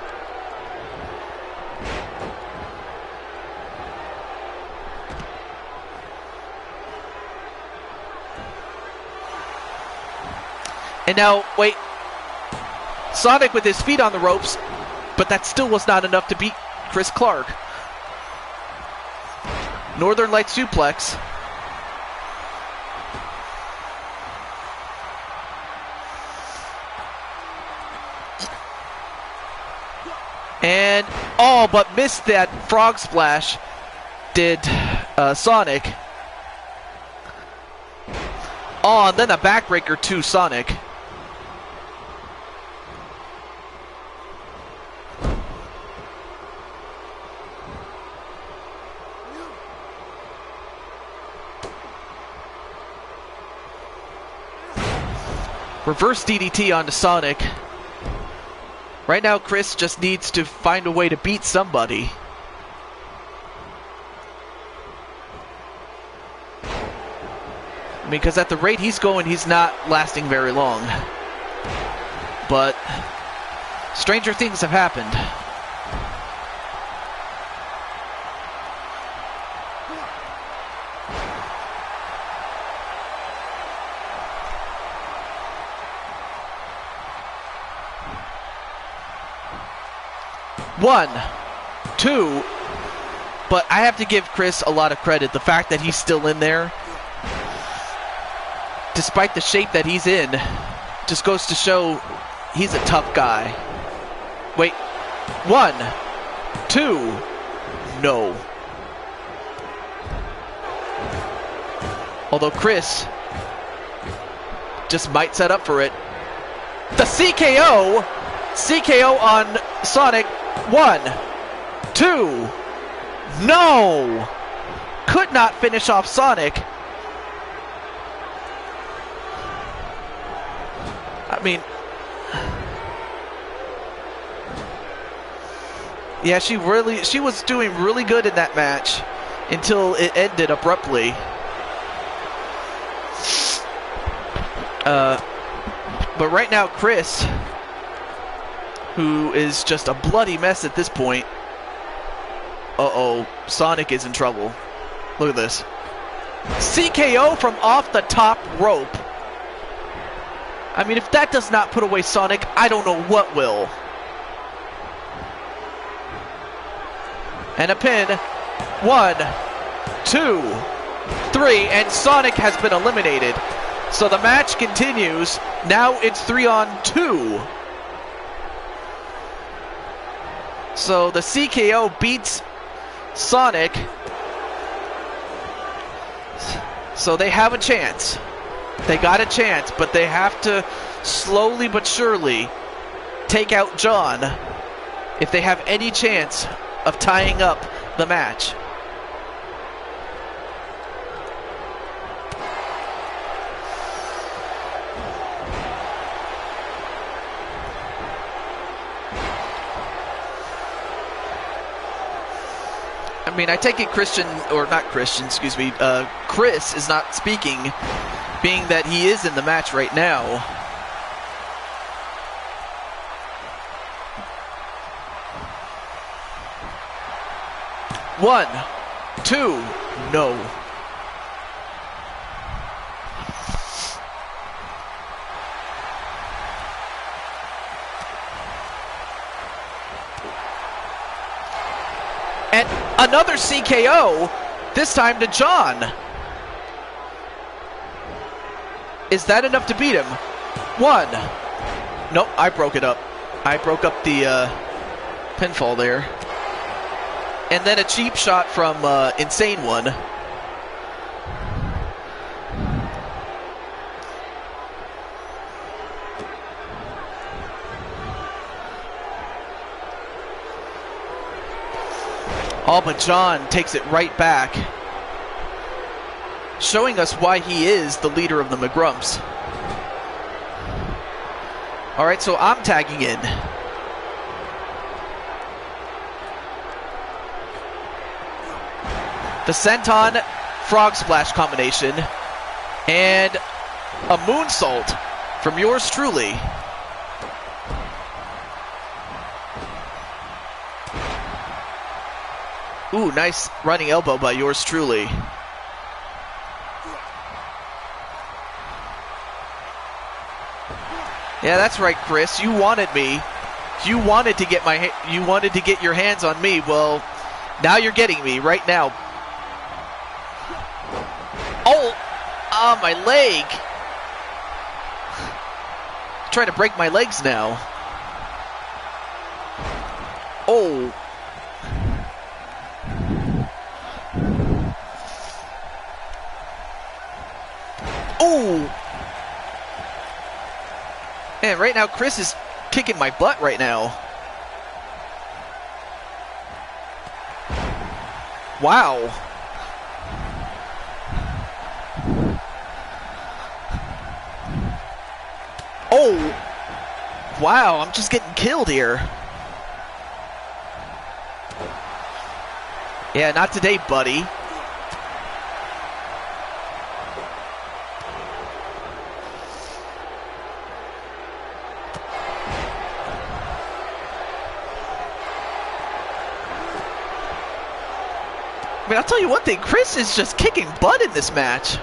And now, wait. Sonic with his feet on the ropes, but that still was not enough to beat Chris Clark. Northern Light suplex. And, oh, but missed that frog splash, did Sonic. Oh, and then a backbreaker to Sonic. Reverse DDT onto Sonic. Right now, Chris just needs to find a way to beat somebody. I mean, because at the rate he's going, he's not lasting very long. But stranger things have happened. One, two, but I have to give Chris a lot of credit. The fact that he's still in there, despite the shape that he's in, just goes to show he's a tough guy. Wait, 1, 2, no. Although Chris just might set up for it. The CKO on Sonic. 1, 2, no! Could not finish off Sonic. I mean, Yeah, she was doing really good in that match until it ended abruptly. But right now, Chris, who is just a bloody mess at this point. Uh-oh, Sonic is in trouble. Look at this. CKO from off the top rope. I mean, if that does not put away Sonic, I don't know what will. And a pin. 1, 2, 3, and Sonic has been eliminated. So the match continues. Now it's 3-on-2. So the CKO beats Sonic. So they have a chance. They got a chance, but they have to slowly but surely take out John if they have any chance of tying up the match. I mean, I take it Chris is not speaking, being that he is in the match right now. One, two, no. And another CKO, this time to John. Is that enough to beat him? 1. Nope, I broke it up. I broke up the pinfall there. And then a cheap shot from Insane One. Oh, but John takes it right back, showing us why he is the leader of the McGrumps. All right, so I'm tagging in. The senton frog splash combination and a moonsault from yours truly. Ooh, nice running elbow by yours truly. Yeah, that's right, Chris. You wanted me. You wanted to get your hands on me. Well, now you're getting me right now. Oh, my leg. I'm trying to break my legs now. Oh. Oh! Man, right now Chris is kicking my butt right now. Wow. Oh! Wow, I'm just getting killed here. Yeah, not today, buddy. I mean, I'll tell you one thing, Chris is just kicking butt in this match.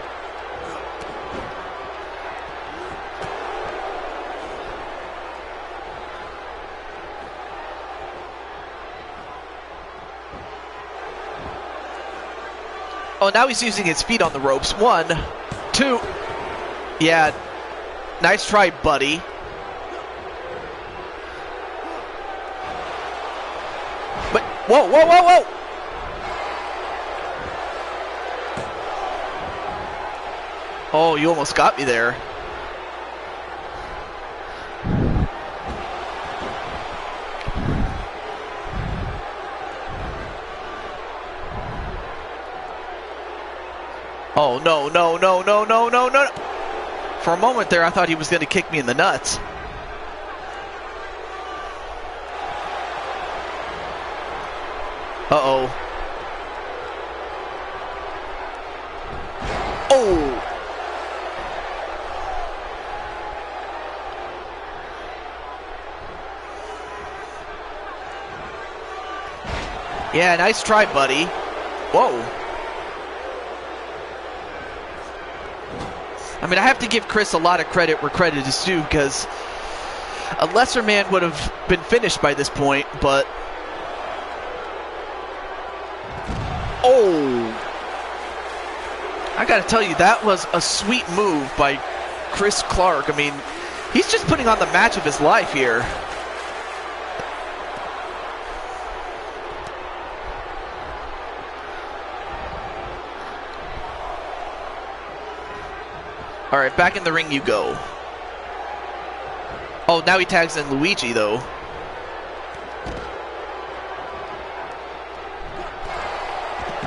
Oh, now he's using his feet on the ropes. 1, 2. Yeah, nice try, buddy. But, whoa, whoa, whoa, whoa! Oh, you almost got me there. Oh, no, no, no, no, no, no, no. For a moment there, I thought he was going to kick me in the nuts. Uh-oh. Oh! Yeah, nice try, buddy. Whoa. I mean, I have to give Chris a lot of credit where credit is due, because a lesser man would have been finished by this point, but... Oh! I gotta tell you, that was a sweet move by Chris Clark. I mean, he's just putting on the match of his life here. All right, back in the ring you go. Oh, now he tags in Luigi, though.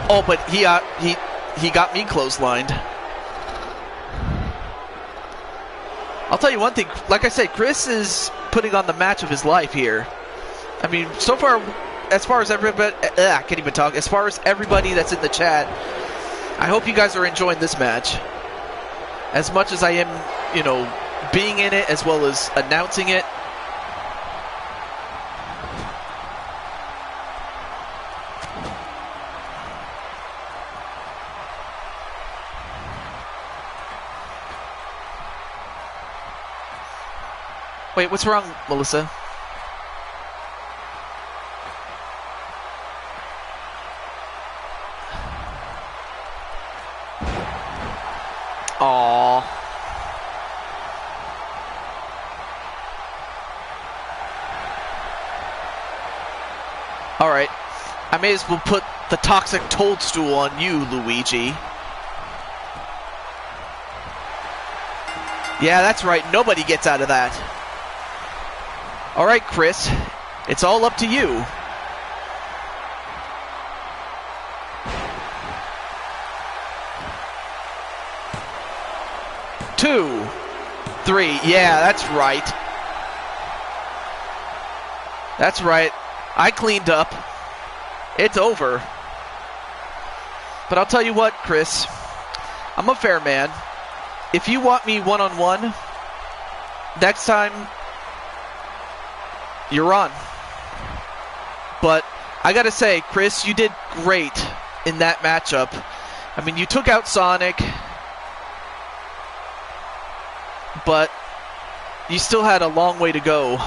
Oh, but he got me clotheslined. I'll tell you one thing. Like I said, Chris is putting on the match of his life here. I mean, so far, as far as everybody, I can't even talk. As far as everybody that's in the chat, I hope you guys are enjoying this match as much as I am, you know, being in it as well as announcing it. Wait, what's wrong, Melissa? Aww. Alright. I may as well put the toxic toadstool on you, Luigi. Yeah, that's right. Nobody gets out of that. Alright, Chris. It's all up to you. Two, three. Yeah, that's right. That's right. I cleaned up. It's over. But I'll tell you what, Chris. I'm a fair man. If you want me one-on-one, next time, you're on. But I gotta say, Chris, you did great in that matchup. I mean, you took out Sonic, but you still had a long way to go.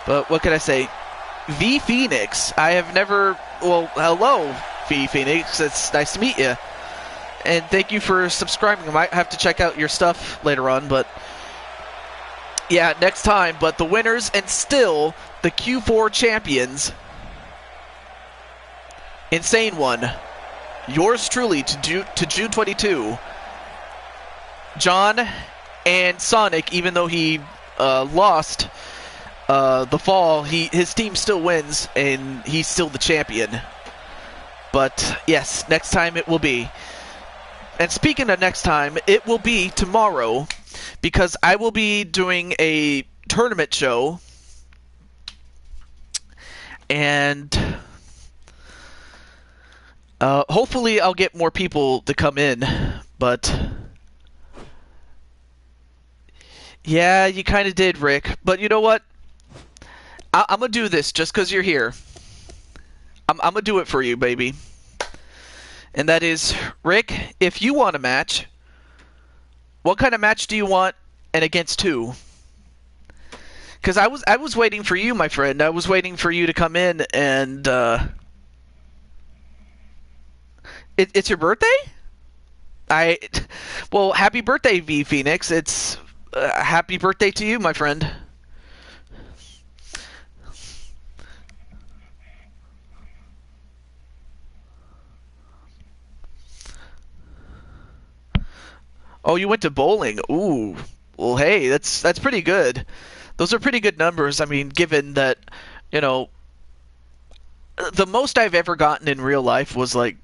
But what can I say? V Phoenix, I have never... Well, hello, V Phoenix. It's nice to meet you. And thank you for subscribing. I might have to check out your stuff later on, but... Yeah, next time. But the winners and still the Q4 champions. Insane One. Yours truly to June 22. John and Sonic, even though he lost the fall, his team still wins, and he's still the champion. But yes, next time it will be. And speaking of next time, it will be tomorrow, because I will be doing a tournament show, and hopefully I'll get more people to come in, but... Yeah, you kind of did, Rick. But you know what? I'm going to do this just because you're here. I'm going to do it for you, baby. And that is, Rick, if you want a match, what kind of match do you want and against who? Because I was waiting for you, my friend. I was waiting for you to come in and... It's your birthday? Well, happy birthday, V Phoenix. It's... happy birthday to you, my friend. Oh, you went to bowling. Ooh. Well, hey, that's pretty good. Those are pretty good numbers. I mean, given that, you know, the most I've ever gotten in real life was like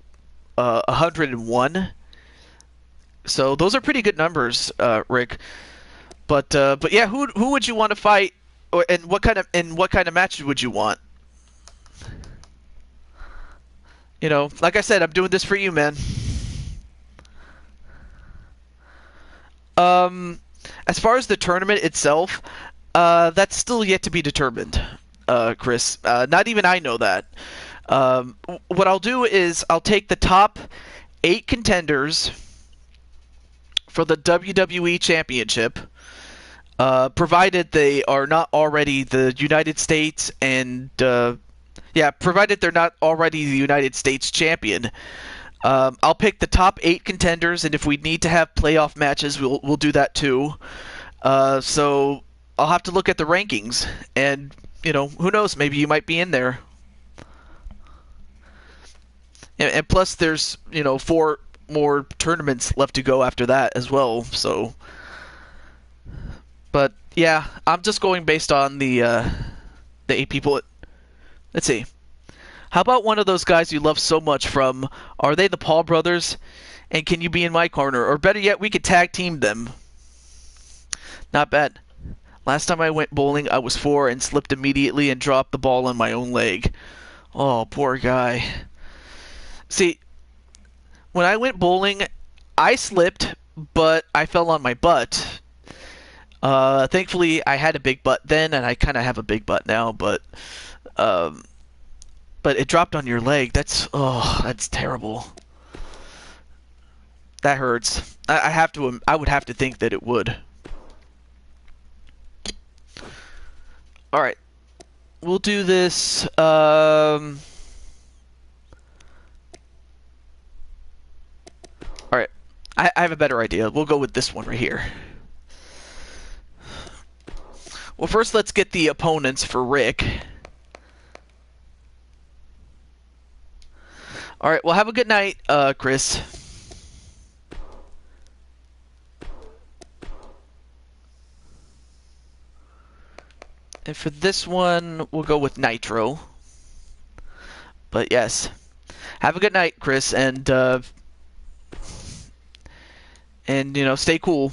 101. So those are pretty good numbers, Rick. But yeah, who would you want to fight, and what kind of match would you want? You know, like I said, I'm doing this for you, man. As far as the tournament itself, that's still yet to be determined, Chris. Not even I know that. What I'll do is I'll take the top 8 contenders for the WWE Championship, provided they are not already the United States and provided they're not already the United States champion. I'll pick the top 8 contenders, and if we need to have playoff matches, we'll do that too. So I'll have to look at the rankings, and you know, who knows? Maybe you might be in there. And plus, there's 4 more tournaments left to go after that as well. So, but yeah, I'm just going based on the 8 people. Let's see. How about one of those guys you love so much from, are they the Paul brothers? And can you be in my corner? Or better yet, we could tag team them. Not bad. Last time I went bowling, I was 4 and slipped immediately and dropped the ball on my own leg. Oh, poor guy. See, when I went bowling, I slipped, but I fell on my butt. Thankfully, I had a big butt then, and I kind of have a big butt now, but it dropped on your leg. That's terrible. That hurts. I would have to think that it would. All right, we'll do this. All right, I have a better idea. We'll go with this one right here. Well, first let's get the opponents for Rick. All right, well, have a good night, Chris. And for this one, we'll go with Nitro. But yes, have a good night, Chris, and stay cool.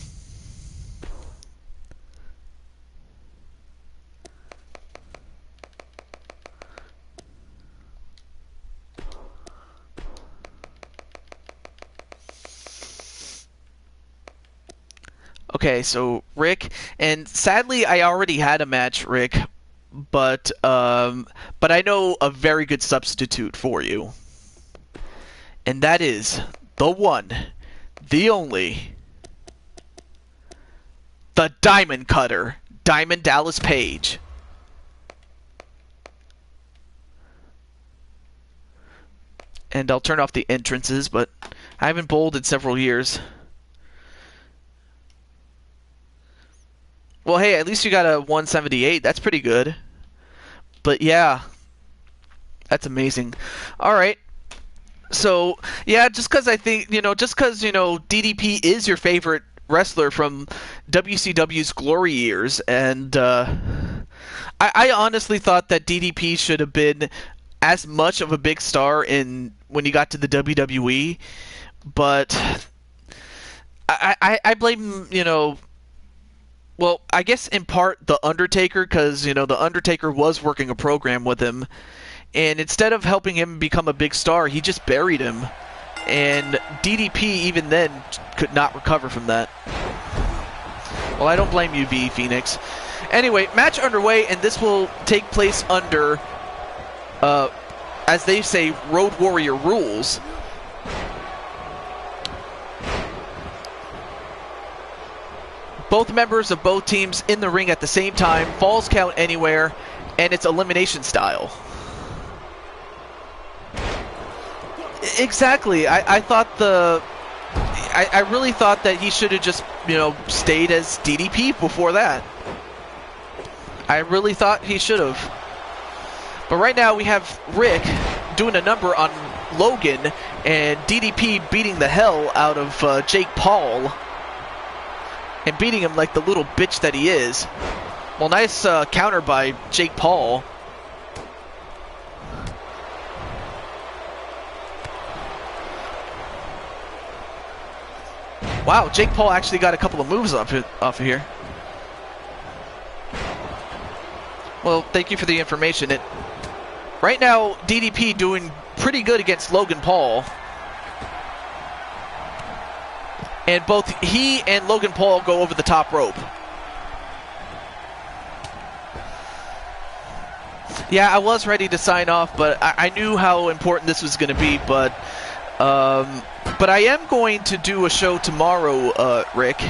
Okay, so Rick, and sadly I already had a match, Rick, but I know a very good substitute for you. And that is the one, the only, the Diamond Cutter, Diamond Dallas Page. And I'll turn off the entrances, but I haven't bowled in several years. Well, hey, at least you got a 178. That's pretty good. But yeah, that's amazing. All right. So, yeah, just because I think, just because, DDP is your favorite wrestler from WCW's glory years, and I honestly thought that DDP should have been as much of a big star when he got to the WWE, but I blame, well, I guess in part the Undertaker, because, the Undertaker was working a program with him, and instead of helping him become a big star, he just buried him. And DDP, even then, could not recover from that. Well, I don't blame you, V Phoenix. Anyway, match underway, and this will take place under, as they say, Road Warrior rules. Both members of both teams in the ring at the same time, falls count anywhere, and it's elimination style. Exactly. I thought I really thought that he should have just, stayed as DDP before that. I really thought he should have. But right now we have Rick doing a number on Logan, and DDP beating the hell out of Jake Paul. And beating him like the little bitch that he is. Well, nice counter by Jake Paul. Wow, Jake Paul actually got a couple of moves off of here. Well, thank you for the information. Right now, DDP doing pretty good against Logan Paul. And both he and Logan Paul go over the top rope. Yeah, I was ready to sign off, but I knew how important this was going to be. But I am going to do a show tomorrow, Rick.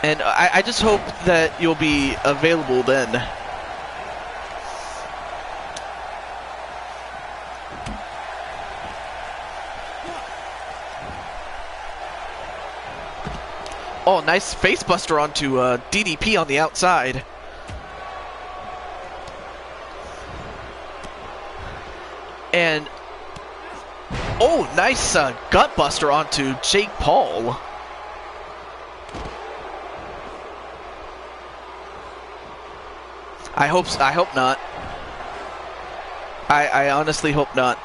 And I just hope that you'll be available then. Oh, nice facebuster onto DDP on the outside. And, oh, nice gutbuster onto Jake Paul. I hope not. I honestly hope not.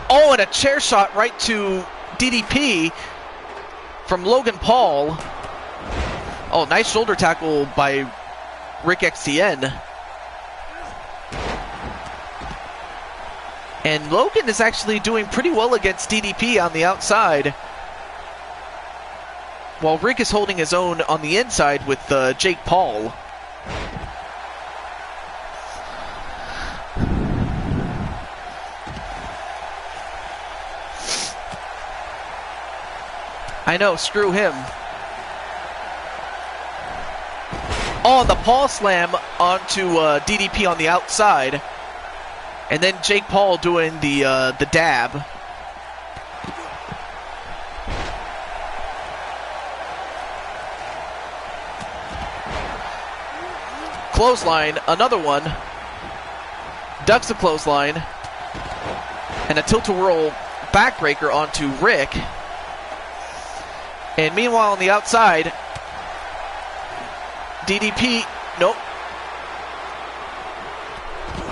Oh, and a chair shot right to DDP from Logan Paul. Oh, nice shoulder tackle by Rick XTN. And Logan is actually doing pretty well against DDP on the outside, while Rick is holding his own on the inside with Jake Paul. I know, screw him. Oh, the Paul slam onto DDP on the outside. And then Jake Paul doing the dab. Clothesline, another one. Ducks a clothesline. And a tilt-a-whirl backbreaker onto Rick. And meanwhile on the outside, DDP, nope.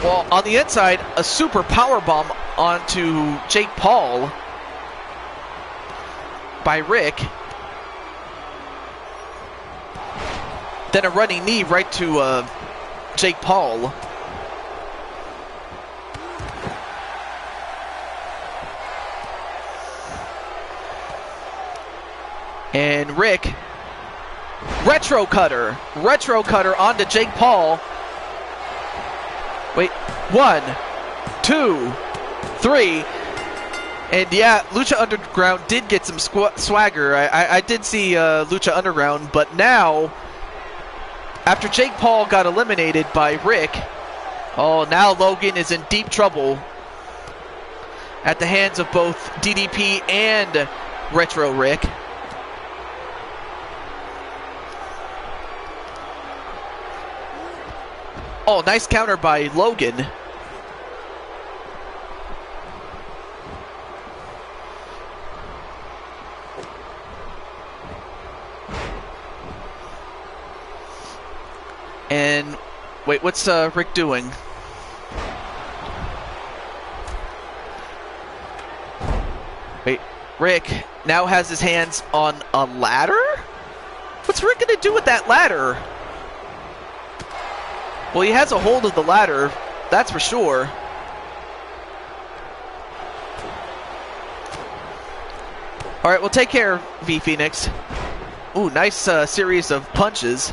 Well, on the inside, a super powerbomb onto Jake Paul by Rick. Then a running knee right to Jake Paul. And Rick, retro cutter onto Jake Paul. Wait, 1, 2, 3. And yeah, Lucha Underground did get some swagger. I did see Lucha Underground, but now, after Jake Paul got eliminated by Rick, oh, now Logan is in deep trouble at the hands of both DDP and Retro Rick. Oh, nice counter by Logan. And wait, what's Rick doing? Wait, Rick now has his hands on a ladder? What's Rick gonna do with that ladder? Well, he has a hold of the ladder, that's for sure. All right, well, take care, V Phoenix. Ooh, nice series of punches.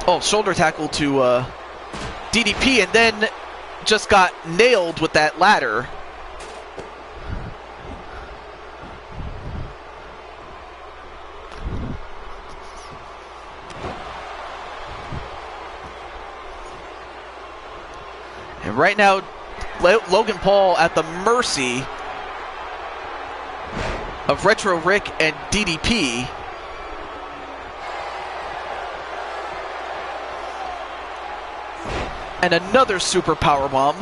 Oh, shoulder tackle to DDP, and then just got nailed with that ladder. And right now, Logan Paul at the mercy of Retro Rick and DDP. And another super powerbomb.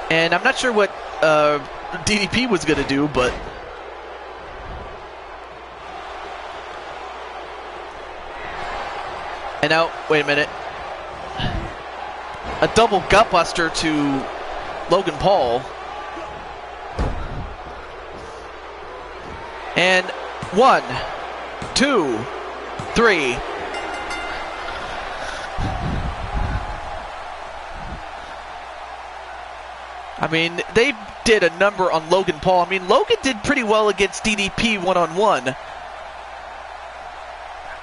And I'm not sure what DDP was going to do, but... And now, wait a minute. A double gutbuster to Logan Paul. And 1, 2, 3. I mean, they did a number on Logan Paul. I mean, Logan did pretty well against DDP one-on-one.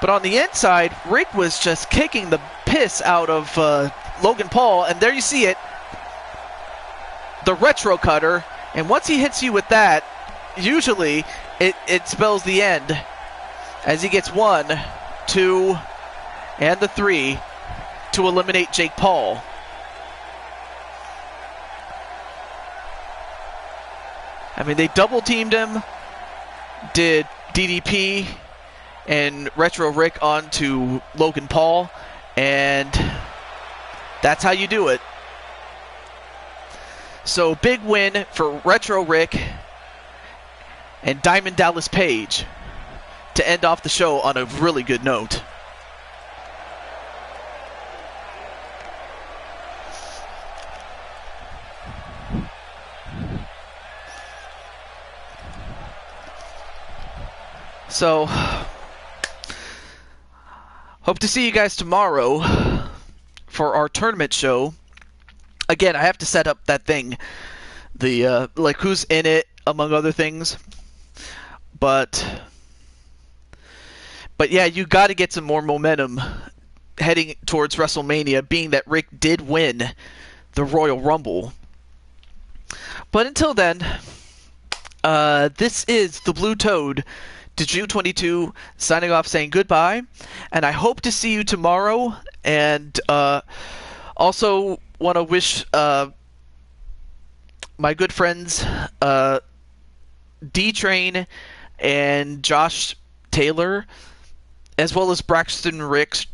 But on the inside, Rick was just kicking the piss out of Logan Paul. And there you see it. The retro cutter. And once he hits you with that, usually it spells the end. As he gets 1, 2, and the 3 to eliminate Jake Paul. I mean, they double teamed him, did DDP and Retro Rick onto Logan Paul, and that's how you do it. So big win for Retro Rick and Diamond Dallas Page to end off the show on a really good note. So, hope to see you guys tomorrow for our tournament show. Again, I have to set up that thing, the like who's in it, among other things. But yeah, you got to get some more momentum heading towards WrestleMania, being that Rick did win the Royal Rumble. But until then, this is the Blue Toad, Deju22, signing off, saying goodbye, and I hope to see you tomorrow. And also want to wish my good friends D-Train and Josh Taylor, as well as Braxton Rich,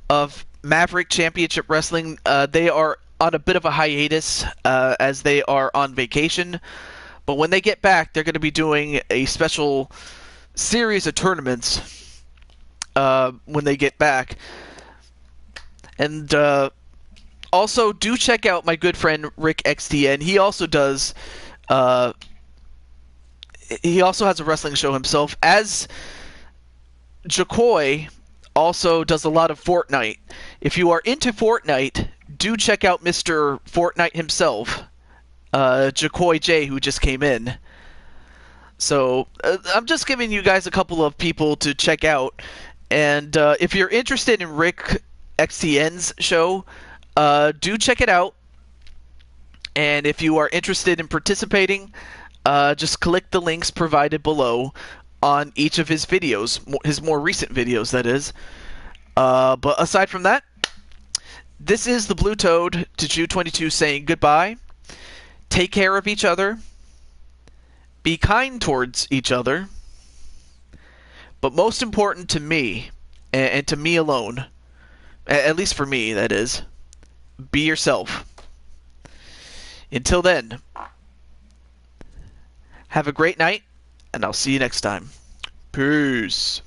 of Maverick Championship Wrestling. They are on a bit of a hiatus as they are on vacation. But when they get back, they're going to be doing a special series of tournaments when they get back. And also, do check out my good friend Rick XTN. He also does... he also has a wrestling show himself, as Jacoy also does a lot of Fortnite. If you are into Fortnite, do check out Mr. Fortnite himself, Jacoy J, who just came in. So I'm just giving you guys a couple of people to check out. And if you're interested in Rick XTN's show, do check it out. And if you are interested in participating, just click the links provided below on each of his videos, his more recent videos, that is. But aside from that, this is the Blue Toad, Deju22, saying goodbye. Take care of each other. Be kind towards each other. But most important to me, and to me alone, at least for me, that is, be yourself. Until then, have a great night, and I'll see you next time. Peace.